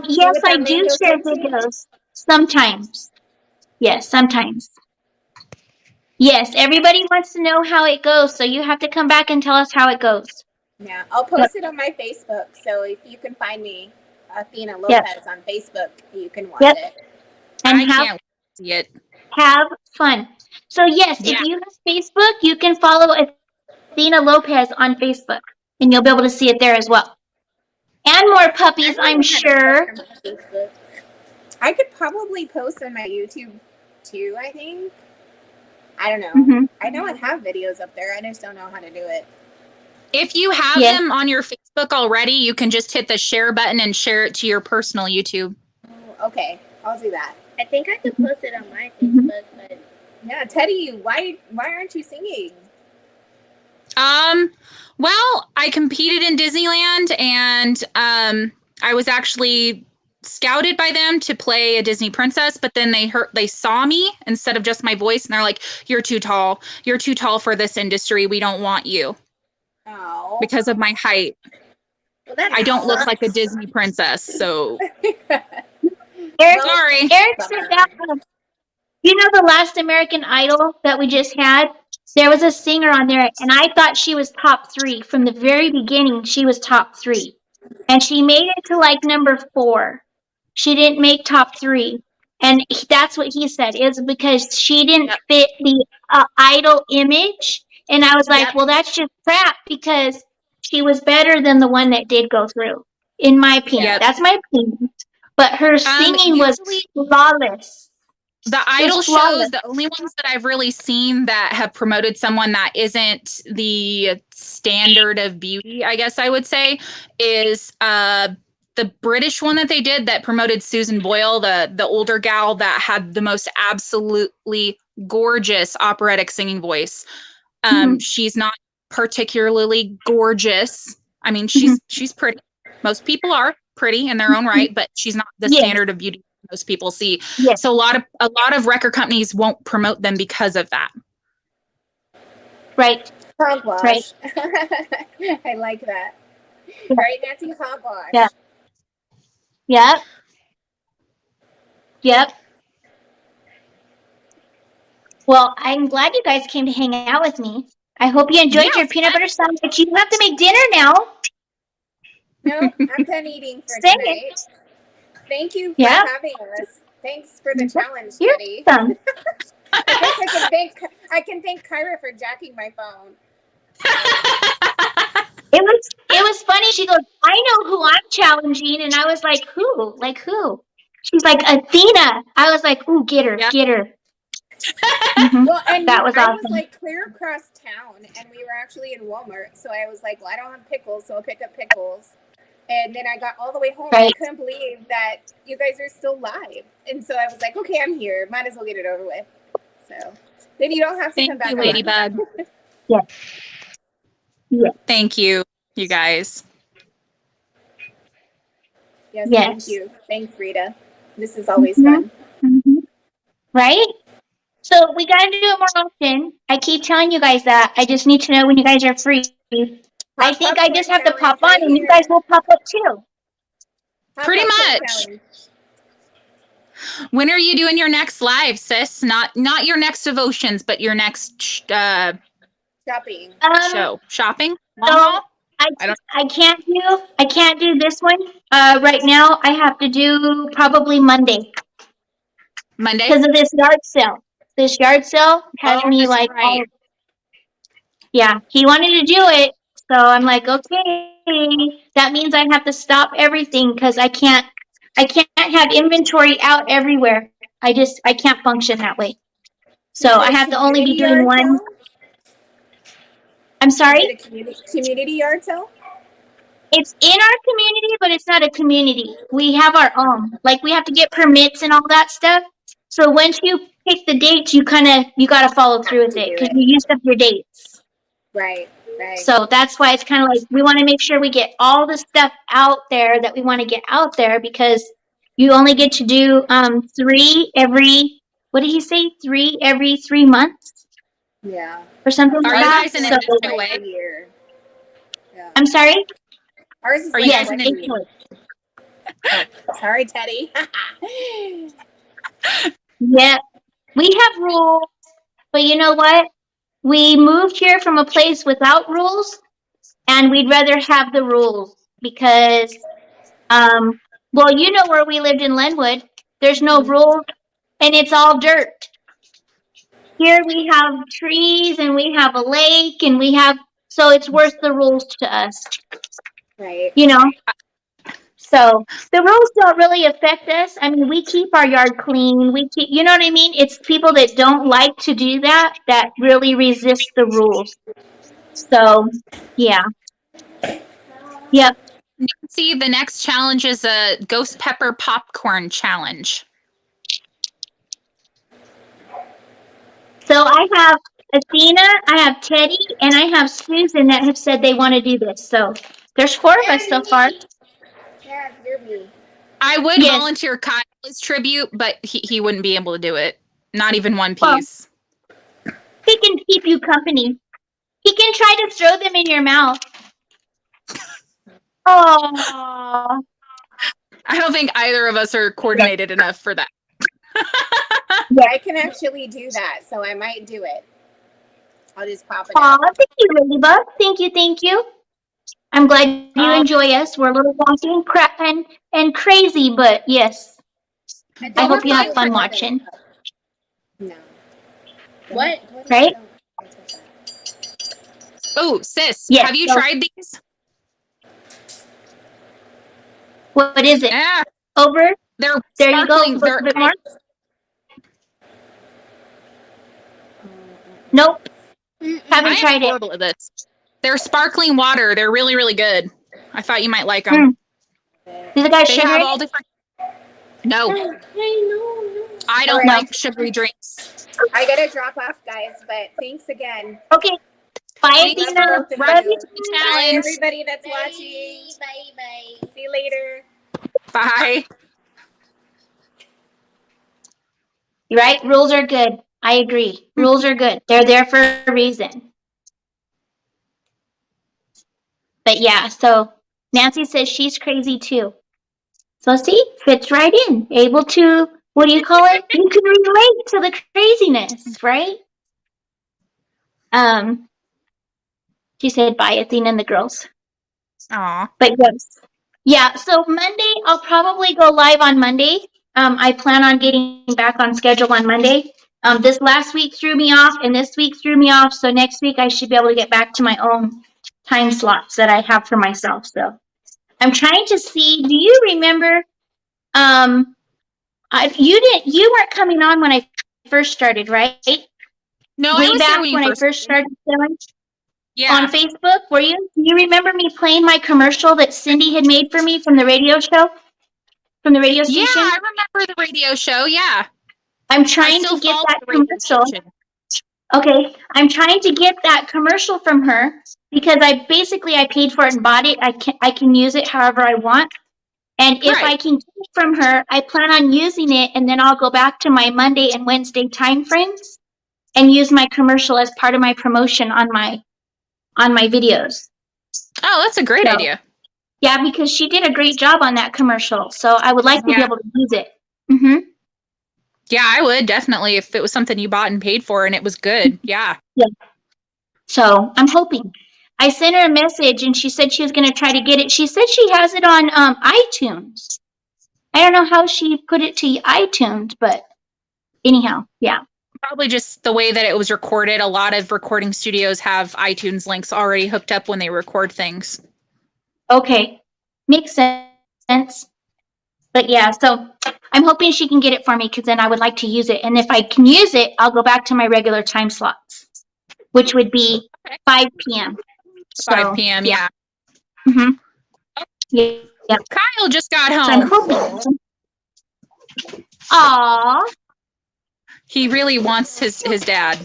Yes, with I that do mango share something? videos. Sometimes. Yes, sometimes. Yes, everybody wants to know how it goes, so you have to come back and tell us how it goes. Yeah, I'll post it on my Facebook. So if you can find me, Athena Lopez on Facebook, you can watch it. And I can't wait to see it. have fun. So yes, Yeah. if you have Facebook, you can follow Athena Lopez on Facebook, and you'll be able to see it there as well. And more puppies, I'm sure. I could probably post on my YouTube too, I think. I don't know. Mhm. I know I have videos up there. I just don't know how to do it. If you have Yeah. them on your Facebook already, you can just hit the share button and share it to your personal YouTube. Oh, okay, I'll do that. I think I could post it on my Mhm. Facebook, but Yeah, Teddy, why aren't you singing? Well, I competed in Disneyland and I was actually scouted by them to play a Disney princess, but then they saw me instead of just my voice and they're like, you're too tall. You're too tall for this industry. We don't want you Oh. because of my height. well, that I don't look sucks. like a Disney princess, so Eric, sorry. Eric said that. You know the last American Idol that we just had? There was a singer on there, and I thought she was top 3. From the very beginning, she was top 3. And she made it to like number 4. She didn't make top 3. And that's what he said. It was because she didn't fit the idol image. And I was like, Yep. well, that's just crap because she was better than the one that did go through, in my opinion. Yep. That's my opinion. But her singing was usually- flawless. The idol flawless. shows, the only ones that I've really seen that have promoted someone that isn't the standard of beauty, I guess I would say, is the British one that they did that promoted Susan Boyle, the older gal that had the most absolutely gorgeous operatic singing voice. She's not particularly gorgeous. I mean, she's pretty. Most people are pretty in their own right, but she's not the standard of beauty most people see. Yes. So a lot of record companies won't promote them because of that. Right. Hogwash. Right. I like that. Right, Nancy? Hogwash. Yeah. Yep. Yep. Well, I'm glad you guys came to hang out with me. I hope you enjoyed your peanut butter sandwich. You have to make dinner now. No, I'm done eating for Sing tonight. Thank you for Yeah. having us. Thanks for the challenge, You're Teddy. welcome. I guess I can thank Kyra for jacking my phone. It was funny. She goes, I know who I'm challenging, and I was like, who? Like who? She's like, Athena. I was like, ooh, get her, Yep. get her. Mhm. Well, and That was I was awesome. like clear across town, and we were actually in Walmart. So I was like, well, I don't have pickles, so I'll pick up pickles. And then I got all the way home. Right. I couldn't believe that you guys are still live. And so I was like, okay, I'm here. Might as well get it over with. So then you don't have to come Thank back you, on. Ladybug. Yeah. Yeah. Thank you, you guys. Yes, Yes. thank you. Thanks, Rita. This is always Mhm. fun. Mhm. Right? So we gotta do it more often. I keep telling you guys that. I just need to know when you guys are free. I think I just have to pop on, right and you guys will pop up too. Pretty much. When are you doing your next live, sis? Not your next devotions, but your next Shopping. show. Shopping? So Long-haul? I can't do this one. Right now I have to do probably Monday Monday? because of this yard sale. This yard sale has Oh, me that's like right. all. Yeah, he wanted to do it, so I'm like, okay, that means I have to stop everything because I can't have inventory out everywhere. I can't function that way. So Is it I a have to only be community doing yard one. sale? I'm Is sorry? it a community yard sale? It's in our community, but it's not a community. We have our own. Like we have to get permits and all that stuff. So once you pick the dates, you gotta follow through with To it do because it. you used up your dates. Right, right. So that's why it's kind of like we want to make sure we get all the stuff out there that we want to get out there because you only get to do 3 every. What did he say? 3 every 3 months Yeah. or something Are like you that. guys in So an Twice HOA? a year. Yeah. I'm sorry. Ours is Are like you Yes, guys in twice an a year. HOA. Oh, sorry, Teddy. Yeah, we have rules, but you know what? We moved here from a place without rules, and we'd rather have the rules because, well, you know where we lived in Lenwood. There's no rules, and it's all dirt. Here we have trees, and we have a lake, and so it's worth the rules to us, Right. you know? So the rules don't really affect us. I mean, we keep our yard clean. You know what I mean? It's people that don't like to do that really resist the rules. So, yeah. Yep. Nancy, the next challenge is a ghost pepper popcorn challenge. So I have Athena, I have Teddy, and I have Susan that have said they want to do this. So there's 4 of us so far. Yeah, you're me. I would Yes. volunteer Kyle as tribute, but he wouldn't be able to do it. Not even one Well, piece. He can keep you company. He can try to throw them in your mouth. Oh. I don't think either of us are coordinated enough for that. I can actually do that, so I might do it. I'll just pop it Aw, out. thank you, Ladybug. Thank you. I'm glad you enjoy us. We're a little wonky and crazy, but yes. I hope you have fun watching. No. What? Right? Oh, sis, Yes, have you so- tried these? What is it? Yeah, Over? they're There you go. sparkling. Look a They're bit more. Nope. I Haven't am tried it. horrible at this. They're sparkling water. They're really, really good. I thought you might like them. Does it got They sugar have in all it? different. No, Hey, no. I don't No. like sugary drinks. I gotta drop off, guys, but thanks again. Okay. Bye, Thanks Athena. Love both of Love you. you. Bye, Challenge. everybody that's Bye. watching. Bye, bye. See you later. Bye. You're right. Rules are good. I agree. Rules are good. They're there for a reason. But yeah, so Nancy says she's crazy too. So see, fits right in. Able to, what do you call it? You can relate to the craziness, right? She said bye, Athena and the girls. Aw. But yes. Yeah, so Monday, I'll probably go live on Monday. I plan on getting back on schedule on Monday. This last week threw me off, and this week threw me off. So next week, I should be able to get back to my own time slots that I have for myself. So I'm trying to see. Do you remember? You weren't coming on when I first started, right? No, I Way was back there when you when I first. first started selling Yeah. on Facebook. Were you? Do you remember me playing my commercial that Cindy had made for me from the radio show? From the radio Yeah, station? I remember the radio show. Yeah. I'm I trying still to get follow that the radio commercial. station. Okay, I'm trying to get that commercial from her because I paid for it and bought it. I can use it however I want. And if I Right. can get it from her, I plan on using it, and then I'll go back to my Monday and Wednesday time frames and use my commercial as part of my promotion on my videos. Oh, that's a great So, idea. yeah, because she did a great job on that commercial. So I would like to be Yeah. able to use it. Mm-hmm. Yeah, I would definitely if it was something you bought and paid for and it was good. Yeah. So I'm hoping. I sent her a message and she said she was going to try to get it. She said she has it on iTunes. I don't know how she put it to iTunes, but anyhow, yeah. Probably just the way that it was recorded. A lot of recording studios have iTunes links already hooked up when they record things. Okay. Makes sense. But yeah, so I'm hoping she can get it for me because then I would like to use it. And if I can use it, I'll go back to my regular time slots, which would be 5 p.m. 5 p.m. Yeah. Mm-hmm. Yeah. Yeah. Kyle just got So I'm home. hoping. Aw. He really wants his dad.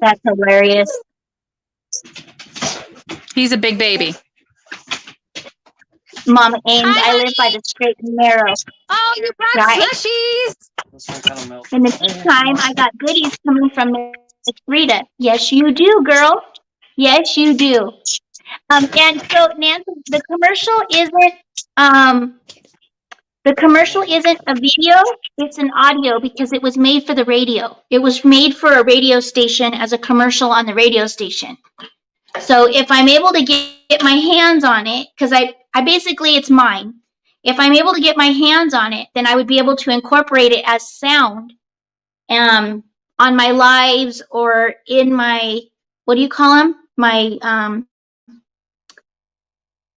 That's hilarious. He's a big baby. Mama Ames, Hi, I live by the straight and narrow. Oh, you brought Right. slushies. In the meantime, I got goodies coming from Miss Rita. Yes, you do, girl. Yes, you do. And so, Nancy, the commercial isn't a video, it's an audio because it was made for the radio. It was made for a radio station as a commercial on the radio station. So if I'm able to get my hands on it, because I basically, it's mine. If I'm able to get my hands on it, then I would be able to incorporate it as sound on my lives or in my, what do you call them? My,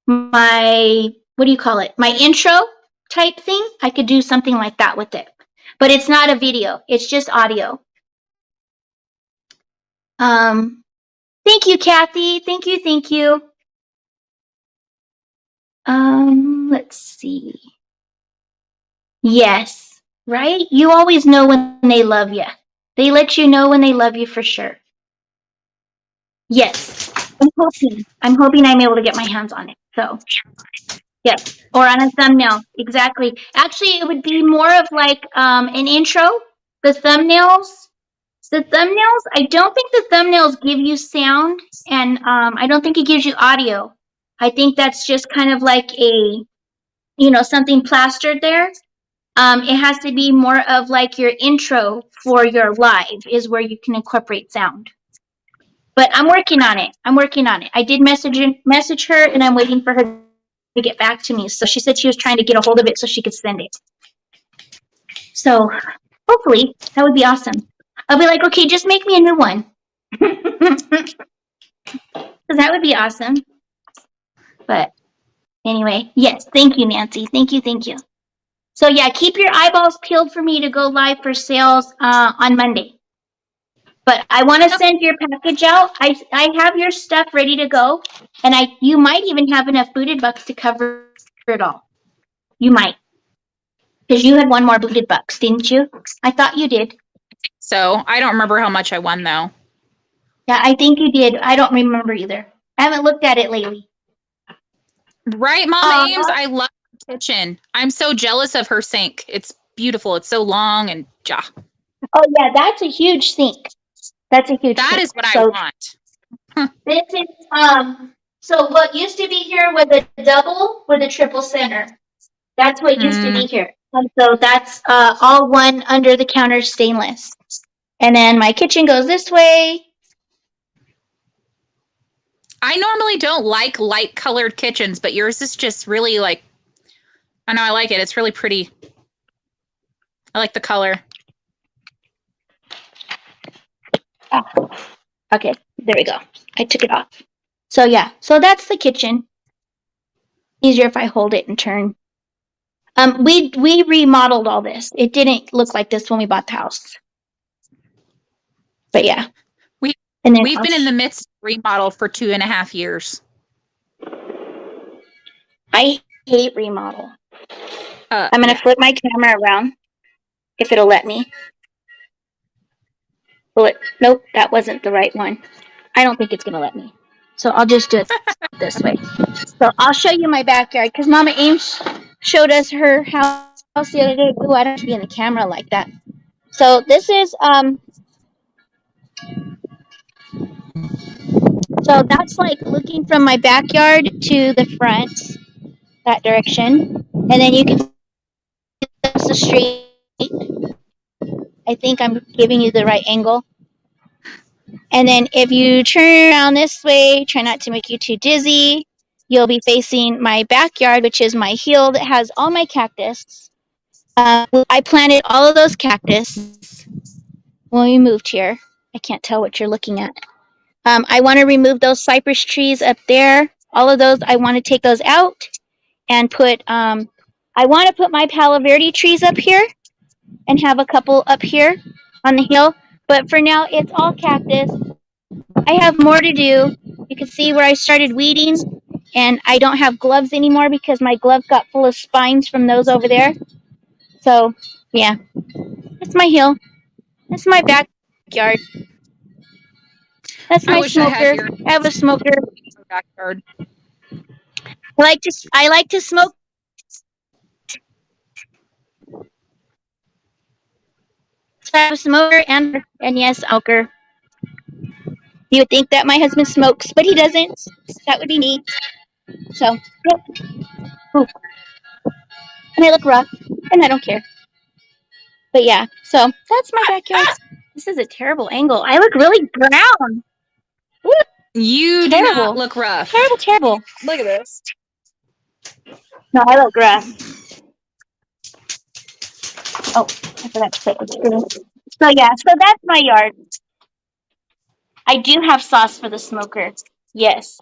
what do you call it? My intro type thing. I could do something like that with it. But it's not a video. It's just audio. Thank you, Kathy. Thank you. Thank you. Let's see. Yes, right? You always know when they love you. They let you know when they love you for sure. Yes. I'm hoping I'm able to get my hands on it. So, yeah. Or on a thumbnail. Exactly. Actually, it would be more of like an intro. The thumbnails, I don't think the thumbnails give you sound, and I don't think it gives you audio. I think that's just kind of like a, something plastered there. It has to be more of like your intro for your live is where you can incorporate sound. But I'm working on it. I did message her, and I'm waiting for her to get back to me. So she said she was trying to get a hold of it so she could send it. So hopefully that would be awesome. I'll be like, okay, just make me a new one. Because that would be awesome. But anyway, yes, thank you, Nancy. Thank you. So yeah, keep your eyeballs peeled for me to go live for sales on Monday. But I want to send your package out. I have your stuff ready to go, and you might even have enough booted bucks to cover it all. You might, because you had one more booted bucks, didn't you? I thought you did. So I don't remember how much I won though. Yeah, I think you did. I don't remember either. I haven't looked at it lately. Right, Mama Ames? I love her kitchen. I'm so jealous of her sink. It's beautiful. It's so long and ja. Oh yeah, that's a huge sink. That is what I want. This is so what used to be here was a double with a triple center. That's what used to be here. And so that's all one under the counter stainless. And then my kitchen goes this way. I normally don't like light colored kitchens, but yours is just really like, I know I like it. It's really pretty. I like the color. Oh, okay, there we go. I took it off. So yeah, so that's the kitchen. Easier if I hold it and turn. We remodeled all this. It didn't look like this when we bought the house. But yeah. We- and then We've been in the midst of remodel for 2.5 years. I hate remodel. I'm gonna Yeah. flip my camera around if it'll let me. Will it? Nope, that wasn't the right one. I don't think it's gonna let me. So I'll just do it this way. So I'll show you my backyard because Mama Ames showed us her house the other day. Ooh, I don't have to be in the camera like that. So this is so that's like looking from my backyard to the front, that direction, and then you can see the street. I think I'm giving you the right angle. And then if you turn around this way, try not to make you too dizzy, you'll be facing my backyard, which is my hill that has all my cactus. I planted all of those cactus when we moved here. I can't tell what you're looking at. I want to remove those cypress trees up there. All of those, I want to take those out and put, I want to put my Palo Verde trees up here and have a couple up here on the hill. But for now, it's all cactus. I have more to do. You can see where I started weeding, and I don't have gloves anymore because my gloves got full of spines from those over there. So, yeah, that's my hill. That's my backyard. That's I my wish I had smoker. your I have a smoker. backyard. I like to smoke. I have a smoker and yes, smoker. You would think that my husband smokes, but he doesn't. That would be me. So, yep. Ooh. And I look rough, and I don't care. But yeah, so that's my backyard. This is a terrible angle. I look really brown. Woo, You do terrible. not look rough. Terrible, terrible. Look at this. No, I look rough. Oh, I forgot to put the screen. So yeah, so that's my yard. I do have sauce for the smoker. Yes.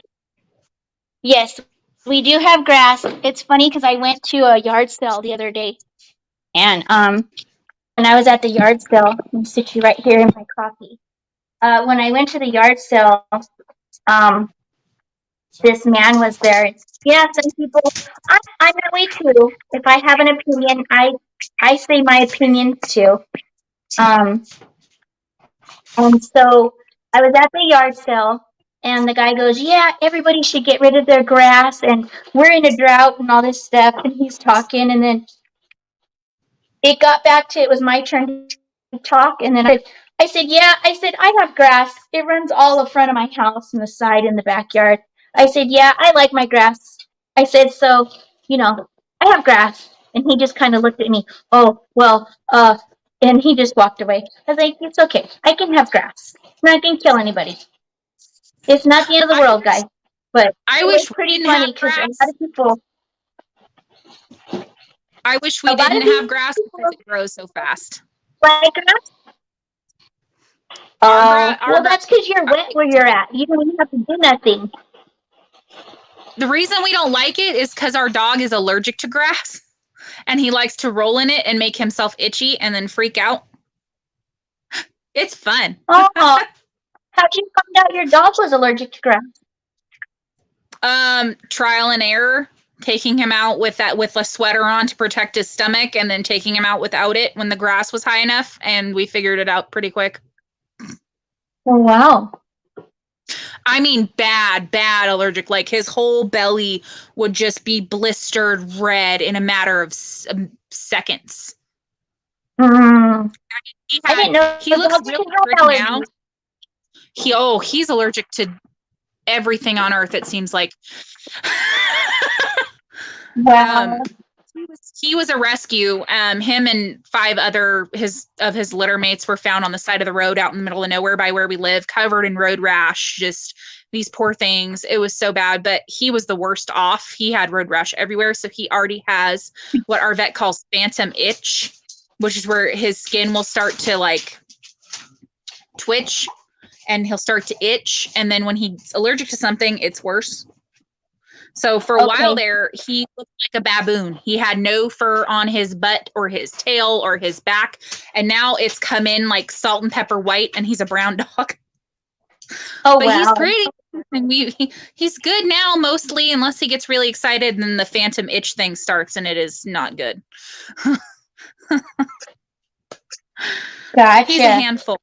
Yes, we do have grass. It's funny because I went to a yard sale the other day, and when I was at the yard sale, let me sit you right here in my coffee. When I went to the yard sale, um, this man was there. Yeah, some people. I'm that way too. If I have an opinion, I say my opinion too. And so I was at the yard sale, and the guy goes, "Yeah, everybody should get rid of their grass, and we're in a drought and all this stuff." And he's talking, and then it got back to it was my turn to talk, and then I said, "Yeah," I said, "I have grass. It runs all the front of my house and the side and the backyard." I said, "Yeah, I like my grass." I said, "So, I have grass." And he just kind of looked at me. "Oh, well, and he just walked away. I was like, "It's okay. I can have grass. I'm not going to kill anybody. It's not the end of the world, guys." But I it wish was we pretty didn't funny have because a grass. lot of people. I wish we A lot of didn't have these grass because it grows so fast. like grass. Well, that's because you're wet where you're at. You don't even have to do nothing. The reason we don't like it is because our dog is allergic to grass, and he likes to roll in it and make himself itchy and then freak out. It's fun. Oh, how'd you find out your dog was allergic to grass? Trial and error. Taking him out with a sweater on to protect his stomach, and then taking him out without it when the grass was high enough, and we figured it out pretty quick. Oh, wow. I mean, bad allergic. Like his whole belly would just be blistered red in a matter of seconds. I didn't know He looks dogs really could good have now. allergies. He's allergic to everything on earth, it seems like. Wow. he was a rescue. Him and 5 other his litter mates were found on the side of the road out in the middle of nowhere by where we live, covered in road rash. Just these poor things. It was so bad, but he was the worst off. He had road rash everywhere, so he already has what our vet calls phantom itch, which is where his skin will start to like twitch and he'll start to itch, and then when he's allergic to something, it's worse. So for a while there, he looked like a baboon. He had no fur on his butt or his tail or his back. And now it's come in like salt and pepper white, and he's a brown dog. Oh, but wow. he's pretty. And he's good now, mostly, unless he gets really excited and then the phantom itch thing starts, and it is not good. Gotcha. He's a handful.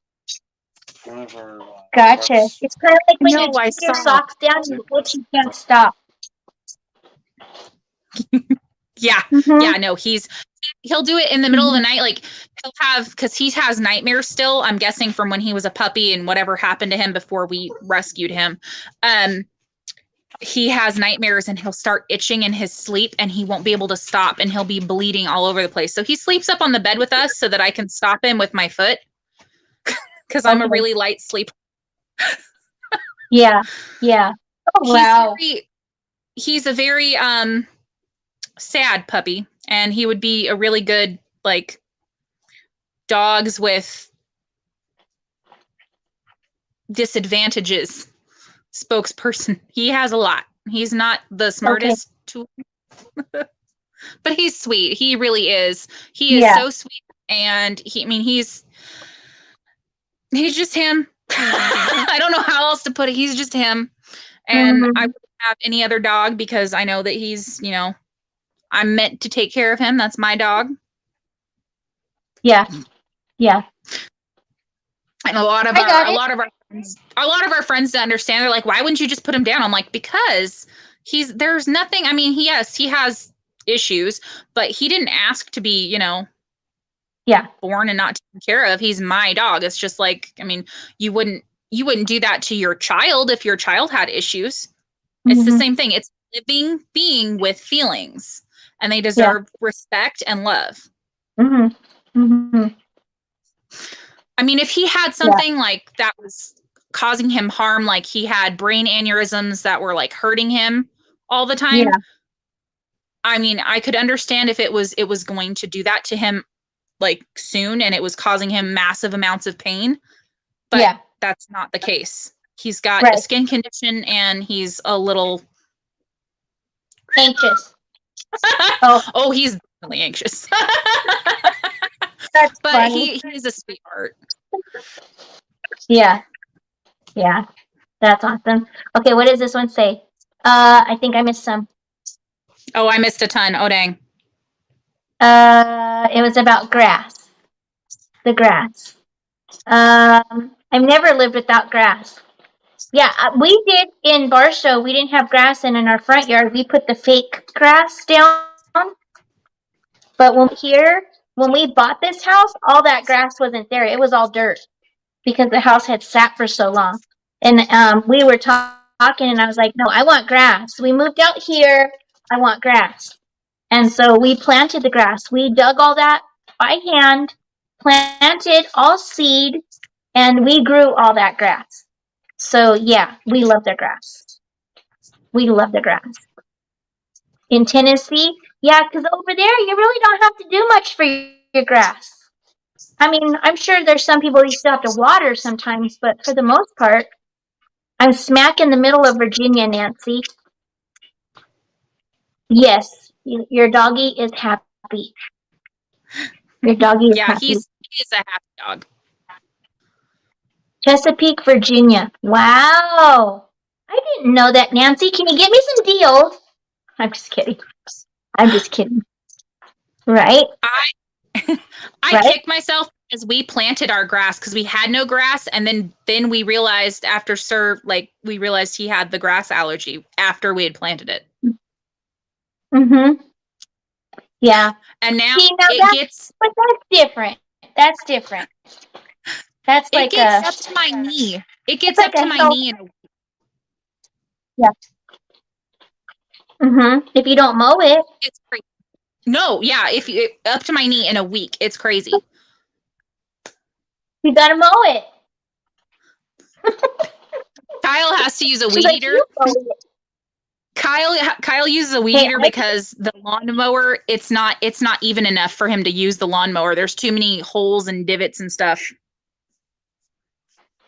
Gotcha. It's kind of like when No, you I take your saw. socks down and you itch, you can't stop. Yeah. Mhm. Yeah, no, he'll do it in the middle of the night. Like he'll have, because he has nightmares still, I'm guessing from when he was a puppy and whatever happened to him before we rescued him. He has nightmares and he'll start itching in his sleep and he won't be able to stop and he'll be bleeding all over the place. So he sleeps up on the bed with us so that I can stop him with my foot because I'm a really light sleeper. Yeah. Yeah. Oh, wow. He's a very sad puppy, and he would be a really good like dogs with disadvantages spokesperson. He has a lot. He's not the smartest tool, but he's sweet. He really is. He is so sweet, and he's just him. I don't know how else to put it. He's just him, and I wouldn't have any other dog because I know that he's, I'm meant to take care of him. That's my dog. Yeah. Yeah. And a lot of our friends don't understand. They're like, why wouldn't you just put him down? I'm like, because there's nothing. I mean, yes, he has issues, but he didn't ask to be, born and not taken care of. He's my dog. It's just like, I mean, you wouldn't do that to your child if your child had issues. It's the same thing. It's a living being with feelings, and they deserve respect and love. I mean, if he had something like that was causing him harm, like he had brain aneurysms that were like hurting him all the time. Yeah. I mean, I could understand if it was going to do that to him like soon and it was causing him massive amounts of pain. But that's not the case. He's got a skin condition and he's a little anxious. Oh, he's definitely anxious. That's but funny. He's a sweetheart. Yeah. Yeah. That's awesome. Okay, what does this one say? I think I missed some. Oh, I missed a ton. Oh, dang. It was about grass. The grass. I've never lived without grass. Yeah, we did in Barstow. We didn't have grass, and in our front yard, we put the fake grass down. But when we bought this house, all that grass wasn't there. It was all dirt because the house had sat for so long. And we were talking, and I was like, no, I want grass. We moved out here. I want grass. And so we planted the grass. We dug all that by hand, planted all seed, and we grew all that grass. So, yeah, we love the grass. We love the grass. In Tennessee, yeah, because over there, you really don't have to do much for your grass. I mean, I'm sure there's some people you still have to water sometimes, but for the most part, I'm smack in the middle of Virginia, Nancy. Yes, your doggy is happy. Your doggy is happy. Yeah, he's a happy dog. Chesapeake, Virginia. Wow. I didn't know that, Nancy. Can you get me some deals? I'm just kidding. Right? I kicked myself because we planted our grass because we had no grass, and then we realized we realized he had the grass allergy after we had planted it. Yeah. And now but that's different. That's different. That's it gets up to my knee. It gets up to my knee. Yeah. If you don't mow it. It's crazy. No, yeah, if you up to my knee in a week, it's crazy. You gotta mow it. Kyle has to use a She's weed like, eater. you mow it. Kyle uses a weed Hey, eater because the lawnmower it's not even enough for him to use the lawnmower. There's too many holes and divots and stuff.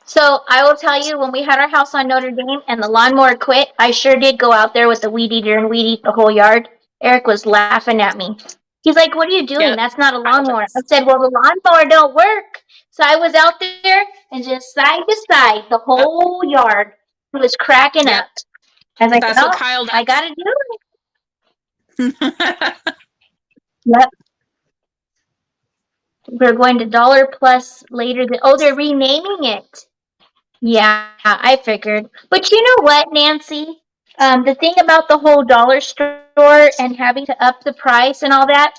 So I will tell you, when we had our house on Notre Dame and the lawnmower quit, I sure did go out there with the weed eater and weed eat the whole yard. Eric was laughing at me. He's like, "What are you doing? Yeah, That's not a Kyle lawnmower." I does. said, "Well, the lawnmower don't work." So I was out there and just side to side the whole yard. It was cracking Yep, up. I was like, that's what "Well, Kyle I does. gotta do it." Yep. We're going to Dollar Plus later. Oh, they're renaming it. Yeah, I figured. But you know what, Nancy? The thing about the whole dollar store and having to up the price and all that,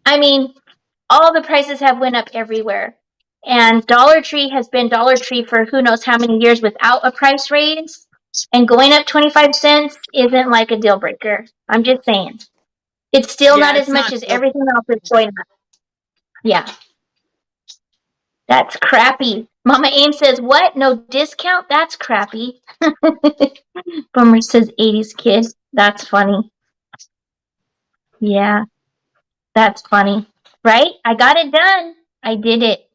I mean, all the prices have went up everywhere. And Dollar Tree has been Dollar Tree for who knows how many years without a price raise. And going up 25 cents isn't like a deal breaker. I'm just saying. It's still Yeah, not as it's much not. as everything else is going up. Yeah. That's crappy. Mama Aim says, what? No discount? That's crappy. Boomer says 80s kid. That's funny. Yeah, that's funny. Right? I got it done. I did it.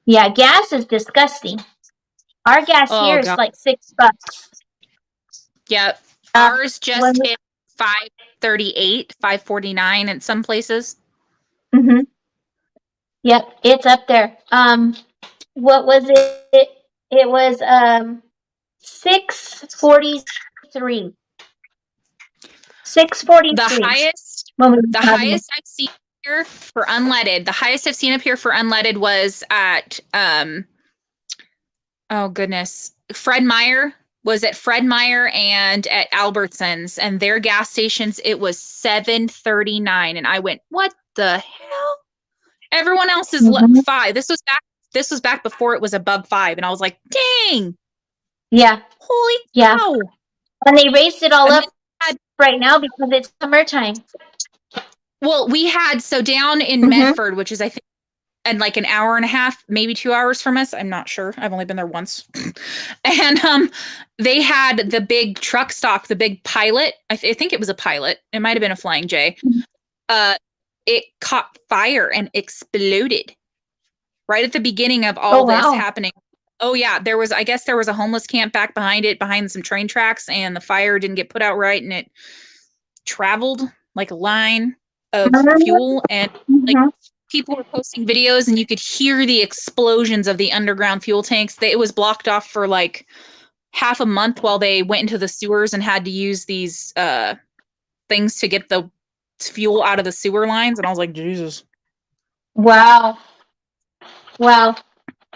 Yeah, gas is disgusting. Our gas Oh here is god. like $6. Yep. Uh, Ours when just hit 538, 549 in some places. mm-hmm. Yep, it's up there. What was it? It was 643. The 643 highest when we were the having it. highest I've seen here for unleaded. The highest I've seen up here for unleaded was at oh goodness. Fred Meyer was at Fred Meyer and at Albertsons, and their gas stations it was 739, and I went, "What the hell?" Everyone else is Mm-hmm. 5. This was back before it was above 5, and I was like, "Dang. Yeah, Holy yeah. cow." And they raised it all And up then had, right now because it's summertime. well, we had so down in Mm-hmm. Medford, which is I think and like an hour and a half, maybe 2 hours from us. I'm not sure. I've only been there once. And they had the big truck stop, the big Pilot. I think it was a Pilot. It might have been a Flying J. It caught fire and exploded right at the beginning of all Oh, this wow. happening. Oh yeah, I guess there was a homeless camp back behind it, behind some train tracks, and the fire didn't get put out right, and it traveled like a line of fuel, and like Mm-hmm. people were posting videos, and you could hear the explosions of the underground fuel tanks. It was blocked off for like half a month while they went into the sewers and had to use these things to get the fuel out of the sewer lines, and I was like, Jesus. Wow. Wow.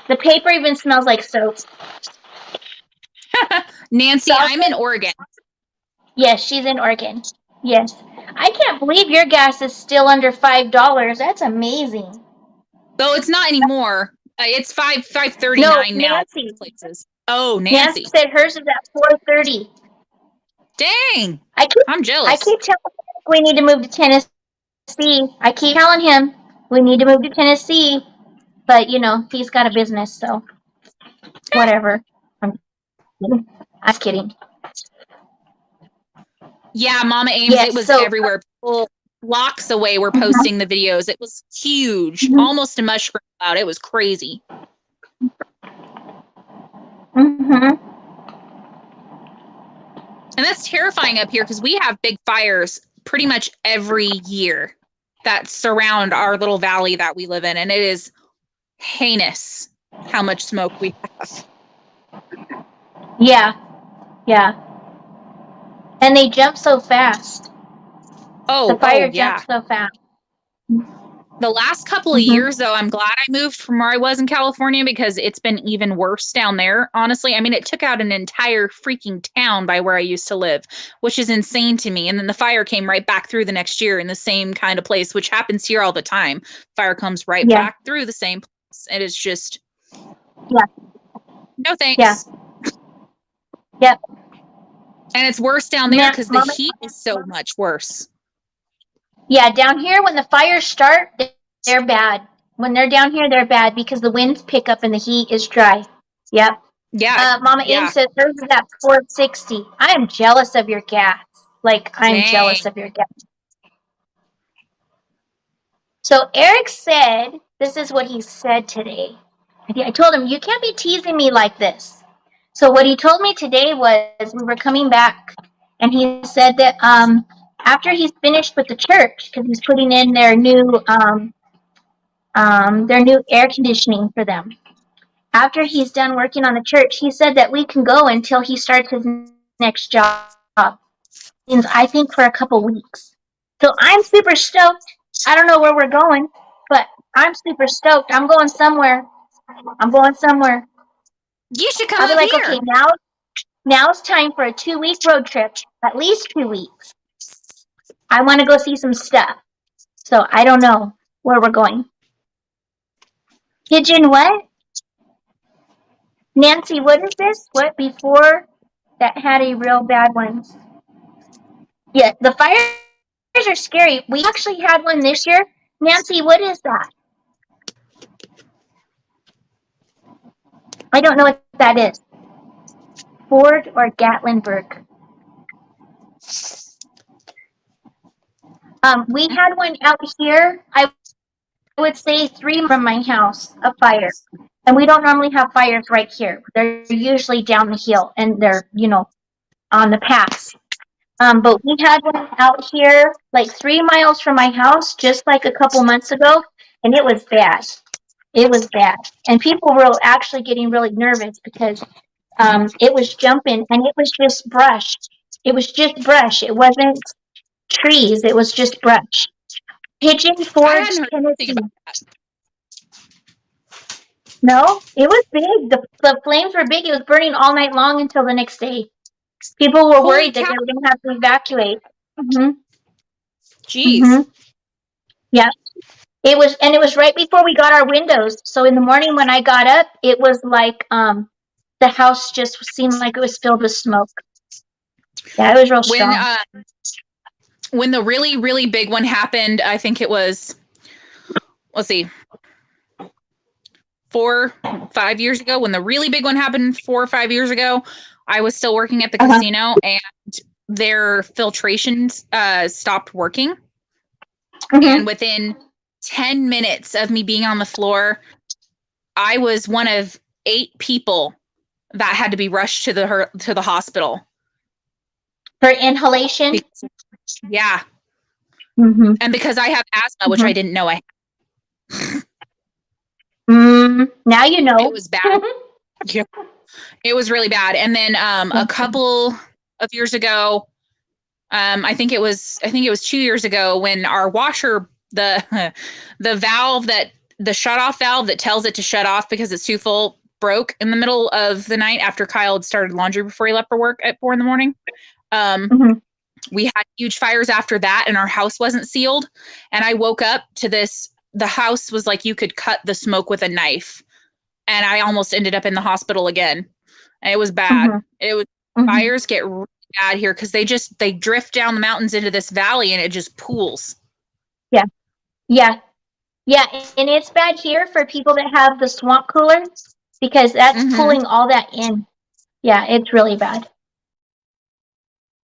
The paper even smells like soap. Nancy, I'm in Oregon. Yes, she's in Oregon. Yes. I can't believe your gas is still under $5. That's amazing. Though it's not anymore. It's No, 5.39 now in Nancy. places. Oh, Nancy Nancy. said hers is at 4.30. Dang. I I'm keep jealous. telling him we need to move to Tennessee. I keep telling him we need to move to Tennessee, but you know he's got a business, so whatever. I'm kidding. I'm kidding. Yeah, Mama Ames, it Yes. was So. everywhere. People blocks away were Mhm, posting the videos. It was huge, mhm, almost a mushroom cloud. It was crazy. mhm. And that's terrifying up here because we have big fires pretty much every year that surround our little valley that we live in. And it is heinous how much smoke we have. Yeah. Yeah. And they jump so fast. The fire Yeah. jumps so fast. The last couple of Mhm. years, though, I'm glad I moved from where I was in California because it's been even worse down there. Honestly, I mean, it took out an entire freaking town by where I used to live, which is insane to me. And then the fire came right back through the next year in the same kind of place, which happens here all the time. Fire comes right Yeah. back through the same place. It is just, Yeah. no Yeah. thanks. Yep. And it's worse down there because the Mama, heat is so much worse. yeah, down here when the fires start, they're bad. When they're down here, they're bad because the winds pick up and the heat is dry. Yep. Yeah. Mama Aim Yeah. says hers is at 460. I am jealous of your gas. Like, I'm Dang. jealous of your gas. So Eric said, this is what he said today. I told him, you can't be teasing me like this. So what he told me today was we were coming back, and he said that after he's finished with the church, because he's putting in their new air conditioning for them. After he's done working on the church, he said that we can go until he starts his next job. Means I think for a couple weeks. So I'm super stoked. I don't know where we're going, but I'm super stoked. I'm going somewhere. You should come I'll be up like, here. okay, now it's time for a 2-week road trip, at least 2 weeks. I want to go see some stuff. So I don't know where we're going. Pigeon what? Nancy, what is this? What before that had a real bad one? Yeah, the fires are scary. We actually had one this year. Nancy, what is that? I don't know what that is. Ford or Gatlinburg. We had one out here. I would say 3 from my house, a fire. And we don't normally have fires right here. They're usually down the hill and they're, on the pass. But we had one out here like 3 miles from my house just like a couple months ago, and it was bad. It was bad. And people were actually getting really nervous because it was jumping and it was just brush. It was just brush. It wasn't trees. It was just brush. Pigeon I Forge, hadn't heard anything Tennessee. about that. No, it was big. The flames were big. It was burning all night long until the next day. People were Holy worried that cow. they were going to have to evacuate. Jeez. Yeah. It was right before we got our windows. So in the morning when I got up, it was like the house just seemed like it was filled with smoke. Yeah, it was real strong. When the really, really big one happened, I think it was, let's see, 4, 5 years ago. When the really big one happened 4 or 5 years ago, I was still working at the casino and their filtrations stopped working. And within 10 minutes of me being on the floor, I was one of 8 people that had to be rushed to the hospital. For inhalation? Yeah. And because I have asthma, which I didn't know I had. Now you know. It was bad. Yeah. It was really bad. And then a couple of years ago, I think it was 2 years ago when our washer, the valve the shut-off valve that tells it to shut off because it's too full, broke in the middle of the night after Kyle had started laundry before he left for work at 4 a.m. We had huge fires after that and our house wasn't sealed. And I woke up to this. The house was like you could cut the smoke with a knife. And I almost ended up in the hospital again. And it was bad. It was fires get really bad here because they drift down the mountains into this valley and it just pools. Yeah. And it's bad here for people that have the swamp cooler because that's pulling all that in. Yeah, it's really bad.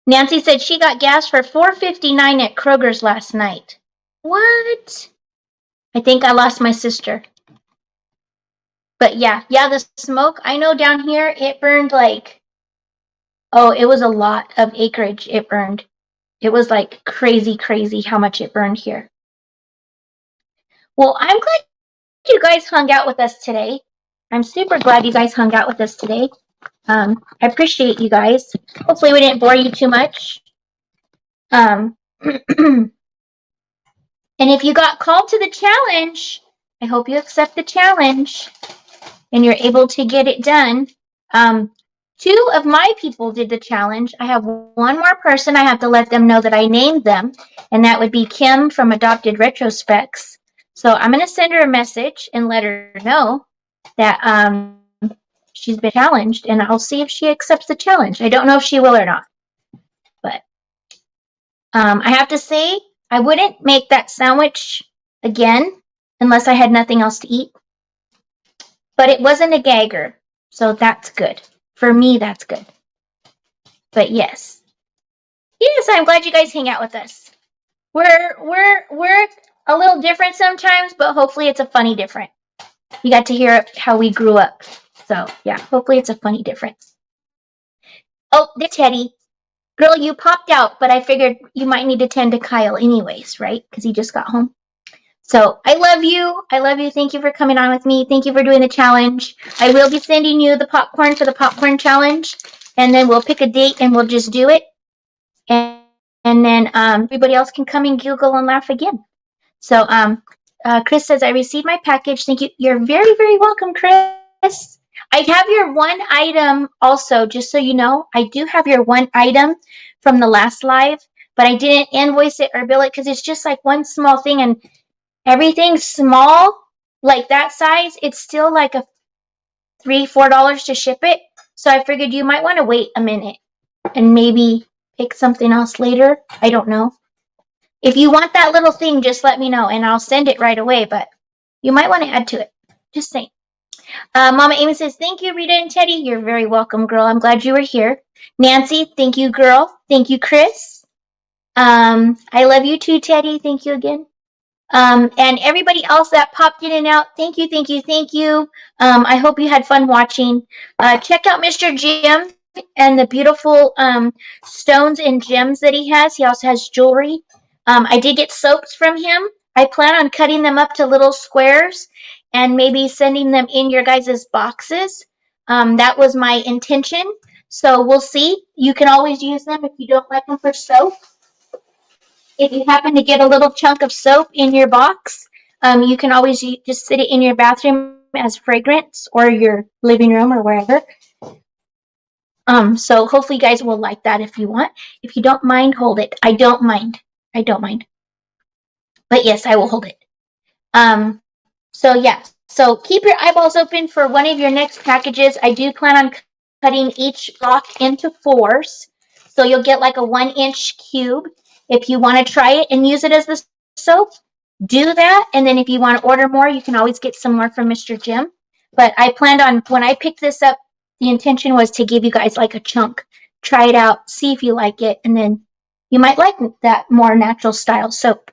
Nancy said she got gas for $4.59 at Kroger's last night. What? I think I lost my sister. But yeah, the smoke, I know down here, it burned like, it was a lot of acreage it burned. It was like crazy how much it burned here. Well, I'm glad you guys hung out with us today. I'm super glad you guys hung out with us today. I appreciate you guys. Hopefully we didn't bore you too much. And if you got called to the challenge, I hope you accept the challenge and you're able to get it done. 2 of my people did the challenge. I have 1 more person. I have to let them know that I named them, and that would be Kim from Adopted Retrospecs. So I'm going to send her a message and let her know that she's been challenged, and I'll see if she accepts the challenge. I don't know if she will or not. I have to say, I wouldn't make that sandwich again unless I had nothing else to eat. But it wasn't a gagger, so that's good. For me, that's good. But yes. Yes, I'm glad you guys hang out with us. We're a little different sometimes, but hopefully it's a funny different. You got to hear how we grew up. So yeah, hopefully it's a funny difference. Oh, there's Teddy. Girl, you popped out, but I figured you might need to tend to Kyle anyways, right? Because he just got home. So I love you. I love you. Thank you for coming on with me. Thank you for doing the challenge. I will be sending you the popcorn for the popcorn challenge. And then we'll pick a date and we'll just do it. And then everybody else can come and giggle and laugh again. So Chris says, I received my package. Thank you. You're very, very welcome, Chris. I have your one item also, just so you know. I do have your one item from the last live, but I didn't invoice it or bill it because it's just like one small thing, and everything's small, like that size. It's still like a $3-4 to ship it. So I figured you might want to wait a minute and maybe pick something else later. I don't know. If you want that little thing, just let me know and I'll send it right away, but you might want to add to it. Just saying. Mama Amy says, thank you, Rita and Teddy. You're very welcome, girl. I'm glad you were here. Nancy, thank you, girl. Thank you, Chris. I love you too, Teddy. Thank you again. And everybody else that popped in and out, thank you, thank you, thank you. I hope you had fun watching. Check out Mr.JIM and the beautiful stones and gems that he has. He also has jewelry. I did get soaps from him. I plan on cutting them up to little squares and maybe sending them in your guys' boxes. That was my intention. So we'll see. You can always use them if you don't like them for soap. If you happen to get a little chunk of soap in your box, you can always just sit it in your bathroom as fragrance or your living room or wherever. So hopefully you guys will like that if you want. If you don't mind, hold it. I don't mind. I don't mind. But yes, I will hold it. So yeah. So keep your eyeballs open for one of your next packages. I do plan on cutting each block into 4s. So you'll get like a 1-inch cube. If you want to try it and use it as the soap, do that. And then if you want to order more, you can always get some more from Mr.JIM. But I planned on, when I picked this up, the intention was to give you guys like a chunk. Try it out, see if you like it, and then you might like that more natural style soap.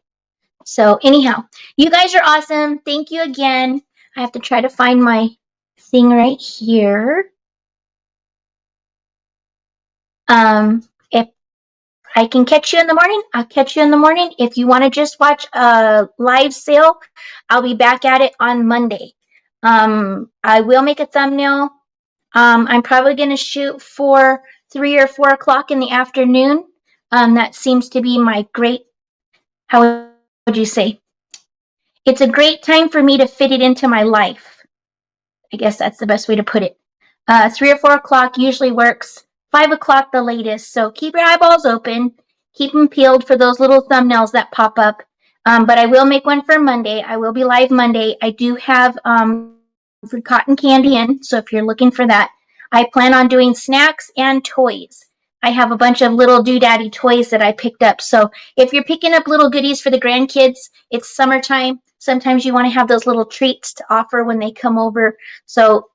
So anyhow, you guys are awesome. Thank you again. I have to try to find my thing right here. If I can catch you in the morning, I'll catch you in the morning. If you want to just watch a live sale, I'll be back at it on Monday. I will make a thumbnail. I'm probably going to shoot for 3 or 4 o'clock in the afternoon. That seems to be my great, how would you say? It's a great time for me to fit it into my life. I guess that's the best way to put it. 3 or 4 o'clock usually works. 5 o'clock the latest. So keep your eyeballs open. Keep them peeled for those little thumbnails that pop up. But I will make one for Monday. I will be live Monday. I do have for cotton candy in, so if you're looking for that. I plan on doing snacks and toys. I have a bunch of little doodaddy toys that I picked up. So if you're picking up little goodies for the grandkids, it's summertime. Sometimes you want to have those little treats to offer when they come over. So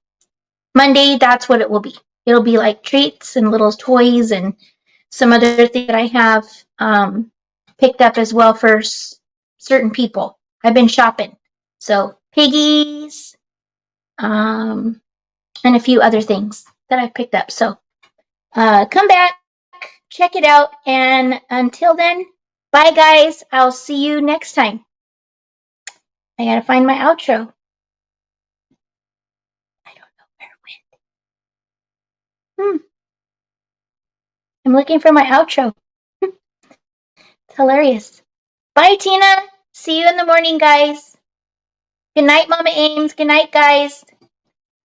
Monday, that's what it will be. It'll be like treats and little toys and some other things that I have picked up as well for certain people. I've been shopping. So piggies, and a few other things that I've picked up. So come back, check it out, and until then, bye guys. I'll see you next time. I gotta find my outro. I don't know where it went. I'm looking for my outro. It's hilarious. Bye, Tina. See you in the morning, guys. Good night, Mama Ames. Good night, guys.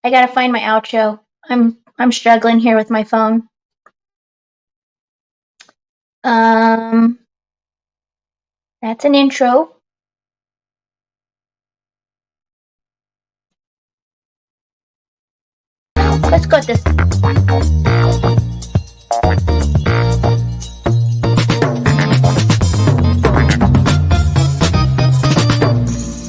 I gotta find my outro. I'm struggling here with my phone. That's an intro. Let's go with this.